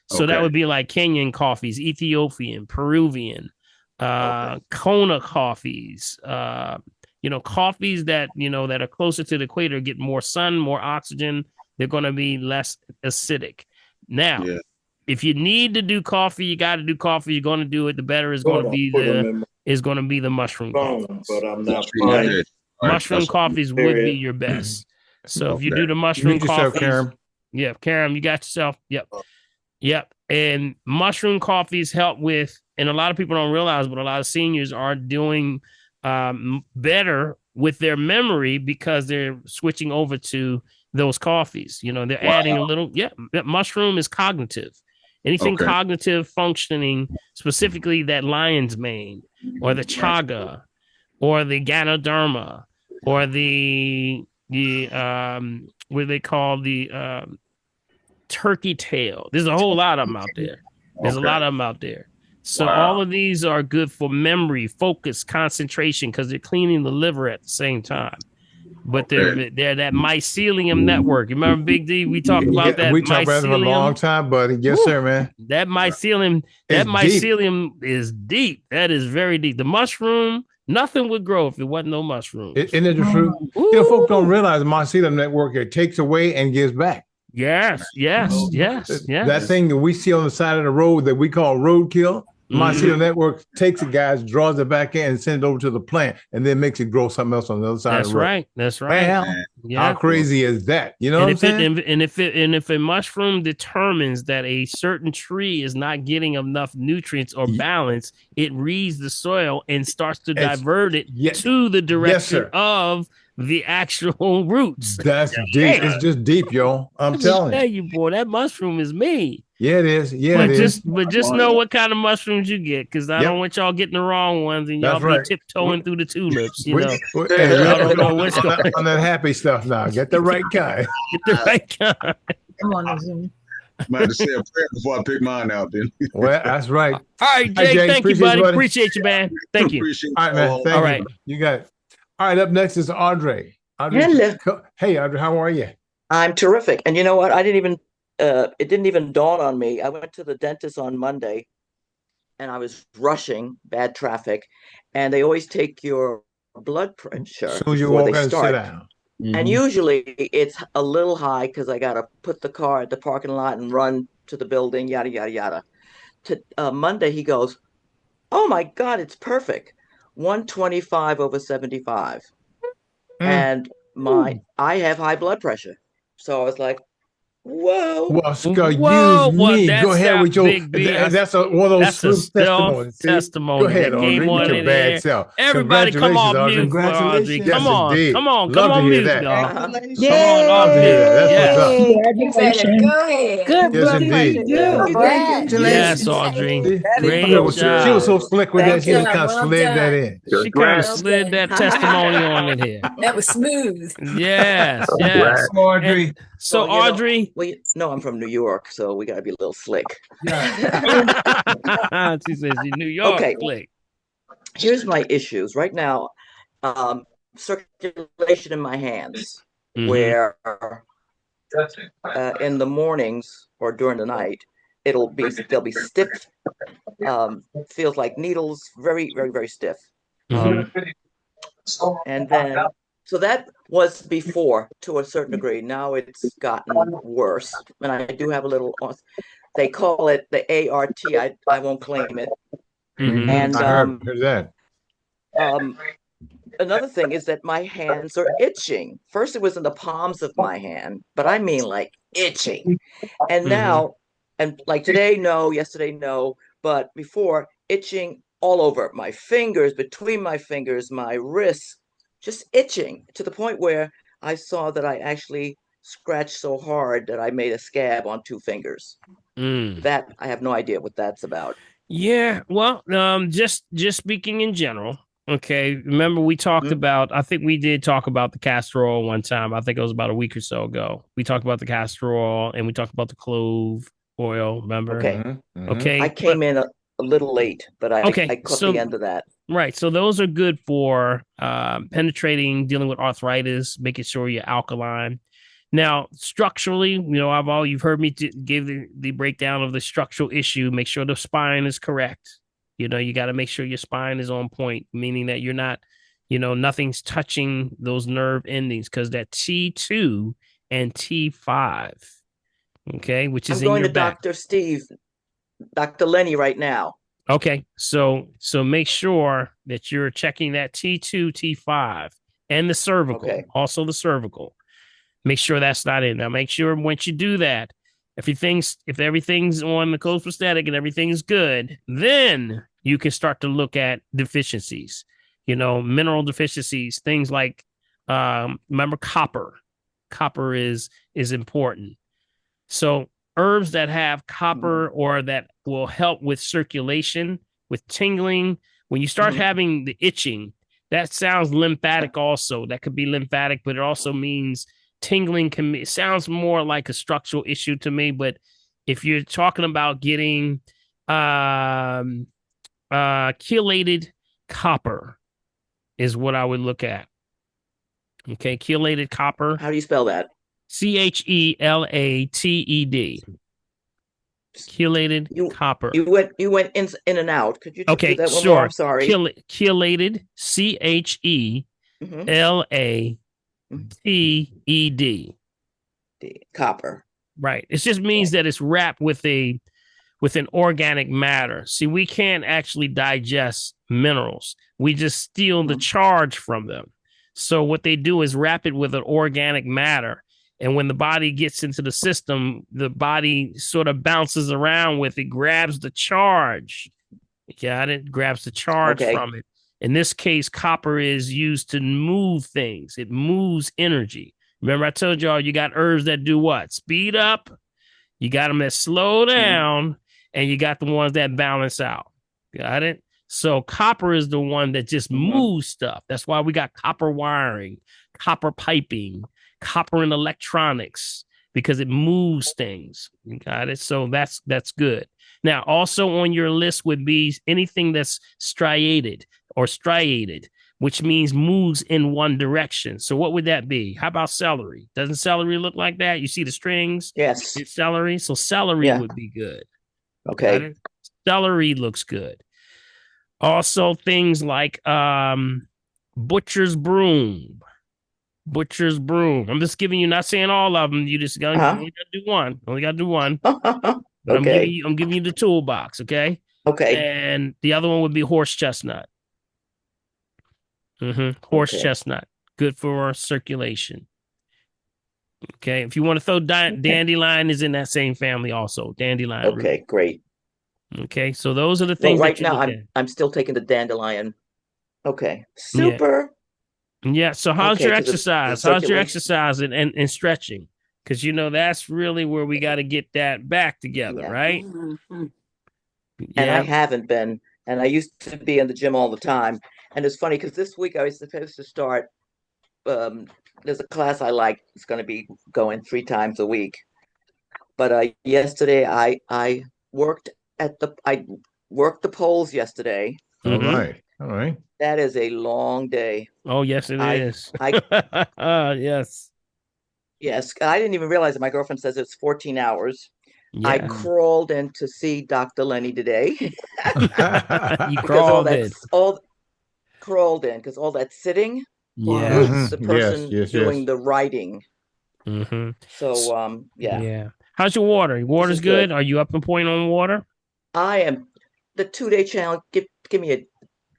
So that would be like Kenyan coffees, Ethiopian, Peruvian, Kona coffees, coffees that, that are closer to the equator, get more sun, more oxygen. They're going to be less acidic. Now, if you need to do coffee, you got to do coffee. You're going to do it. The better is going to be the mushroom coffees. But I'm not mushroom coffees would be your best. So if you do the mushroom coffees, Karam, you got yourself. Yep. And mushroom coffees help with, and a lot of people don't realize, but a lot of seniors are doing better with their memory because they're switching over to those coffees. They're adding a little, mushroom is cognitive. Anything cognitive functioning, specifically that lion's mane or the chaga or the ganoderma or the what they call the turkey tail. There's a whole lot of them out there. So all of these are good for memory, focus, concentration, because they're cleaning the liver at the same time. But they're that mycelium network. You remember Big D? We talked about that. We talked about it for a long time, buddy. Yes, sir, man. That mycelium, is deep. That is very deep. The mushroom, nothing would grow if it wasn't no mushroom. Isn't it the truth? Folks don't realize the mycelium network, it takes away and gives back. Yes. That thing that we see on the side of the road that we call roadkill, mycelium network takes it, guys, draws it back in and sends it over to the plant, and then makes it grow something else on the other side of the road. That's right. How crazy is that? You know what I'm saying? And if a mushroom determines that a certain tree is not getting enough nutrients or balance, it reads the soil and starts to divert it to the direction of the actual roots. That's deep. It's just deep, yo. I'm telling you, boy, that mushroom is me. Yeah, it is. But just know what kind of mushrooms you get, because I don't want y'all getting the wrong ones and y'all be tiptoeing through the tulips. I don't know what's going on that happy stuff now. Get the right kind. Come on, Zoom. I might have to say a prayer before I pick mine out then. Well, that's right. All right, Jay, thank you, buddy. Appreciate you, man. Thank you. All right, man. Thank you. You got it. All right, up next is Audrey. Hello. Hey, Audrey, how are you? I'm terrific. And you know what? It didn't even dawn on me. I went to the dentist on Monday and I was rushing, bad traffic, and they always take your blood pressure So you before walk they and sit start. down. And usually it's a little high because I got to put the car at the parking lot and run to the building, yada, yada, yada. Monday, he goes, oh my God, it's perfect. 125/75. And I have high blood pressure. So I was like, Whoa. Well, Scott, use me. Go ahead with your. Big B. That's one of those That's a smooth testimonies. See? testimony Go ahead, that came Audrey, with on your in bad there. self. Everybody, come Congratulations, off Audrey. mute for Audrey. Yes, indeed. Come on Love to hear mute, that. y'all. Congratulations. Come on off Love to hear mute. that. That's what's up. Yes. You better go ahead. Good Yes, work right indeed. there. Yes, Audrey. See? Great She was so job. slick with that. She just kind of slid that in. She kind of slid that testimony on in here. That was smooth. Yes, yes. Audrey. And so, Well, Audrey. No, I'm from New York, so we got to be a little slick. She says she's New York slick. Here's my issues right now. Circulation in my hands, where in the mornings or during the night, they'll be stiff. Feels like needles, very, very, very stiff. And then, so that was before to a certain degree. Now it's gotten worse, and I do have a little. They call it the ART. I won't claim it. And I heard that. Another thing is that my hands are itching. First, it was in the palms of my hand, but I mean like itching. And now, and like today, no, yesterday, no, but before, itching all over my fingers, between my fingers, my wrists, just itching to the point where I saw that I actually scratched so hard that I made a scab on 2 fingers. That I have no idea what that's about. Yeah, well, just speaking in general. Okay, remember we talked about, I think we did talk about the castor oil one time. I think it was about a week or so ago. We talked about the castor oil and we talked about the clove oil, remember? Okay. Okay. I came in a little late, but I caught the end of that. Right. So those are good for penetrating, dealing with arthritis, making sure you're alkaline. Now, structurally, you've heard me give the breakdown of the structural issue. Make sure the spine is correct. You got to make sure your spine is on point, meaning that you're not, nothing's touching those nerve endings, because that T2 and T5, okay, which is I'm going in your to back. Dr. Lenny right now. Okay, so make sure that you're checking that T2, T5, and the cervical, also the cervical. Make sure that's not in. Now, make sure once you do that, if everything's on the coast prosthetic and everything's good, then you can start to look at deficiencies, mineral deficiencies, things like, remember, copper. Copper is important. So herbs that have copper or that will help with circulation, with tingling, when you start having the itching, that sounds lymphatic also. That could be lymphatic, but it also means tingling. It sounds more like a structural issue to me, but if you're talking about getting chelated copper is what I would look at. Okay, chelated copper. How do you spell that? CHELATED. Chelated copper. You went in and out. Could you do that one more? I'm sorry. Chelated. CHELATED. Copper. Right. It just means that it's wrapped with an organic matter. See, we can't actually digest minerals. We just steal the charge from them. So what they do is wrap it with an organic matter. And when the body gets into the system, the body sort of bounces around with it, grabs the charge. Got it? Grabs the charge from it. In this case, copper is used to move things. It moves energy. Remember, I told y'all you got herbs that do what? Speed up. You got them that slow down, and you got the ones that balance out. Got it? So copper is the one that just moves stuff. That's why we got copper wiring, copper piping, copper in electronics, because it moves things. You got it? So that's good. Now, also on your list would be anything that's striated, which means moves in one direction. So what would that be? How about celery? Doesn't celery look like that? You see the strings? Yes. It's celery. So celery would be good. Okay. Celery looks good. Also things like butcher's broom. I'm just giving you, not saying all of them. You just only gotta do one. Only gotta do one. But I'm giving you the toolbox, okay? Okay. And the other one would be horse chestnut. Horse chestnut, good for circulation. Okay. If you want to throw dandelion is in that same family also. Dandelion root. Okay, great. Okay. So those are the Well, things right that you now look at. I'm still taking the dandelion. Okay, Yeah. super. Yeah. So how's Okay, your because the exercise? How's your circulation. exercise and stretching? Because that's really where we got to get that back together, Yeah. right? And I Yeah. haven't been. And I used to be in the gym all the time. And it's funny because this week I was supposed to start. Um, there's a class I like. It's going to be going 3 times a week. But yesterday I worked I worked the poles yesterday. All right. All right. That is a long day. Oh, yes, it is. I Yes. Yes, I didn't even realize it. My girlfriend says it's 14 hours. I Yeah. crawled in to see Dr. Lenny today You because crawled in. all crawled in because all that sitting Yeah. was the person doing the writing. Mm-hmm. So yeah. Yeah. How's your water? Your water's is good. good? Are you up and point on water? I am the 2-day challenge. Give me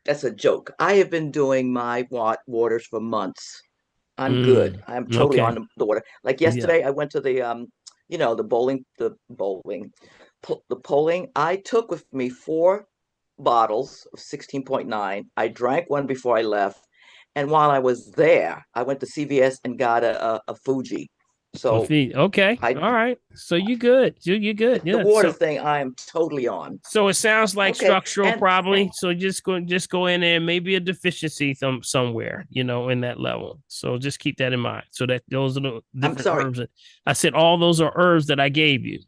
that's a joke. I have been doing my waters for months. I'm good. I'm totally Okay. on the water. Like Yeah. yesterday, I went to the the polling. I took with me 4 bottles of 16.9. I drank one before I left, and while I was there, I went to CVS and got a Fuji. So okay. All right. So you good. You good. the Yeah. water So thing, I am totally on. so it sounds like Okay, structural probably. So just go in there, maybe a deficiency somewhere, in that level. So just keep that in mind. So that those are the different herbs. I said all those are herbs that I gave you.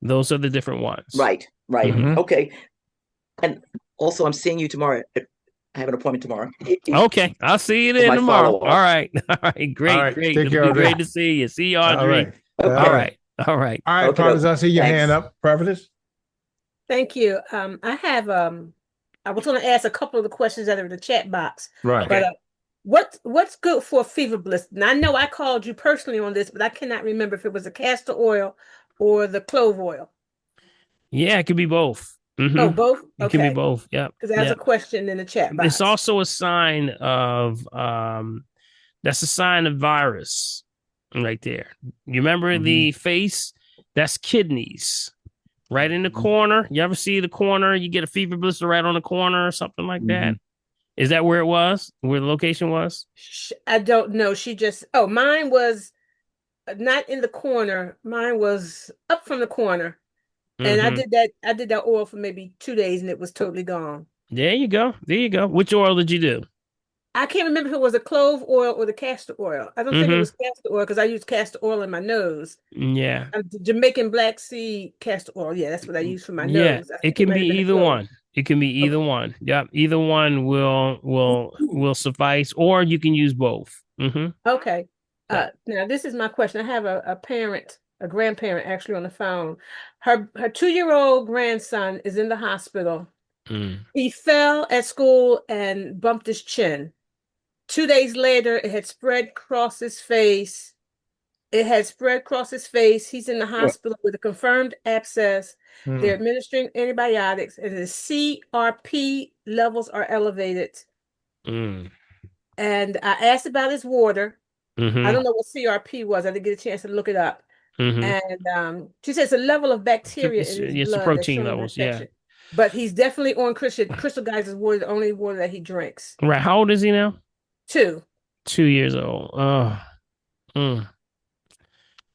Those are the different ones. Right. Mhm. Okay. And also, I'm seeing you tomorrow. I have an appointment tomorrow. Okay, I'll see you For then my tomorrow. follow-up. All right, all right, great, All right, great. take It'll care be of great it. to see you. See you, All Audrey. right. All Okay. right, all right. All right, Prophetess, I see your hand up. Prophetess. Thank you. I have I was going to ask a couple of the questions that are in the chat box. Right. But what's good for fever bliss? And I know I called you personally on this, but I cannot remember if it was the castor oil or the clove oil. Yeah, it could be both. Mm-hmm. Oh, both? It can be both. Yeah. Because there's a question in the chat box. It's also a sign of that's a sign of virus right there. You remember the face? That's kidneys. Right in the corner. You ever see the corner? You get a fever blister right on the corner or something like that. Is that where it was? Where the location was? I don't know. Mine was not in the corner. Mine was up from the corner. And I did that oil for maybe 2 days and it was totally gone. There you go. Which oil did you do? I can't remember if it was a clove oil or the castor oil. I don't think it was castor oil because I used castor oil in my nose. Yeah. Jamaican black seed castor oil. Yeah, that's what I use for my nose. It can be either one. It can be either one. Yep. Either one will suffice, or you can use both. Okay. Now this is my question. I have a grandparent actually on the phone. Her 2-year-old grandson is in the hospital. He fell at school and bumped his chin. 2 days later, it had spread across his face. He's in the hospital with a confirmed abscess. They're administering antibiotics, and his CRP levels are elevated. And I asked about his water. I don't know what CRP was. I didn't get a chance to look it up. And she says a level of bacteria in his blood. The protein levels, yeah. But he's definitely on Crystal Geysers water, the only water that he drinks. Right. How old is he now? 2. 2 years old.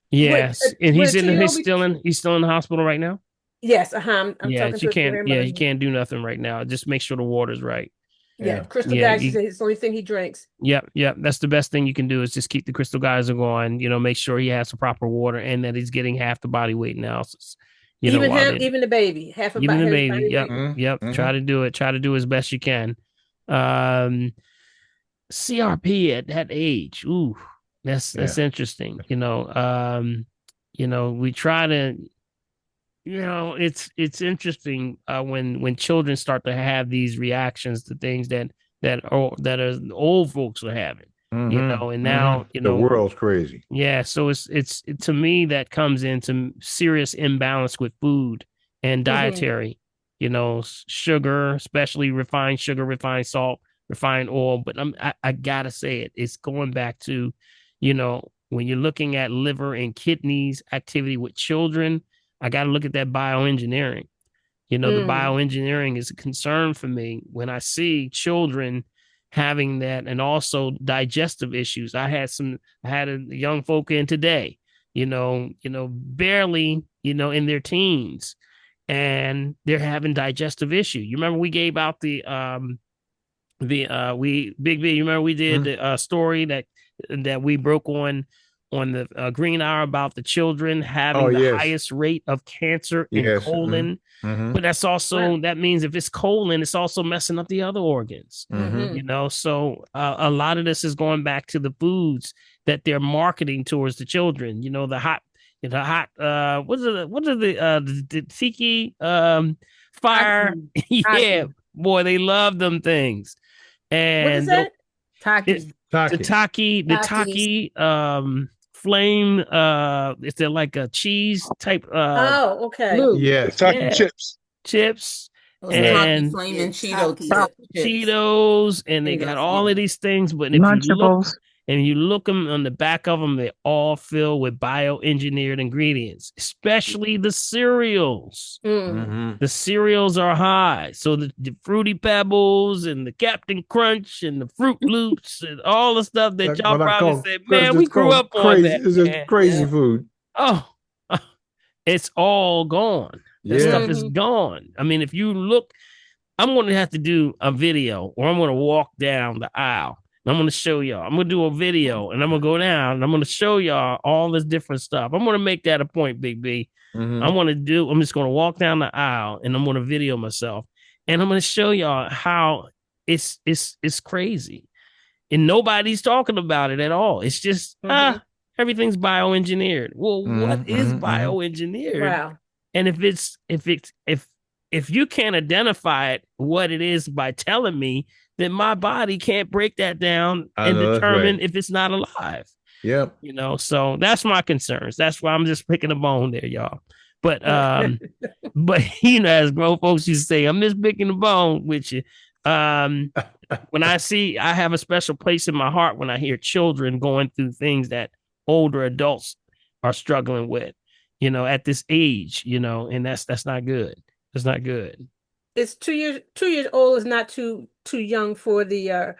Yes. And he's still in the hospital right now? Yes, I'm talking to his grandmother. You can't do nothing right now. Just make sure the water's right. Crystal Geysers is the only thing he drinks. Yep. That's the best thing you can do is just keep the Crystal Geyser going, make sure he has the proper water and that he's getting half the body weight analysis. Even the baby, half a even body. the baby. Yep. Try to do it. Try to do as best you can. CRP at that age. Ooh, that's interesting. We try to, it's interesting when children start to have these reactions to things that old folks are having. And now the world's crazy. Yeah, so it's to me that comes into serious imbalance with food and dietary. Sugar, especially refined sugar, refined salt, refined oil. But I gotta say it's going back to, when you're looking at liver and kidneys activity with children, I got to look at that bioengineering. The bioengineering is a concern for me when I see children having that, and also digestive issues. I had a young folk in today, barely, in their teens, and they're having digestive issue. You remember we gave out Big B, you remember we did the story that we broke on the Green Hour about the children having the highest rate of cancer in colon. But that's also, that means if it's colon, it's also messing up the other organs, so a lot of this is going back to the foods that they're marketing towards the children, the hot, what are the tiki fire? Yeah, boy, they love them things. And what is that? The taki flame, is there like a cheese type okay. Yes. Taki chips and flaming Cheetos, and they got all of these things, but if you look them on the back of them, they all filled with bioengineered ingredients, especially the cereals. The cereals are high. So the Fruity Pebbles and the Captain Crunch and the Fruit Loops and all the stuff that y'all probably said, man, we grew up on that. It's just crazy food. Oh, it's all gone. That stuff is gone. I mean, if you look, I'm going to have to do a video, or I'm going to walk down the aisle. I'm going to show y'all. I'm going to do a video, and I'm going to go down, and I'm going to show y'all all this different stuff. I'm going to make that a point, Big B. I'm just going to walk down the aisle, and I'm going to video myself, and I'm going to show y'all how it's crazy, and nobody's talking about it at all. It's just everything's bioengineered. Well, what is bioengineered? Wow. And if you can't identify it, what it is by telling me, then my body can't break that down and determine if it's not alive. Yep. So that's my concerns. That's why I'm just picking a bone there, y'all. But as grown folks used to say, I'm just picking a bone with you. When I have a special place in my heart when I hear children going through things that older adults are struggling with, at this age, and that's not good. It's not good. It's 2 years. 2 years old is not too young for the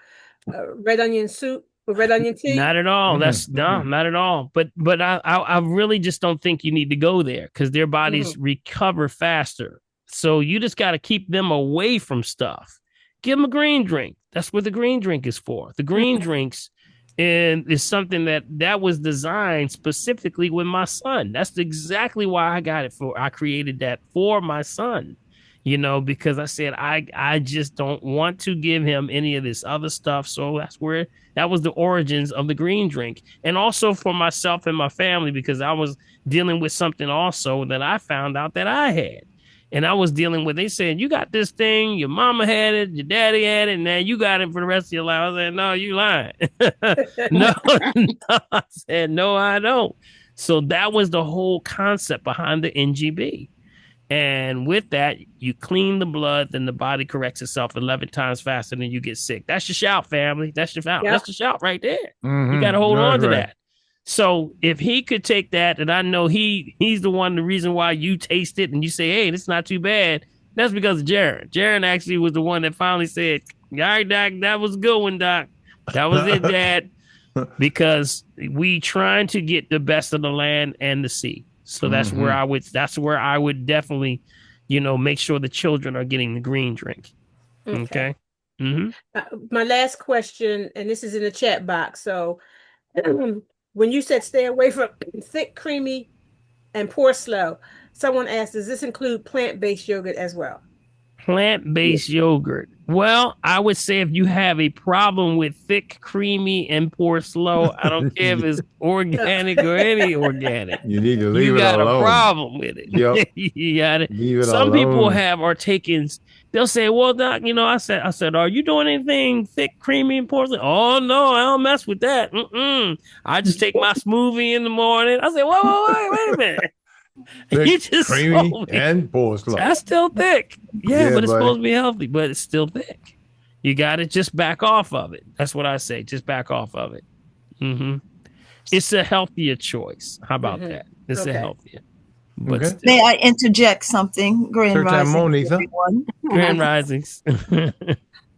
red onion soup or red onion tea. Not at all. That's not at all. But I really just don't think you need to go there, because their bodies recover faster. So you just got to keep them away from stuff. Give them a green drink. That's what the green drink is for. The green drinks is something that was designed specifically with my son. That's exactly why I got it I created that for my son, because I said, I just don't want to give him any of this other stuff. So that was the origins of the green drink. And also for myself and my family, because I was dealing with something also that I found out that I had. And I was dealing with, they said, you got this thing, your mama had it, your daddy had it, and now you got it for the rest of your life. I said, no, you lying. no, I said, no, I don't. So that was the whole concept behind the NGB. And with that, you clean the blood, then the body corrects itself 11 times faster than you get sick. That's your shout, family. That's your shout. Yep. That's the shout right there. You got to hold on to that. So if he could take that, and I know he's the reason why you taste it and you say, hey, this is not too bad. That's because of Jaron. Jaron actually was the one that finally said, all right, Doc, that was a good one, Doc. That was it, Dad. Because we trying to get the best of the land and the sea. So that's where I would definitely, make sure the children are getting the green drink. Okay. My last question, and this is in the chat box. So when you said stay away from thick, creamy, and pour slow, someone asked, does this include plant-based yogurt as well? Plant-based yogurt. Well, I would say if you have a problem with thick, creamy, and pour slow, I don't care if it's organic or any organic. You need to leave it alone. You got a problem with it. Yep. You got it. Leave it Some alone. people are taking. They'll say, "Well, Doc, I said, are you doing anything thick, creamy, and pour slow?" Oh no, I don't mess with that. I just take my smoothie in the morning. I say, whoa, wait a minute. Thick, You just creamy and pour slow. That's still thick. Yeah, but it's supposed to be healthy, but it's still thick. You got to just back off of it. That's what I say. Just back off of it. It's a healthier choice. How about that? It's a healthier. But still. May I interject something? Grand Rising, everyone. Grand Risings.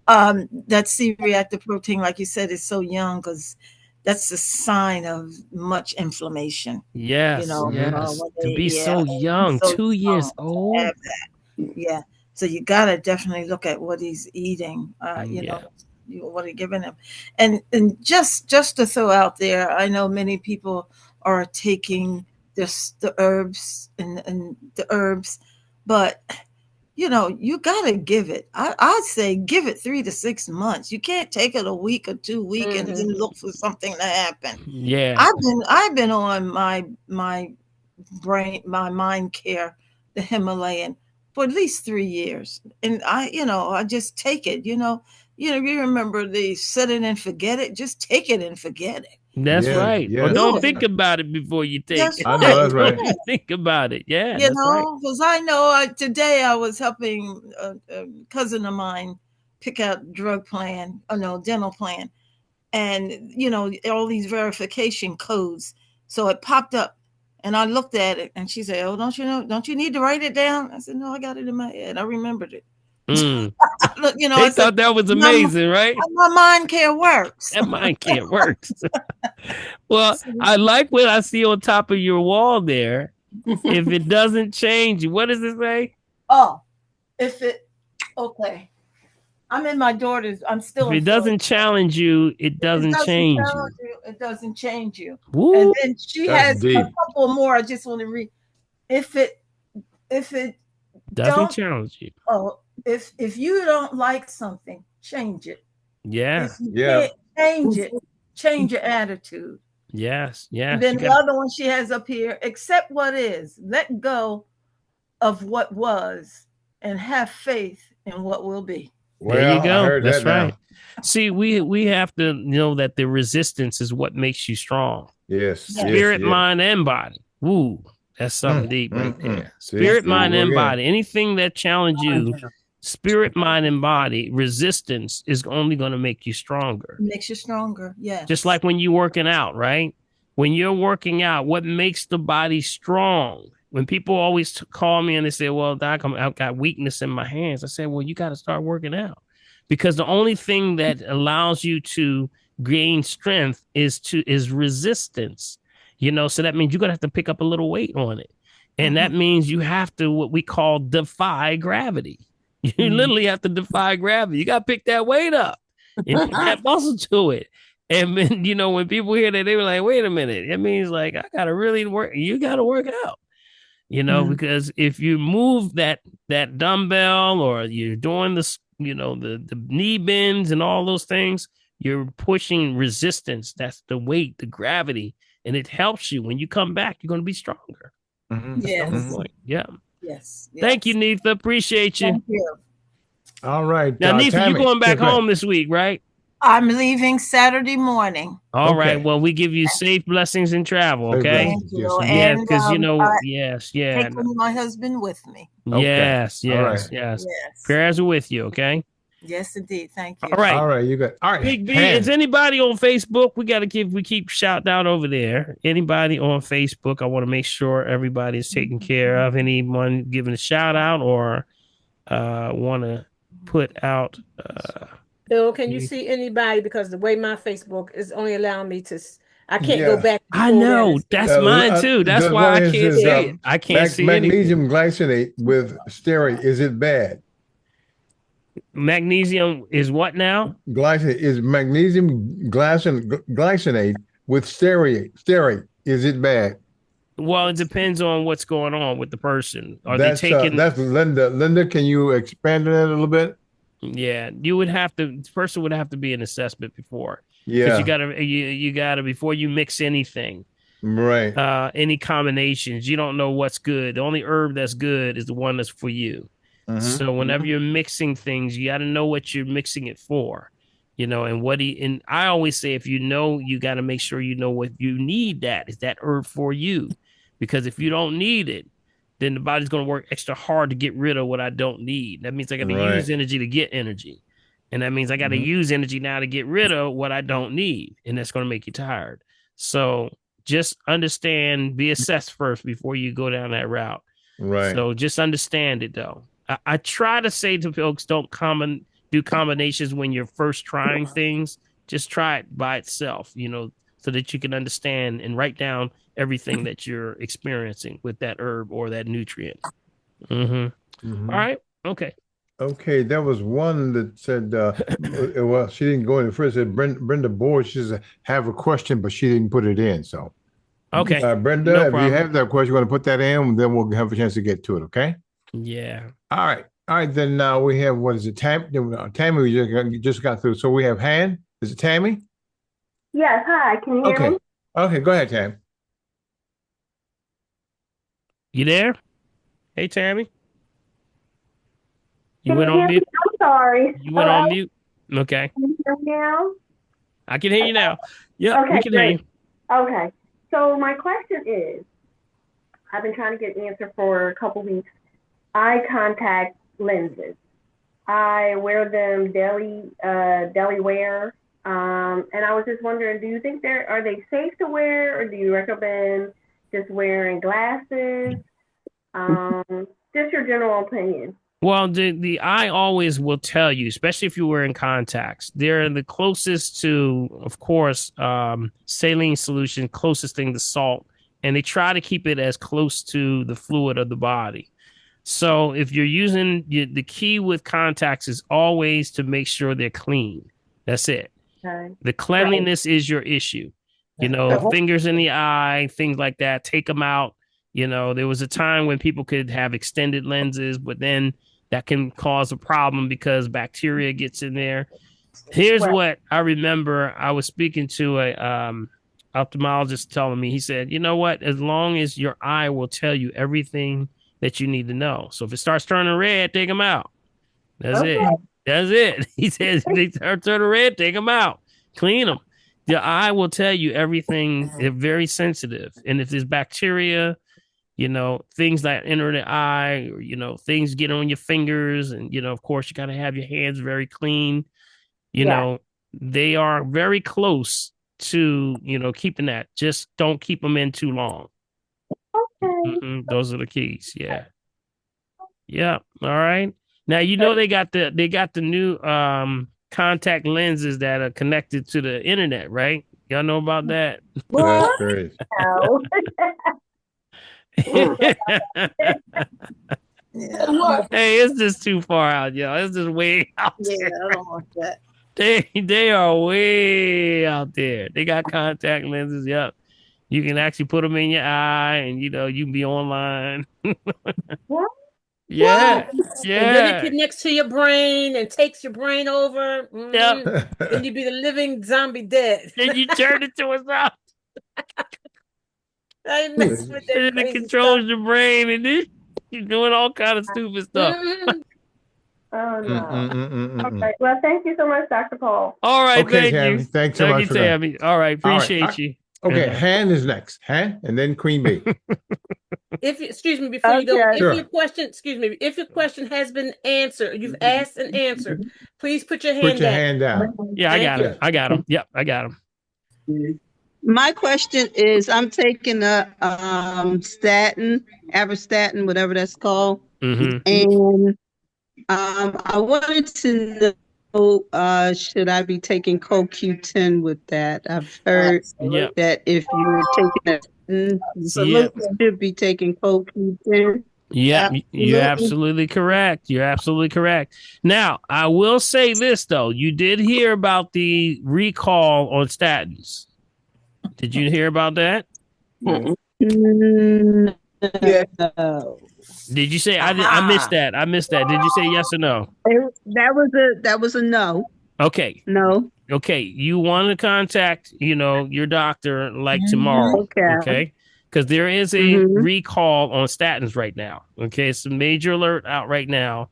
That C-reactive protein, like you said, is so young because that's a sign of much inflammation. Yes, yes. To be so young, so 2 years old. have that. Yeah. So you gotta definitely look at what he's eating. You know, what are you giving him? And just to throw out there, I know many people are taking the herbs and the herbs, but you know, you gotta give it. I'd say give it 3 to 6 months. You can't take it a week or 2 weeks and then look for something to happen. Yeah. I've been on my mind care, the Himalayan, for at least 3 years. And I just take it, you remember the set it and forget it, just take it and forget it. That's right. Or don't think about it before you take it. I know that's right. Don't think about it. Yeah, You that's right. know, because I know today I was helping a cousin of mine pick out dental plan, and all these verification codes. So it popped up, and I looked at it, and she said, "Oh, don't you need to write it down?" I said, "No, I got it in my head. I remembered it." They thought that was amazing, right? My mind care works. That mind care works. Well, I like what I see on top of your wall there. If it doesn't change, what does it say? Oh, okay. I'm in my daughter's. I'm still. If it doesn't challenge you, it doesn't change you. It doesn't change you. Woo. And then she That's has deep. a couple more. I just want to read. If it Doesn't challenge you. Oh, if you don't like something, change it. Yeah. If you can't change it, change your attitude. Yes. Yeah. And then the other one she has up here: accept what is, let go of what was, and have faith in what will be. There you go. I heard That's that right. See, we have to know that the resistance is what makes you strong. Yes. Spirit, mind, and body. Ooh, that's something deep right there. Spirit, mind, and body. Anything that challenges you, spirit, mind, and body, resistance is only going to make you stronger. It makes you stronger. Yes. Just like when you're working out, right? When you're working out, what makes the body strong? When people always call me and they say, well, Doc, I've got weakness in my hands. I say, well, you got to start working out, because the only thing that allows you to gain strength is resistance, so that means you're going to have to pick up a little weight on it. And that means you have to, what we call, defy gravity. You literally have to defy gravity. You got to pick that weight up and put that muscle to it. And then, when people hear that, they were like, wait a minute. It means like, I got to really work. You got to work out. Because if you move that dumbbell, or you're doing this, the knee bends and all those things, you're pushing resistance. That's the weight, the gravity, and it helps you. When you come back, you're going to be stronger. Yes. Yeah. Yes. Thank you, Neetha. Appreciate you. Thank you. All right. Now, Neetha, Tammy, you're going back home this week, right? I'm leaving Saturday morning. All right. Well, we give you safe blessings in travel. Okay. Thank you. Yeah, because yes. Taking my husband with me. Yes. Prayers are with you. Okay. Yes, indeed. Thank you. All right. All right. You got. All right. Big B, is anybody on Facebook? We keep shouting out over there. Anybody on Facebook? I want to make sure everybody's taken care of. Anyone giving a shout out or want to put out? Bill, can you see anybody? Because the way my Facebook is only allowing me to, I can't go back. I know. That's mine too. That's why I can't see it. I can't see magnesium glycinate with stearate. Is it bad? Magnesium is what now? Glycinate is magnesium glycinate with stearate. Is it bad? Well, it depends on what's going on with the person. They taking? That's Linda. Linda, can you expand on that a little bit? Yeah, you would have to. The person would have to be an assessment before. Yeah, you gotta before you mix anything. Right. Any combinations, you don't know what's good. The only herb that's good is the one that's for you. So whenever you're mixing things, you got to know what you're mixing it for, and and I always say, if you got to make sure you know what you need. That is that herb for you, because if you don't need it, then the body's going to work extra hard to get rid of what I don't need. That means I got to use energy to get energy. And that means I got to use energy now to get rid of what I don't need. And that's going to make you tired. So just understand, be assessed first before you go down that route. Right. So just understand it though. I try to say to folks, don't do combinations when you're first trying things. Just try it by itself, so that you can understand and write down everything that you're experiencing with that herb or that nutrient. Mm-hmm. All right. Okay. Okay, there was one that said, well, she didn't go in first. It said Brenda Board, she says, have a question, but she didn't put it in. So, okay. Brenda, No if problem. you have that question, you want to put that in, then we'll have a chance to get to it. Okay. Yeah. All right. All right. Then now we have, what is it? Tammy, we just got through. So we have Han. Is it Tammy? Yes. Hi. Can you hear me? Okay. Go ahead, Tam. You there? Hey, Tammy. You Can went you on mute. I'm sorry. You went on mute. Okay. Can you hear me now? I can hear you now. Yeah, okay, we can hear you. Okay. So my question is, I've been trying to get an answer for a couple weeks. Eye contact lenses. I wear them daily wear. And I was just wondering, do you think are they safe to wear, or do you recommend just wearing glasses? Just your general opinion. Well, the eye always will tell you, especially if you're wearing contacts. They're the closest to, of course, saline solution, closest thing to salt, and they try to keep it as close to the fluid of the body. So if you're using the key with contacts is always to make sure they're clean. That's it. Okay. The cleanliness is your issue. Fingers in the eye, things like that. Take them out. There was a time when people could have extended lenses, but then that can cause a problem because bacteria gets in there. Here's what I remember. I was speaking to a ophthalmologist telling me, he said, you know what? As long as your eye will tell you everything that you need to know. So if it starts turning red, take them out. That's it. That's it. He says, if they start turning red, take them out. Clean them. The eye will tell you everything. They're very sensitive. And if there's bacteria, things that enter the eye, or, things get on your fingers. And, of course, you got to have your hands very clean. They are very close to, keeping that. Just don't keep them in too long. Okay. Those are the keys. Yeah. Yeah. All right. Now, they got the new contact lenses that are connected to the internet, right? Y'all know about that? That's great. Hey, it's just too far out, y'all. It's just way out there. Yeah, I don't want that. They are way out there. They got contact lenses. Yep. You can actually put them in your eye, and you can be online. What? Yeah. Yeah. And then it connects to your brain and takes your brain over. Yep. Then you be the living zombie dead. Then you turn it to a zombie. I mess with that and it controls your brain, and then you're doing all kind of stupid stuff. Oh no. All right. Well, thank you so much, Dr. Paul. All right, okay, thank Tammy. you. Thanks so much for Tammy. that. All right, appreciate you. Okay, Han is next. Han, and then Queen Bee. Excuse me, before you go, if Sure. your question has been answered, you've asked and answered, please put your hand Put your down. hand down. Yeah, I got him. I got him. Yep, I got him. My question is, I'm taking a statin, Avorstatin, whatever that's called, and I wanted to know, should I be taking CoQ10 with that? I've heard that if you're taking it, you should be taking CoQ10. Yeah, you're absolutely correct. You're absolutely correct. Now, I will say this, though. You did hear about the recall on statins. Did you hear about that? No. Did you say I missed that? I missed that. Did you say yes or no? That was a no. Okay. No. Okay. You want to contact, your doctor like tomorrow. Okay. Because there is a recall on statins right now. Okay. It's a major alert out right now.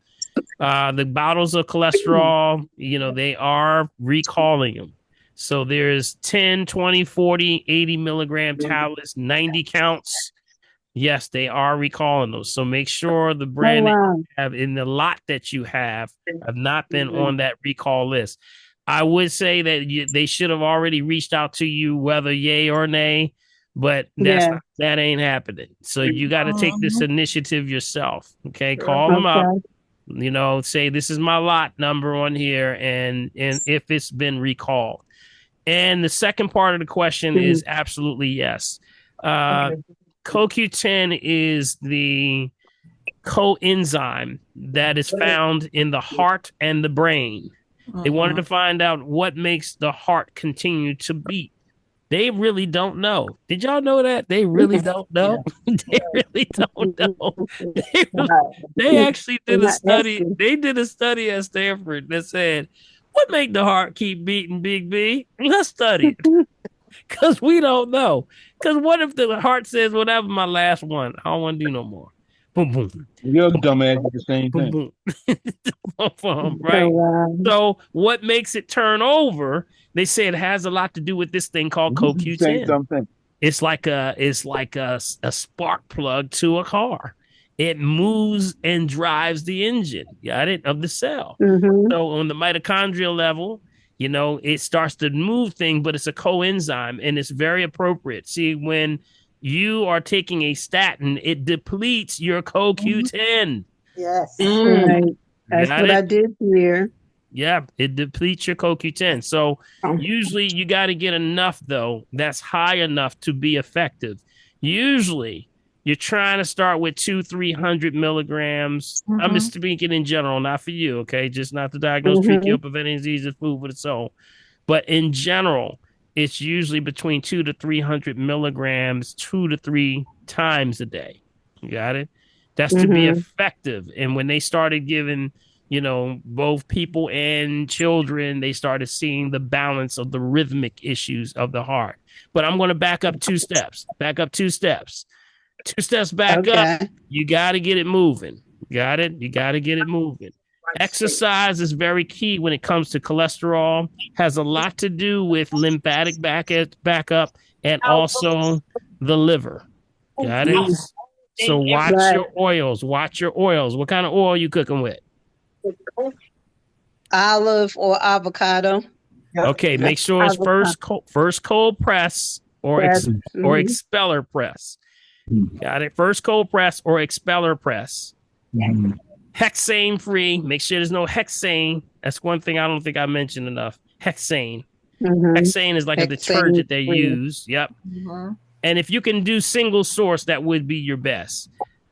The bottles of cholesterol, they are recalling them. So there's 10, 20, 40, 80 milligram tablets, 90 counts. Yes, they are recalling those. So make sure the brand that you have in the lot that you have not been on that recall list. I would say that they should have already reached out to you, whether yay or nay, but that ain't happening. So you got to take this initiative yourself. Okay, call them up. Say this is my lot number on here, and if it's been recalled. And the second part of the question is absolutely yes. CoQ10 is the coenzyme that is found in the heart and the brain. They wanted to find out what makes the heart continue to beat. They really don't know. Did y'all know that? They really don't know. They really don't know. They actually did a study. They did a study at Stanford that said, what make the heart keep beating, Big B? Let's study it. Because we don't know. Because what if the heart says, well, that was my last one. I don't want to do no more. Boom, boom. Your dumbass did the same thing. Boom, boom. Right? So what makes it turn over? They say it has a lot to do with this thing called CoQ10. It's like a spark plug to a car. It moves and drives the engine, got it, of the cell. So on the mitochondrial level, it starts to move things, but it's a coenzyme and it's very appropriate. See, when you are taking a statin, it depletes your CoQ10. Yes. Right. That's what I did here. Yeah, it depletes your CoQ10. So usually you got to get enough, though, that's high enough to be effective. Usually you're trying to start with 200-300 milligrams. I'm just speaking in general, not for you, okay? Just not to diagnose, treat, cure, prevent any disease, food for the soul. But in general, it's usually between 200 to 300 milligrams 2 to 3 times a day. You got it? That's to be effective. And when they started giving both people and children, they started seeing the balance of the rhythmic issues of the heart. But I'm going to back up 2 steps. Two steps back up. You got to get it moving. Got it? You got to get it moving. Exercise is very key when it comes to cholesterol. Has a lot to do with lymphatic backup and also the liver. Got it? So watch your oils. Watch your oils. What kind of oil you cooking with? Olive or avocado. Okay, make sure it's first cold press or expeller press. Got it? First cold press or expeller press. Hexane free. Make sure there's no hexane. That's one thing I don't think I mentioned enough. Hexane. Hexane is like a detergent they use. Yep. And if you can do single source, that would be your best.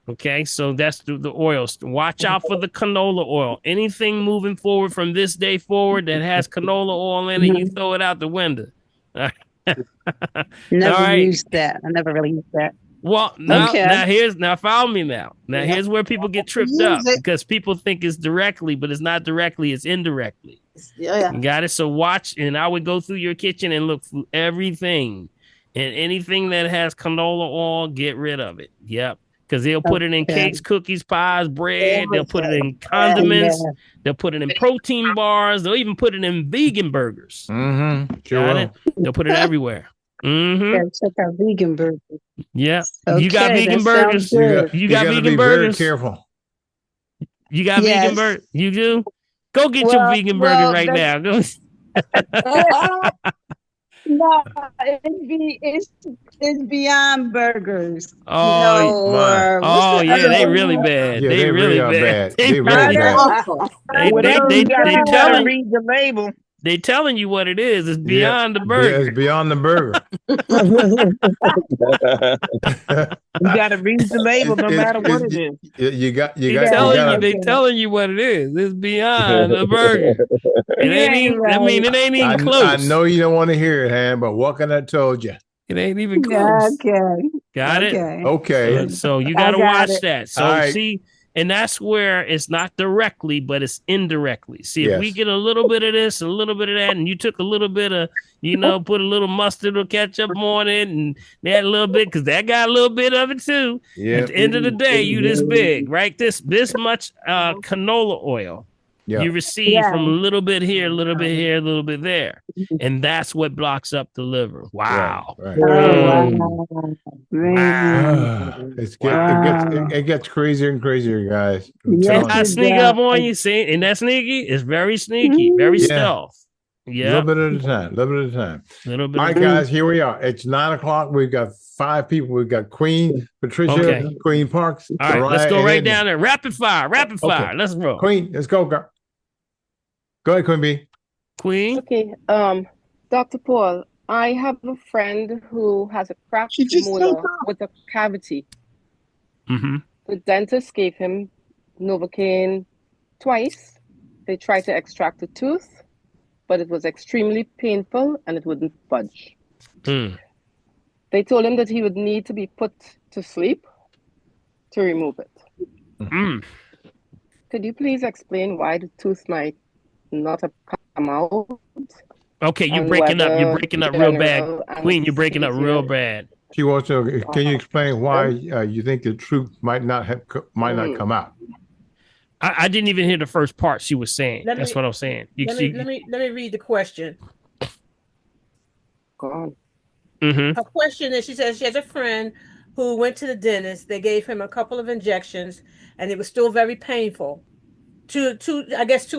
Okay, so that's the oils. Watch out for the canola oil. Anything moving forward from this day forward that has canola oil in it, you throw it out the window. Never used that. I never really used that. Well, now follow me now. Here's where people get tripped up because people think it's directly, but it's not directly, it's indirectly. You got it? So watch, and I would go through your kitchen and look through everything. And anything that has canola oil, get rid of it. Yep. Because they'll put it in cakes, cookies, pies, bread. They'll put it in condiments. They'll put it in protein bars. They'll even put it in vegan burgers. Sure got it? They'll put it everywhere. Check out vegan burgers. Yeah. You got vegan burgers. You got vegan burgers. Very careful. You got vegan burgers. You do? Go get your vegan burger right now. Go. No, it's Beyond Burgers. Oh, yeah, they really bad. Yeah, they really bad. They really bad. They telling read the label. They telling you what it is. It's beyond the burger. Yeah, it's beyond the burger. You got to read the label no matter what it is. They telling you what it is. It's beyond the burger. It ain't even close. I know you don't want to hear it, Han, but what can I told you? It ain't even close. Got it? Okay. So you got to watch that. So see, and that's where it's not directly, but it's indirectly. See, if we get a little bit of this, a little bit of that, and you took a little bit of, put a little mustard or ketchup on it, and that little bit, because that got a little bit of it too. At the end of the day, you this big, right? This much canola oil. You receive from a little bit here, a little bit here, a little bit there. And that's what blocks up the liver. Wow. It gets crazier and crazier, guys. I sneak up on you, see? And that sneaky? It's very sneaky, very stealth. Yeah. A little bit at a time. A little bit at a time. Little bit. All right, guys, here we are. It's 9:00. We've got 5 people. We've got Queen Patricia, Queen Parks. All right, let's go right down there. Rapid fire. Okay. Let's roll. Queen, let's go, girl. Go ahead, Queen B. Queen. Okay. Dr. Paul, I have a friend who has a cracked molar with a cavity. Mm-hmm. The dentist gave him Novocaine twice. They tried to extract the tooth, but it was extremely painful and it wouldn't budge. They told him that he would need to be put to sleep to remove it. Could you please explain why the tooth might not have come out? Okay, you're breaking up. You're breaking up real bad. Queen, you're breaking up real bad. She wants to. Can you explain why you think the truth might not come out? I didn't even hear the first part she was saying. That's what I'm saying. Let me read the question. Go on. Her question is, she says she has a friend who went to the dentist. They gave him a couple of injections, and it was still very painful. Two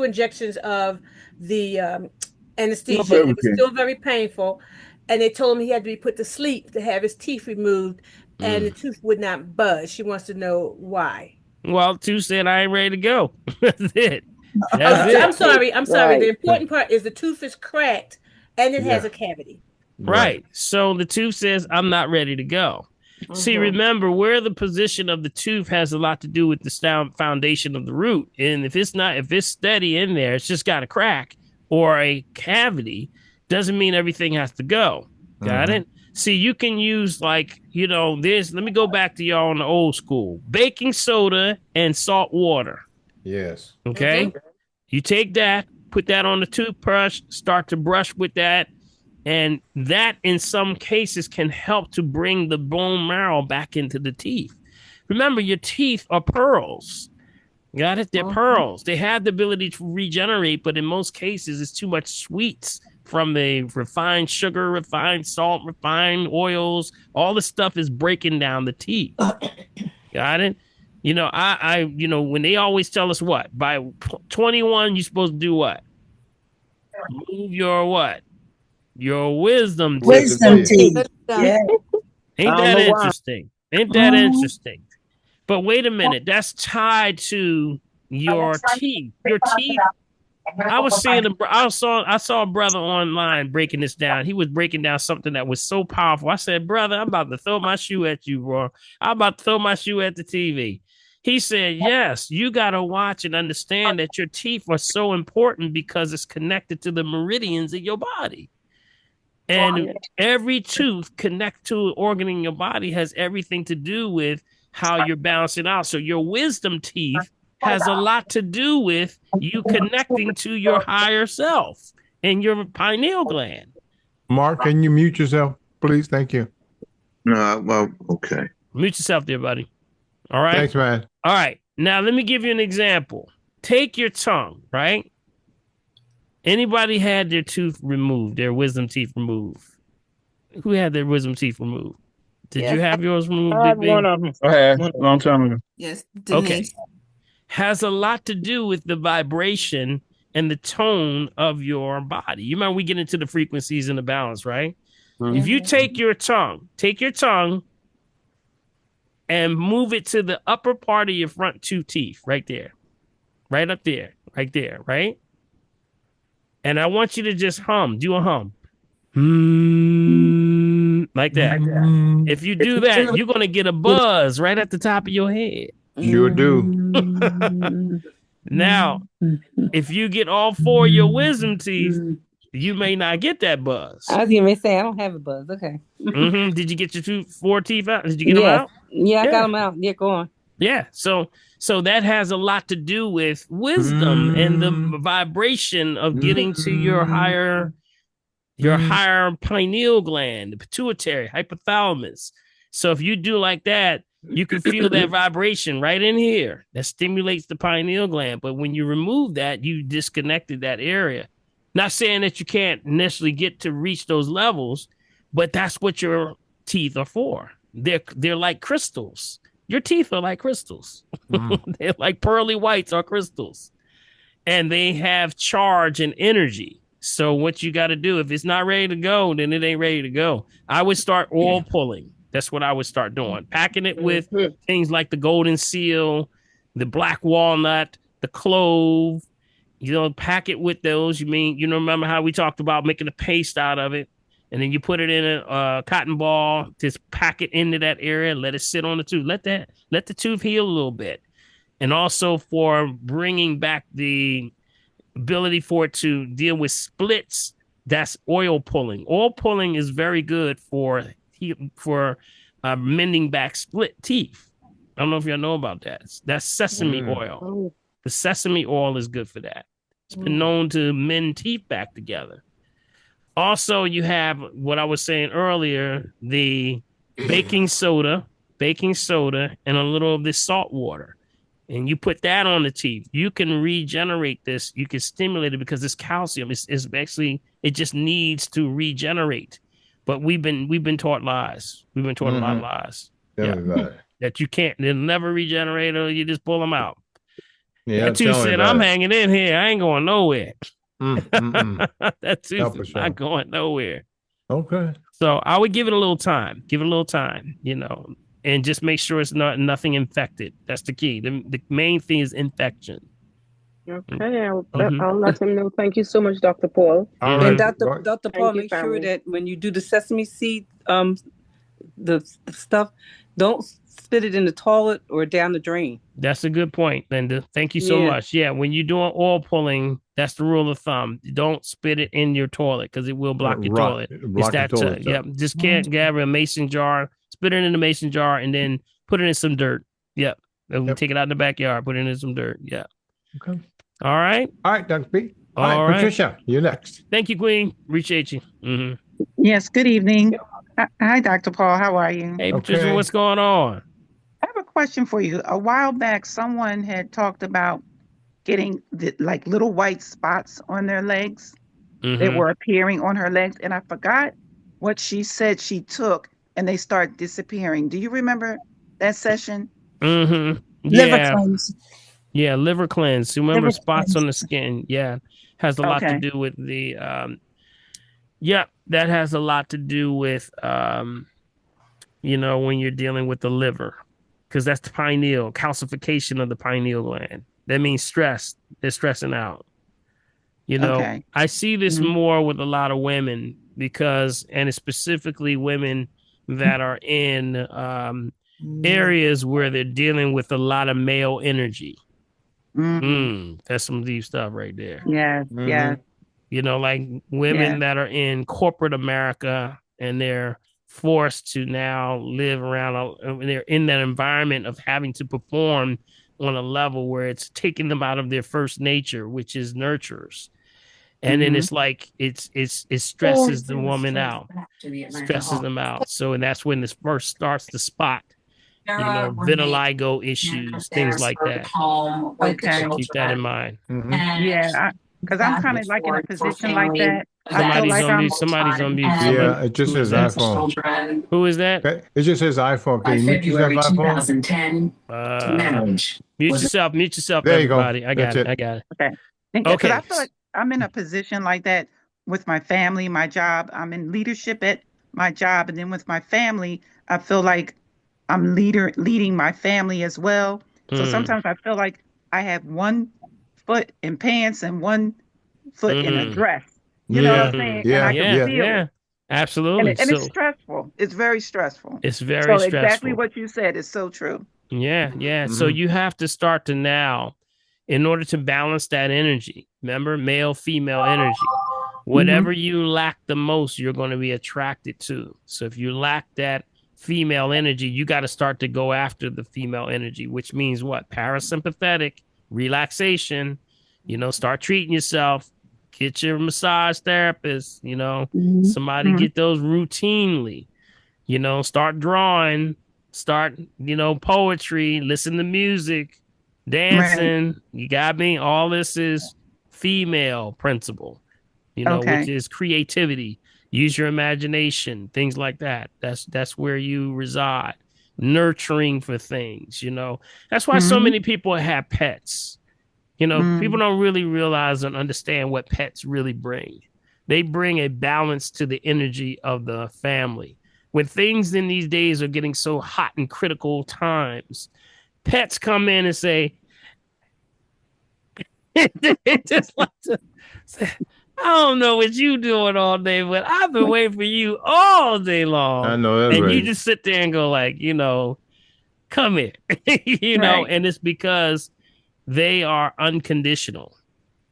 injections of the anesthesia. It was still very painful, and they told him he had to be put to sleep to have his teeth removed, and the tooth would not budge. She wants to know why. Well, tooth said I ain't ready to go. That's it. That's it. I'm sorry. The important part is the tooth is cracked and it has a cavity. Right. So the tooth says I'm not ready to go. See, remember, where the position of the tooth has a lot to do with the foundation of the root. And if it's steady in there, it's just got a crack or a cavity, doesn't mean everything has to go. Got it? See, you can use let me go back to y'all in the old school. Baking soda and salt water. Yes. Okay? You take that, put that on the toothbrush, start to brush with that. And that, in some cases, can help to bring the bone marrow back into the teeth. Remember, your teeth are pearls. Got it? They're pearls. They have the ability to regenerate, but in most cases, it's too much sweets from the refined sugar, refined salt, refined oils. All the stuff is breaking down the teeth. Got it? When they always tell us what? By 21, you're supposed to do what? Move your what? Your wisdom teeth. Yeah. Ain't that interesting? Ain't that interesting? But wait a minute, that's tied to your teeth. Your teeth. I saw a brother online breaking this down. He was breaking down something that was so powerful. I said, brother, I'm about to throw my shoe at you, bro. I'm about to throw my shoe at the TV. He said, yes, you got to watch and understand that your teeth are so important because it's connected to the meridians of your body. And every tooth connect to an organ in your body has everything to do with how you're balancing out. So your wisdom teeth has a lot to do with you connecting to your higher self and your pineal gland. Mark, can you mute yourself, please? Thank you. Okay. Mute yourself there, buddy. All right. Thanks, man. All right. Now, let me give you an example. Take your tongue, right? Anybody had their tooth removed, their wisdom teeth removed? Who had their wisdom teeth removed? Did you have yours removed? I had one of them. I had a long time ago. Yes, Denise. Okay. Has a lot to do with the vibration and the tone of your body. You remember we get into the frequencies and the balance, right? If you take your tongue and move it to the upper part of your front two teeth, right there, right up there, right? And I want you to just do a hum. Like that. If you do that, you're going to get a buzz right at the top of your head. Sure do. Now, if you get all four of your wisdom teeth, you may not get that buzz. I was going to say, I don't have a buzz. Okay. Did you get your four teeth out? Did you get them out? Yeah, I got them out. Yeah, go on. Yeah. So that has a lot to do with wisdom and the vibration of getting to your higher pineal gland, the pituitary, hypothalamus. So if you do like that, you can feel that vibration right in here that stimulates the pineal gland. But when you remove that, you disconnected that area. Not saying that you can't necessarily get to reach those levels, but that's what your teeth are for. They're like crystals. Your teeth are like crystals. They're like pearly whites or crystals. And they have charge and energy. So what you got to do, if it's not ready to go, then it ain't ready to go. I would start oil pulling. That's what I would start doing. Packing it with things like the golden seal, the black walnut, the clove. Pack it with those. Remember how we talked about making a paste out of it, and then you put it in a cotton ball. Just pack it into that area. Let it sit on the tooth. Let the tooth heal a little bit, and also for bringing back the ability for it to deal with splits. That's oil pulling. Oil pulling is very good for mending back split teeth. I don't know if y'all know about that. That's sesame oil. The sesame oil is good for that. It's been known to mend teeth back together. Also, you have what I was saying earlier, the baking soda, and a little of this salt water. And you put that on the teeth. You can regenerate this. You can stimulate it because this calcium is actually, it just needs to regenerate. But we've been taught lies. We've been taught a lot of lies. That you can't, they'll never regenerate, or you just pull them out. Yeah, that tooth said, I'm hanging in here. I ain't going nowhere. That tooth is not going nowhere. Okay. So I would give it a little time. And just make sure it's nothing infected. That's the key. The main thing is infection. Okay, I'll let him know. Thank you so much, Dr. Paul. And Dr. Paul, make sure that when you do the sesame seed, the stuff, don't spit it in the toilet or down the drain. That's a good point, Linda. Thank you so much. Yeah, when you're doing oil pulling, that's the rule of thumb. Don't spit it in your toilet because it will block your toilet. Just can't grab a mason jar, spit it in the mason jar, and then put it in some dirt. Yep. Take it out in the backyard, put it in some dirt. Yeah. Okay. All right. All right, Dr. B. All right, Patricia, you're next. Thank you, Queen. Appreciate you. Yes, good evening. Hi, Dr. Paul. How are you? Hey, Patricia, what's going on? I have a question for you. A while back, someone had talked about getting like little white spots on their legs that were appearing on her legs. And I forgot what she said she took, and they start disappearing. Do you remember that session? Yeah. Liver cleanse. Yeah, liver cleanse. Remember spots on the skin. Yeah. Has a lot to do with the that has a lot to do with when you're dealing with the liver, because that's the pineal, calcification of the pineal gland. That means stress. They're stressing out. I see this more with a lot of women and it's specifically women that are in areas where they're dealing with a lot of male energy. That's some deep stuff right there. Yes, yes. Like women that are in corporate America and they're forced to now live around, they're in that environment of having to perform on a level where it's taking them out of their first nature, which is nurturers. And then it's like it stresses the woman out, stresses them out. So, and that's when this first starts to spot, vitiligo issues, things like that. Okay. So keep that in mind. Yeah, because I'm kind of like in a position like that. Somebody's on mute. Yeah, it just says iPhone. Who is that? It just says iPhone. Can you mute yourself, iPhone? Mute yourself, there you everybody. Go. I got it. Okay. Because I feel like I'm in a position like that with my family, my job. I'm in leadership at my job, and then with my family, I feel like I'm leading my family as well. So sometimes I feel like I have one foot in pants and one foot in a dress. You know what I'm saying? Yeah, and I can feel it. Absolutely. And it's stressful. It's very stressful. It's very stressful. Exactly what you said is so true. Yeah. So you have to start to now, in order to balance that energy, remember, male, female energy, whatever you lack the most, you're going to be attracted to. So if you lack that female energy, you got to start to go after the female energy, which means what? Parasympathetic, relaxation, start treating yourself, get your massage therapist, somebody get those routinely, start drawing, start, poetry, listen to music, dancing. You got me? All this is female principle, which is creativity. Use your imagination, things like that. That's where you reside. Nurturing for things, That's why so many people have pets. People don't really realize and understand what pets really bring. They bring a balance to the energy of the family. When things in these days are getting so hot and critical times, pets come in and say, they just like to say, I don't know what you doing all day, but I've been waiting for you all day long. I know that's and right. You just sit there and go like, come here, Right. and it's because they are unconditional,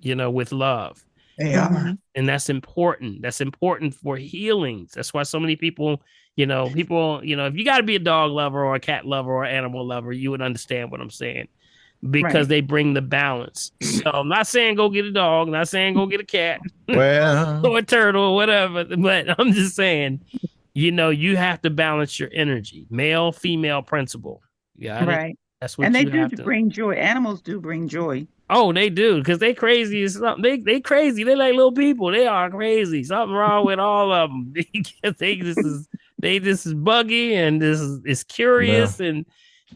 with love. They are. And that's important. That's important for healings. That's why so many people, if you got to be a dog lover or a cat lover or animal lover, you would understand what I'm saying. Because Right. they bring the balance. So I'm not saying go get a dog, not saying go get a cat Well, or a turtle or whatever, but I'm just saying, you have to balance your energy. Male, female principle. You got it? Right. That's And what they you do have to. bring joy. Animals do bring joy. Oh, they do, because they crazy as something. They crazy. They like little people. They are crazy. Something wrong with all of them. they just is buggy and this is curious and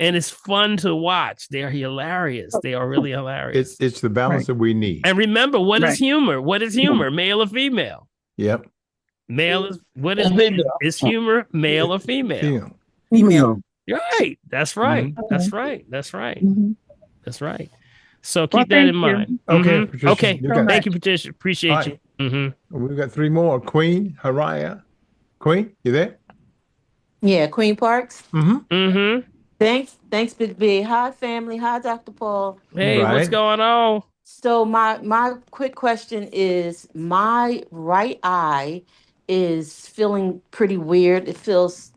it's fun to watch. They are hilarious. They are really hilarious. it's the balance that we need. And remember, what is Right. humor? What is humor? Male or female? Yep. Male is humor male or female? Female. Right. That's right. That's right. That's right. That's right. So keep that thank in mind. Okay, Patricia, Okay. you got it. Thank you, Patricia. Appreciate you. We've got 3 more. Queen, Haraya. Queen, you there? Yeah, Queen Parks. Mm-hmm. Thanks, Big B. Hi, family. Hi, Dr. Paul. Hey, what's going on? So my quick question is, my right eye is feeling pretty weird. It feels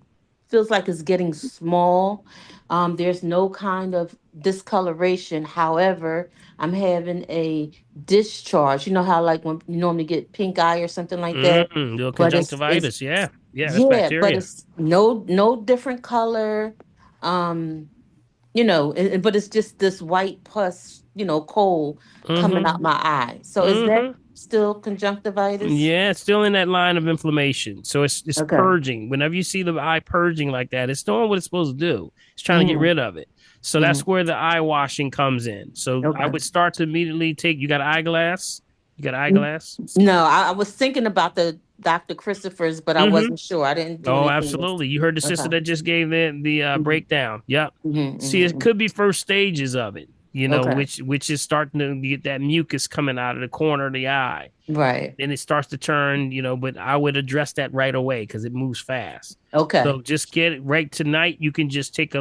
like it's getting small. There's no kind of discoloration. However, I'm having a discharge. You know how like when you normally get pink eye or something like that. Little But it's conjunctivitis. Yeah, that's yeah, but bacteria. it's no different color. But it's just this white pus, coal coming out my eye. So is that still conjunctivitis? Yeah, it's still in that line of inflammation. So it's purging. Whenever you see the eye purging like that, it's doing what it's supposed to do. It's trying to get rid of it. So that's where the eye washing comes in. So I would start to immediately you got an eyeglass? You got an eyeglass? No, I was thinking about the Dr. Christopher's, but I wasn't sure. I didn't do anything. Absolutely. You heard the sister that just gave the breakdown. Yep. See, it could be first stages of it, which is starting to get that mucus coming out of the corner of the eye. Right. And it starts to turn, but I would address that right away because it moves fast. Okay. So just get it right tonight. You can just take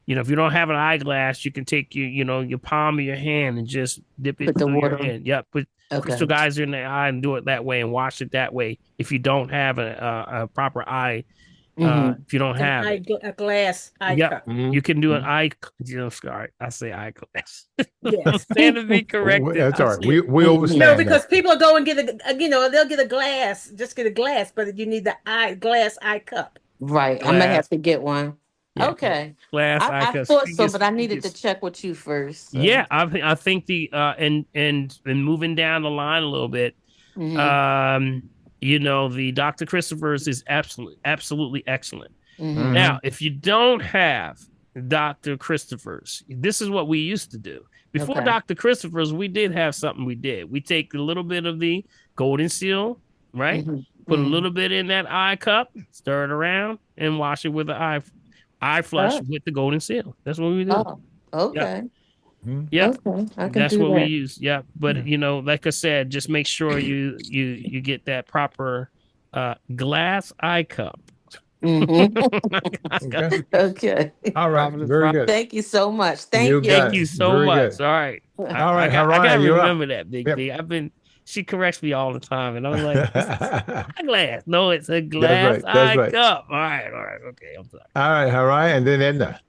if you don't have an eyeglass, you can take your palm of your hand and just dip it through your hand. Yep. Put crystal geyser in the eye and do it that way and wash it that way. If you don't have a proper eye, if you don't have a glass eye cup. You can do an eye. Sorry, I say eyeglass. Yes. Stand to be corrected. That's all right. We overstand. No, because people go and get they'll get a glass, just get a glass, but you need the glass eye cup. Right. Glass. I'm gonna have to get one. Yeah. Okay. Glass eye cup. I thought so, but I needed to check with you first. So. Yeah, I think the and moving down the line a little bit, the Dr. Christopher's is absolutely excellent. Now, if you don't have Dr. Christopher's, this is what we used to do. Before Dr. Christopher's, we did have something we did. We take a little bit of the golden seal, right? Put a little bit in that eye cup, stir it around, and wash it with the eye flush with the golden seal. That's what we do. Oh, okay. Yeah, okay. That's what we use. Yeah, but like I said, just make sure you get that proper glass eye cup. Okay. All right. Very good. Thank you so much. Thank you. Thank you so much. Good. All right. All right. I gotta remember that, Big B. She corrects me all the time, and I'm like, glass. No, it's a glass eye cup. All right. Okay, I'm sorry. All right, Harai, and then Edna.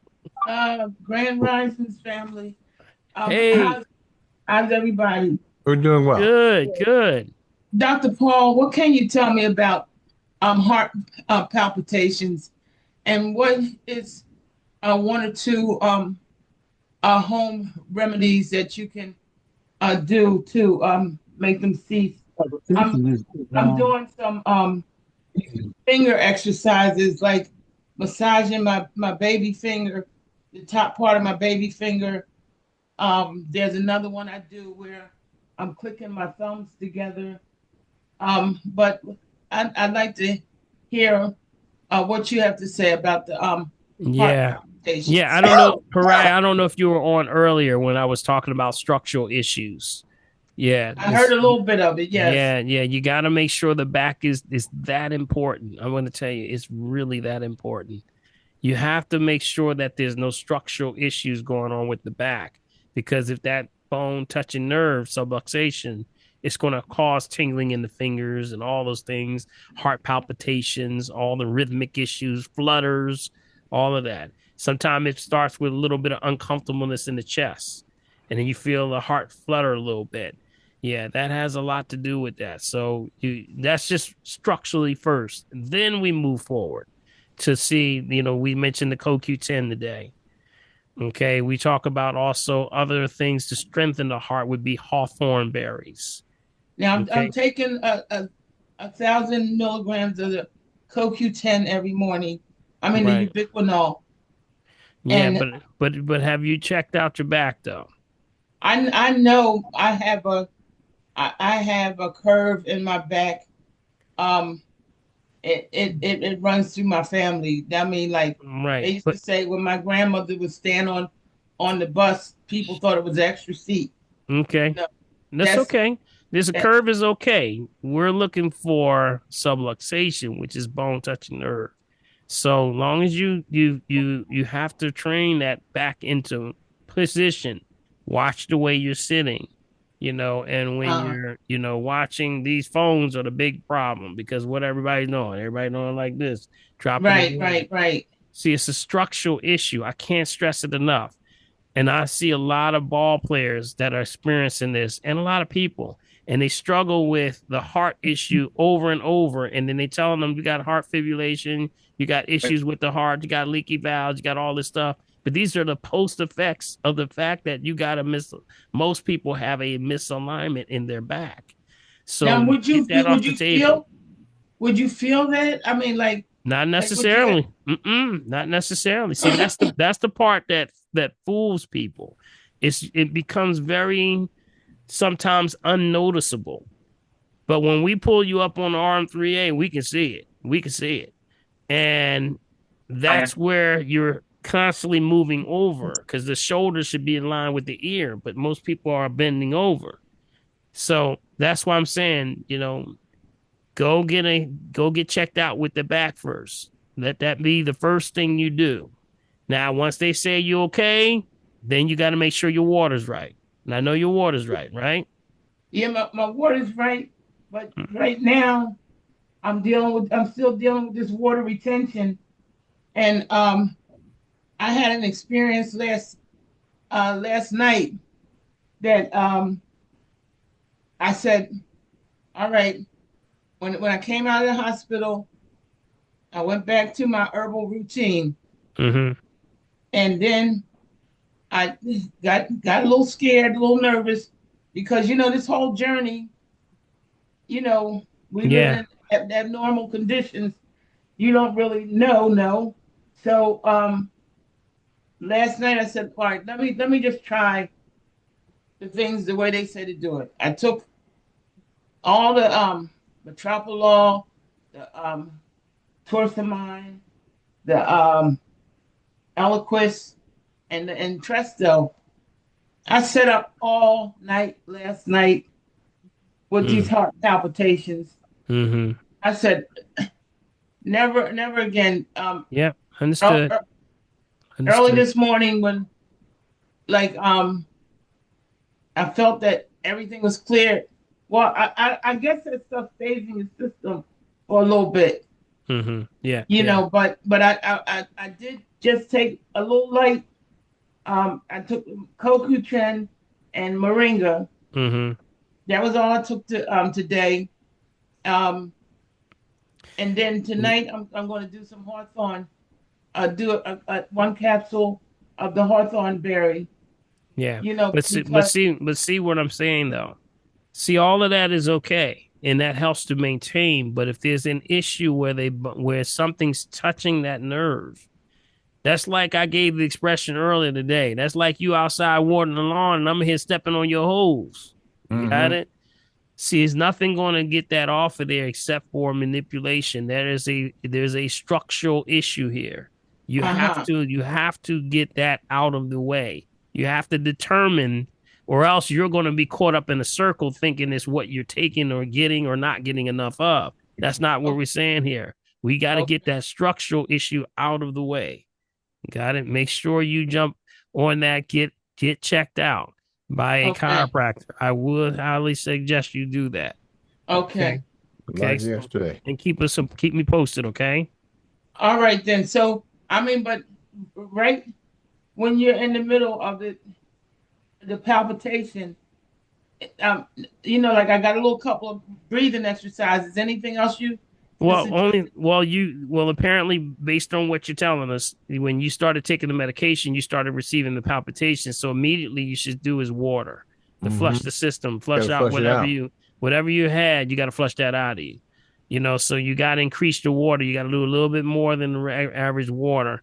Grand Risings family. Hey. How's everybody? We're doing well. Good. Dr. Paul, what can you tell me about heart palpitations, and what is 1 or 2 home remedies that you can do to make them cease? I'm doing some finger exercises, like massaging my baby finger, the top part of my baby finger. There's another one I do where I'm clicking my thumbs together But I'd like to hear what you have to say about the heart Yeah. palpitations. Yeah, I don't know, Pariah, I don't know if you were on earlier when I was talking about structural issues. Yeah, I heard a little bit of it. Yes. yeah, you got to make sure the back is that important. I'm going to tell you, it's really that important. You have to make sure that there's no structural issues going on with the back, because if that bone touching nerve subluxation, it's going to cause tingling in the fingers and all those things, heart palpitations, all the rhythmic issues, flutters, all of that. Sometimes it starts with a little bit of uncomfortableness in the chest, and then you feel the heart flutter a little bit. Yeah, that has a lot to do with that. So that's just structurally first. Then we move forward to see, we mentioned the CoQ10 today. Okay, we talk about also other things to strengthen the heart would be hawthorn berries. Now Okay? I'm taking 1,000 milligrams of the CoQ10 every morning. I mean the ubiquinol. Yeah, and but have you checked out your back though? I know I have a curve in my back. It runs through my family. I mean, like they used to say when my grandmother would stand on the bus, people thought it was an extra seat. Okay. That's okay. There's a curve is okay. We're looking for subluxation, which is bone touching nerve. So long as you have to train that back into position, watch the way you're sitting, and when you're, watching, these phones are the big problem, because what everybody's doing like this, dropping. Right. See, it's a structural issue. I can't stress it enough. And I see a lot of ball players that are experiencing this, and a lot of people, and they struggle with the heart issue over and over. And then they tell them, you got heart fibrillation, you got issues with the heart, you got leaky valves, you got all this stuff. But these are the post effects of the fact that you got most people have a misalignment in their back. So now, would you feel that? I mean, like, not necessarily. Not necessarily. See, that's the part that fools people. It becomes very sometimes unnoticeable. But when we pull you up on the RM3A, we can see it. We can see it. And that's where you're constantly moving over, because the shoulder should be in line with the ear, but most people are bending over. So that's why I'm saying, go get checked out with the back first. Let that be the first thing you do. Now, once they say you're okay, then you got to make sure your water's right. And I know your water's right? Yeah, my water's right, but right now I'm still dealing with this water retention, and I had an experience last night that I said, all right, when I came out of the hospital, I went back to my herbal routine. And then I got a little scared, a little nervous, because this whole journey, we live in abnormal conditions. You don't really know. So last night I said, all right, let me just try the things the way they say to do it. I took all the metropolol, the torsamine, the Eliquis, and Entresto. I set up all night last night with these heart palpitations. I said, never again. Understood. Early this morning, when I felt that everything was clear. Well, I guess that stuff stays in your system for a little bit. But I did just take a little light. I took CoQ10 and moringa. That was all I took today. And then tonight I'm going to do some hawthorn. Do one capsule of the hawthorn berry. Yeah. But see what I'm saying though. See, all of that is okay, and that helps to maintain. But if there's an issue where something's touching that nerve, that's like I gave the expression earlier today. That's like you outside watering the lawn, and I'm here stepping on your hose. You got it? See, there's nothing going to get that off of there except for manipulation. There's a structural issue here. You have to get that out of the way. You have to determine, or else you're going to be caught up in a circle thinking it's what you're taking or getting or not getting enough of. That's not what we're saying here. We got to get that structural issue out of the way. Got it? Make sure you jump on that. Get checked out by a chiropractor. I would highly suggest you do that. Okay. Like yesterday. And keep me posted, okay? All right then. So but right when you're in the middle of the palpitation, like I got a little couple of breathing exercises. Anything else you? Apparently, based on what you're telling us, when you started taking the medication, you started receiving the palpitations. So immediately you should do is water to flush the system, flush out whatever you had. You got to flush that out of you. So you got to increase the water. You got to do a little bit more than the average water,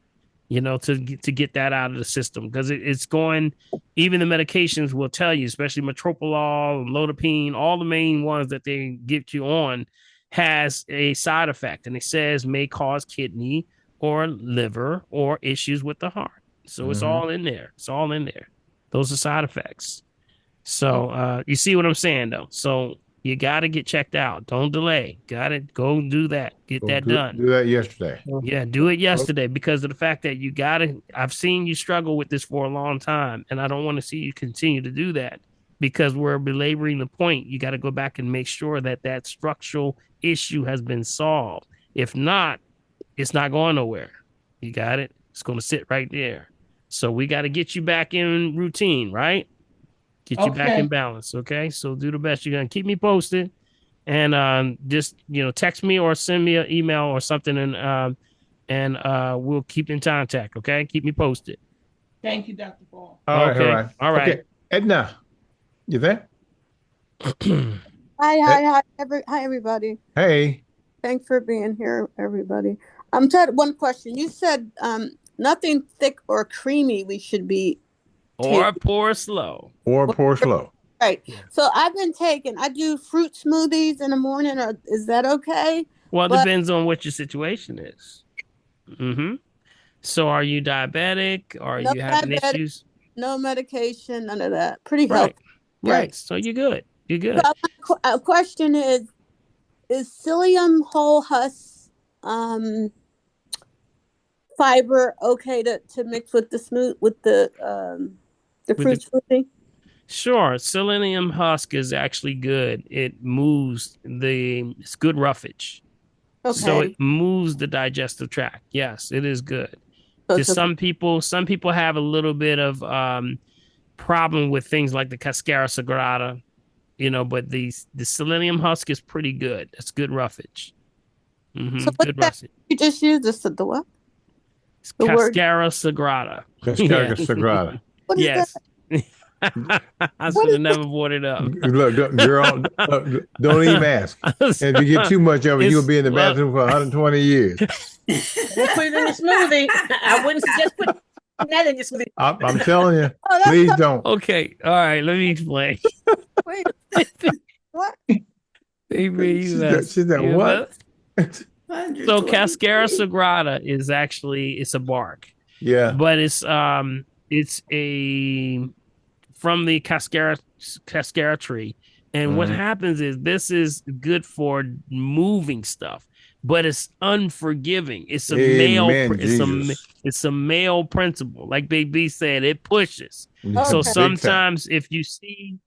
to get that out of the system, because it's going. Even the medications will tell you, especially metoprolol, lodipine, all the main ones that they get you on, has a side effect, and it says may cause kidney or liver or issues with the heart. So it's all in there. It's all in there. Those are side effects. So you see what I'm saying, though. So you got to get checked out. Don't delay. Got it. Go do that. Get that done. Do that yesterday. Yeah, do it yesterday, because of the fact that you got to. I've seen you struggle with this for a long time, and I don't want to see you continue to do that, because we're belaboring the point. You got to go back and make sure that structural issue has been solved. If not, it's not going nowhere. You got it? It's going to sit right there. So we got to get you back in routine, right? Get you back in balance, okay? So do the best you can. Keep me posted, and just text me or send me an email or something, and we'll keep in contact, okay? Keep me posted. Thank you, Dr. Paul. All right. Okay, Edna, you there? Hi, everybody. Hey. Thanks for being here, everybody. One question. You said nothing thick or creamy we should be or pour slow. Right. Yeah. So I do fruit smoothies in the morning. Or is that okay? Well, it depends on what your situation is. So are you diabetic? Are you having issues? No medication, none of that. Pretty healthy. Right. So you're good. You're good. So a question is psyllium whole husk fiber okay to mix with the fruit smoothie? Sure. Selenium husk is actually good. It moves it's good roughage. Okay. So it moves the digestive tract. Yes, it is good. Just some people have a little bit of problem with things like the Cascara sagrada, but the selenium husk is pretty good. It's good roughage. So good roughage. You just used the what? Cascara sagrada. Cascara sagrada. Yes. I should have never brought it up. Look, girl, don't even ask. If you get too much of it, you'll be in the bathroom for 120 years. We'll put it in the smoothie. I wouldn't suggest putting that in your smoothie. I'm telling you, please don't. Okay, all right, let me explain. Wait, what? She said what? So Cascara sagrada is actually it's a bark. Yeah, but it's a from the cascara tree. And what happens is this is good for moving stuff, but it's unforgiving. It's a it's a male principle. Like Big B said, it pushes. So sometimes if you see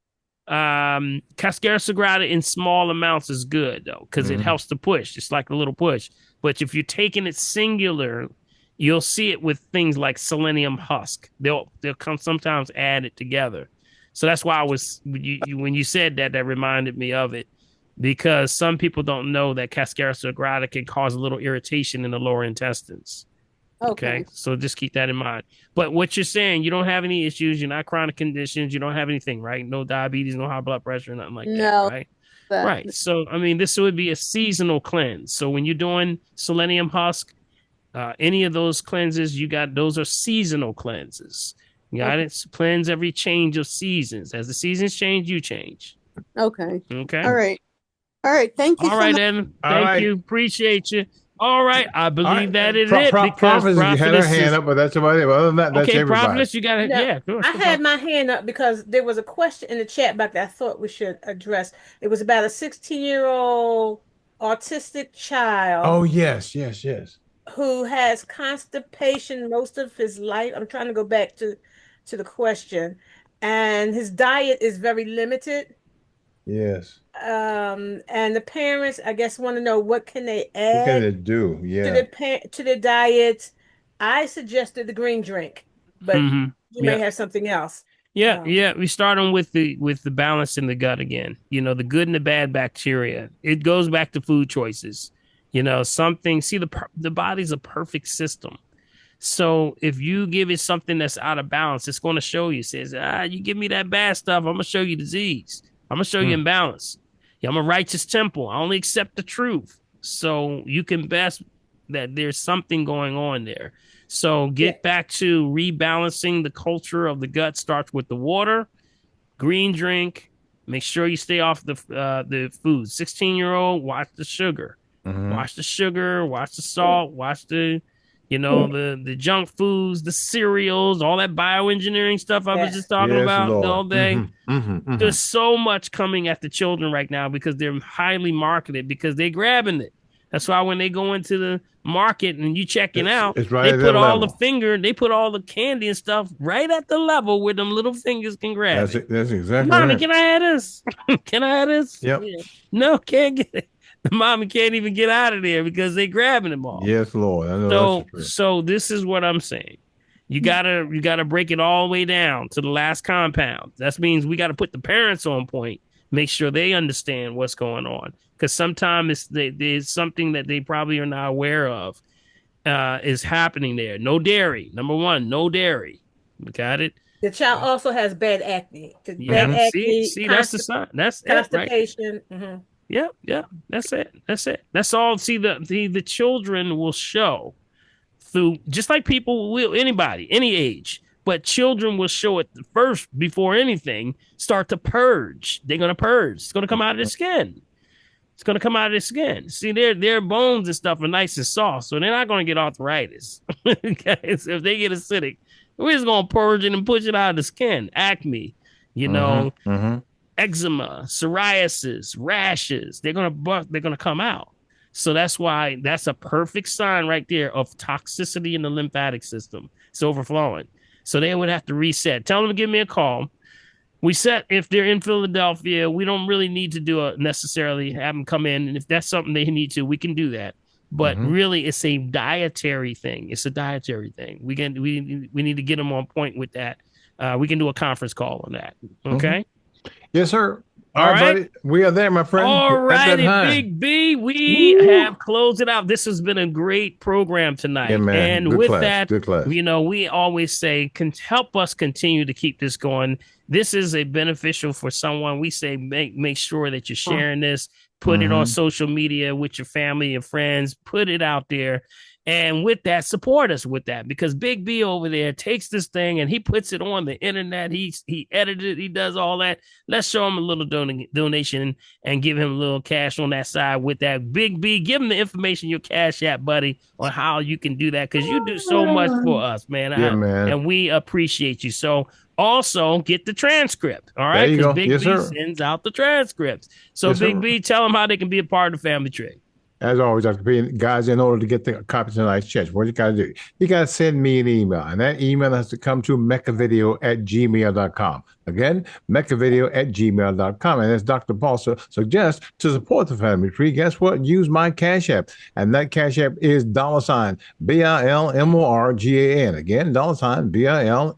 cascara sagrada in small amounts is good though, because it helps to push. It's like a little push. But if you're taking it singular, you'll see it with things like selenium husk. They'll come sometimes add it together. So that's why when you said that reminded me of it, because some people don't know that cascara sagrada can cause a little irritation in the lower intestines. Okay. So just keep that in mind. But what you're saying, you don't have any issues. You're not chronic conditions. You don't have anything, right? No diabetes, no high blood pressure, nothing like that, right? Right. So, this would be a seasonal cleanse. So when you're doing selenium husk, any of those cleanses those are seasonal cleanses. You got it? Cleanse every change of seasons. As the seasons change, you change. Okay. Okay. All right. All right. Thank you All so right, much. Evan. Thank you. Appreciate you. All right. I believe that is it because Prophetess had her Prophetess hand is... up, but that's about it. Other than that, that's Okay, everybody. Prophetess, you got it. Now, Yeah. I had my hand up because there was a question in the chat box that I thought we should address. It was about a 16-year-old autistic child. Oh, yes. Who has constipation most of his life. I'm trying to go back to the question. And his diet is very limited. Yes. And the parents, I guess, want to know what can they add What can they do? to Yeah. the diet. I suggested the green drink, but you may have something else. Yeah. We start on with the balance in the gut again. You know, the good and the bad bacteria. It goes back to food choices. You know, the body's a perfect system. So if you give it something that's out of balance, it's going to show you. It says, you give me that bad stuff, I'm going to show you disease. I'm going to show you imbalance. Yeah, I'm a righteous temple. I only accept the truth. So you can best that there's something going on there. So get back to rebalancing the culture of the gut. Starts with the water, green drink. Make sure you stay off the food. 16-year-old, watch the sugar. Watch the sugar, watch the salt, watch the the junk foods, the cereals, all that bioengineering stuff I was just talking about all day. There's so much coming at the children right now because they're highly marketed because they're grabbing it. That's why when they go into the market and you checking out, it's right they at put that all level. they put all the candy and stuff right at the level where them little fingers can grab it. That's exactly Mommy, right. can I have this? Can I have this? Yep. Yeah. No, can't get it. The mommy can't even get out of there because they grabbing them all. Yes, Lord. I know So this is what I'm saying. You gotta break it all the way down to the last compound. That means we got to put the parents on point, make sure they understand what's going on. Because sometimes there's something that they probably are not aware of is happening there. No dairy. Number one, no dairy. We got it. The child also has bad acne. Yeah. Bad acne. See, that's the sign. That's constipation. It, right? Yeah. That's it. That's all. See, the children will show through, just like people will, anybody, any age, but children will show it first before anything. Start to purge. They're gonna purge. It's gonna come out of their skin. It's gonna come out of their skin. See, their bones and stuff are nice and soft, so they're not gonna get arthritis. Okay? So if they get acidic, we're just gonna purge it and push it out of the skin. Acne, eczema, psoriasis, rashes. They're gonna come out. So that's why that's a perfect sign right there of toxicity in the lymphatic system. It's overflowing. So they would have to reset. Tell them to give me a call. We set, if they're in Philadelphia, we don't really need to necessarily have them come in. And if that's something they need to, we can do that. But really, it's a dietary thing. It's a dietary thing. We need to get them on point with that. We can do a conference call on that. Okay. Yes, sir. All right, buddy. We are there, my friend. All righty, Big B. We have closed it out. This has been a great program tonight. Yeah, man. And Good with class. that, Good class. we always say, help us continue to keep this going. This is a beneficial for someone. We say make sure that you're sharing this, put it on social media with your family and friends, put it out there. And with that, support us with that, because Big B over there takes this thing and he puts it on the internet. He edited it. He does all that. Let's show him a little donation and give him a little cash on that side with that. Big B, give him the information, your Cash App, buddy, on how you can do that, because you do so much for us, man. Man. And we appreciate you. So also get the transcript, all right? There you go. Big Yes, B sir. sends out the transcripts. So Yes, Big sir. B, tell them how they can be a part of the family tree. As always, Dr. P, guys, in order to get the copy of tonight's church, what you got to do? You got to send me an email, and that email has to come to meccavideo@gmail.com. Again, meccavideo@gmail.com. And as Dr. Paul suggests, to support the family tree, guess what? Use my Cash App. And that Cash App is $BILMORGAN. Again,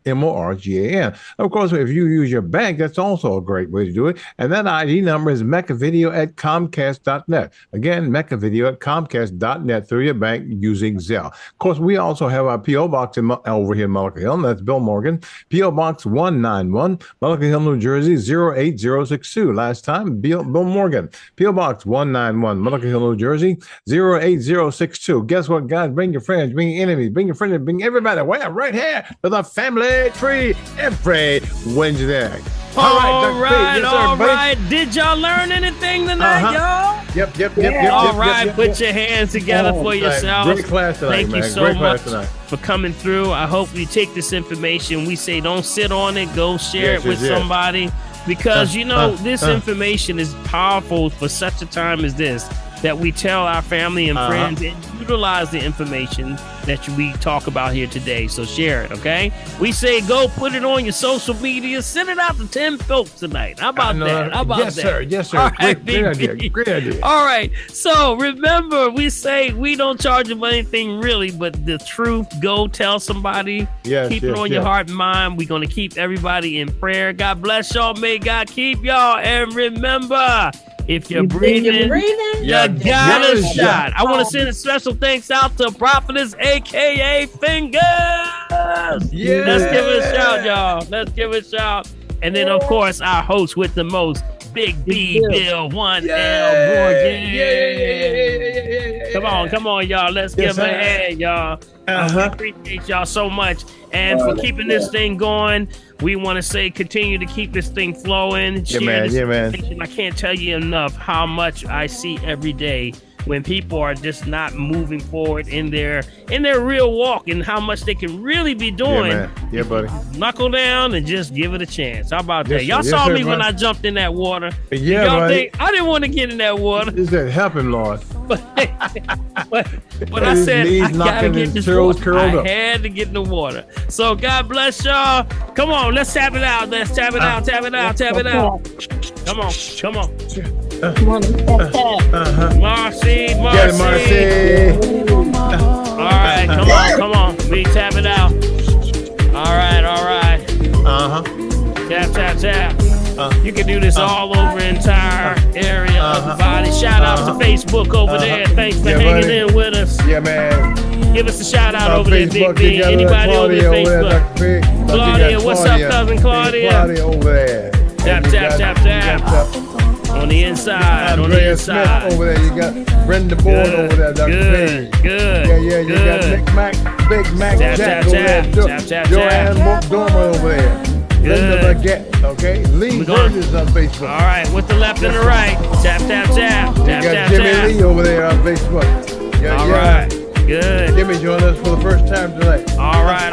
$BILMORGAN. Of course, if you use your bank, that's also a great way to do it. And that ID number is meccavideo@comcast.net. Again, meccavideo@comcast.net through your bank using Zelle. Of course, we also have our P.O. Box over here in Mullica Hill. That's Bill Morgan. P.O. Box 191, Mullica Hill, New Jersey, 08062. Last time, Bill Morgan. P.O. Box 191, Mullica Hill, New Jersey, 08062. Guess what, guys? Bring your friends, bring your enemies, bring your friends, bring everybody right here to the family tree every Wednesday. All right. Did y'all learn anything tonight, y'all? Yep. All right, put your hands together for yourselves. Great class tonight, Thank man. you so Great much class tonight. for coming through. I hope you take this information. We say don't sit on it. Go share it with somebody, because this information is powerful for such a time as this, that we tell our family and friends and utilize the information that we talk about here today. So share it, okay? We say go put it on your social media. Send it out to 10 folks tonight. How about that? How about that? Yes, sir. All right, Great idea. Great idea. All right. So remember, we say we don't charge them anything really, but the truth. Go tell somebody. Keep it on your heart and mind. We're going to keep everybody in prayer. God bless y'all. May God keep y'all. And remember, if you're breathing, you got a shot. I want to send a special thanks out to Prophetess, a.k.a. Fingers. Let's give it a shout, y'all. Let's give it a shout. And then, of course, our host with the most, Big B Bill 1L Morgan. Come on, y'all. Let's give a hand, y'all. We appreciate y'all so much. And for keeping this thing going, we want to say continue to keep this thing flowing. Yeah, man. I can't tell you enough how much I see every day when people are just not moving forward in their real walk, and how much they can really be doing. Yeah, buddy. Knuckle down and just give it a chance. How about that? Y'all saw me when I jumped in that water. Yeah, y'all think I didn't want to get in that water? Is that help him, Lord? But I said I gotta get this water. I had to get in the water. So God bless y'all. Come on, let's tap it out. Let's tap it out. Tap it out. Tap it out. Come on. Come on. Marcy. All right, come on. We tap it out. All right. Tap. You can do this all over the entire area of the body. Shout out to Facebook over there. Thanks for hanging in with us. Yeah, man. Give us a shout out over there, Big B. Anybody over there, Facebook? Claudia, what's up, cousin Claudia? Claudia over there. Tap. On the inside, Andrea Smith over there. You got Brenda Bourne over there. Good. Yeah. You got Big Mac Jack over there. Joanne Dormer over there. Linda Baguette, okay? Lee Burgess on Facebook. All right, with the left and the right. Tap. You got Jimmy Lee over there on Facebook. All right. Good. Jimmy joined us for the first time tonight. All right.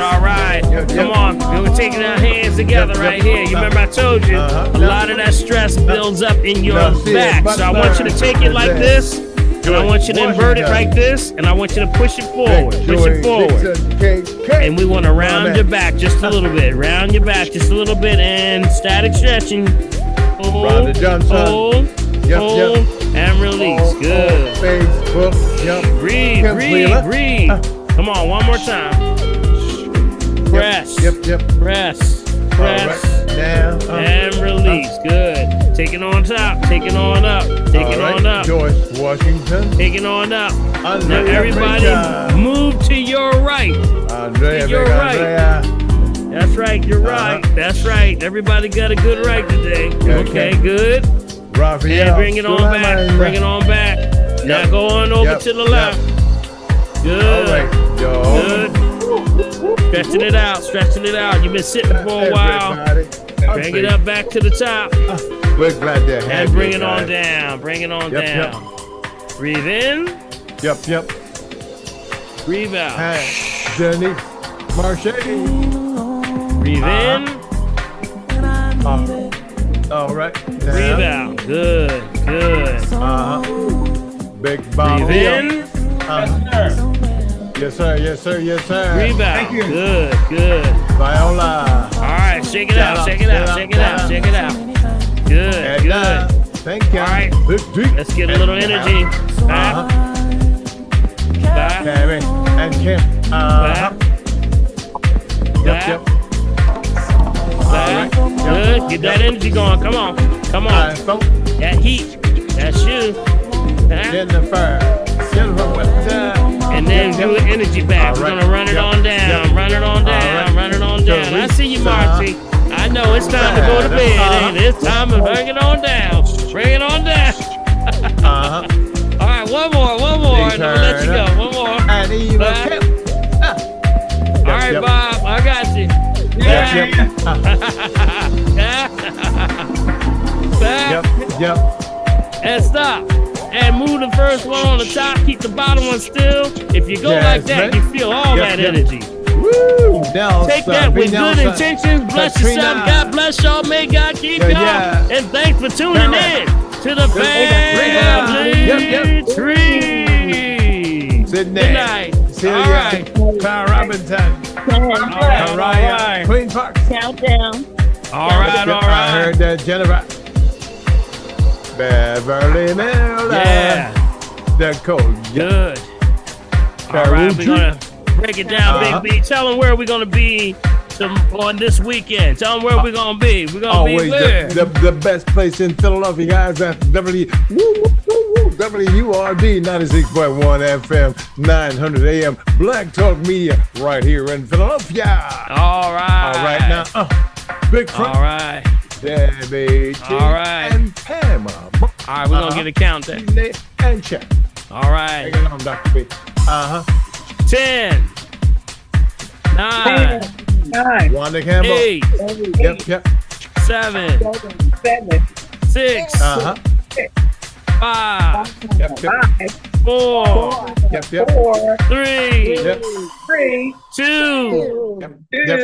Come on. We're taking our hands together right here. You remember I told you, a lot of that stress builds up in your back. So I want you to take it like this, and I want you to invert it like this, and I want you to push it forward. And we want to round your back just a little bit. Round your back just a little bit, and static stretching. Hold, and release. Good. Facebook, breathe. Come on, one more time. Press. Press. Right. Now, and release. Good. Take it on top. Take it on up. Take it on up. Joyce Washington. Take it on up. Now everybody move to your right. Andrea, to your right. That's right. You're right. That's right. Everybody got a good right today. Okay, good. Raphael, and bring it on back. Bring it on back. Now go on over to the left. Good. All right, good. Stretching it out. You've been sitting for a while. Bring it up back to the top. We're glad to have and bring it on down. Bring it on down. Breathe in. Yep. Breathe out. Denny Marche. Breathe in. All right. Breathe out. Good. Big Bob. Breathe in. Yes, sir. Breathe out. Thank you. Good. Viola. All right. Shake it out. Good. Thank you. All right. Let's get a little energy. Back. Tammy and Kim. Yep. Back. Good. Get that energy going. Come on. That heat. That's you. Jennifer. And then do energy back. We're gonna run it on down. Run it on down. I see you, Marcy. I know it's time to go to bed, ain't it? It's time to bring it on down. All right, one more. And then we'll let you go. One more. All right, Bob. I got you. back. Yep. And stop. And move the first one on the top. Keep the bottom one still. If you go like that, you feel all that energy. Woo! Nelson, take that with good intentions. Bless yourself. God bless y'all. May God keep y'all. And thanks for tuning in to the Family Tree. Sydney. Good night. Celia. All right. Tara Robinson. All right. Queen Fox. Countdown. All right. I heard that Jennifer. Beverly Miller. Yeah. The code. Good. All right, we're going to break it down, Big B. Tell them where we're going to be on this weekend. Tell them where we're going to be. We're going to be where? The best place in Philadelphia, guys. That's WURD 96.1 FM, 900 AM. Black Talk Media right here in Philadelphia. All right. All right, now, Big Frank. All right. Debbie, all right. And Pamela. All right, we're going to get a countdown. And check. All right. Take it on, Dr. B. 10, 9, Wanda Campbell. 8, Yep. 7, 6, 5, 4, 3, 2,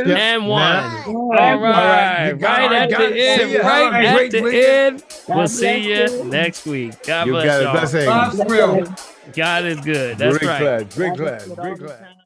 and 1. All right. Right at the end. We'll see you next week. God bless y'all. God is God is good. That's right. Big glad.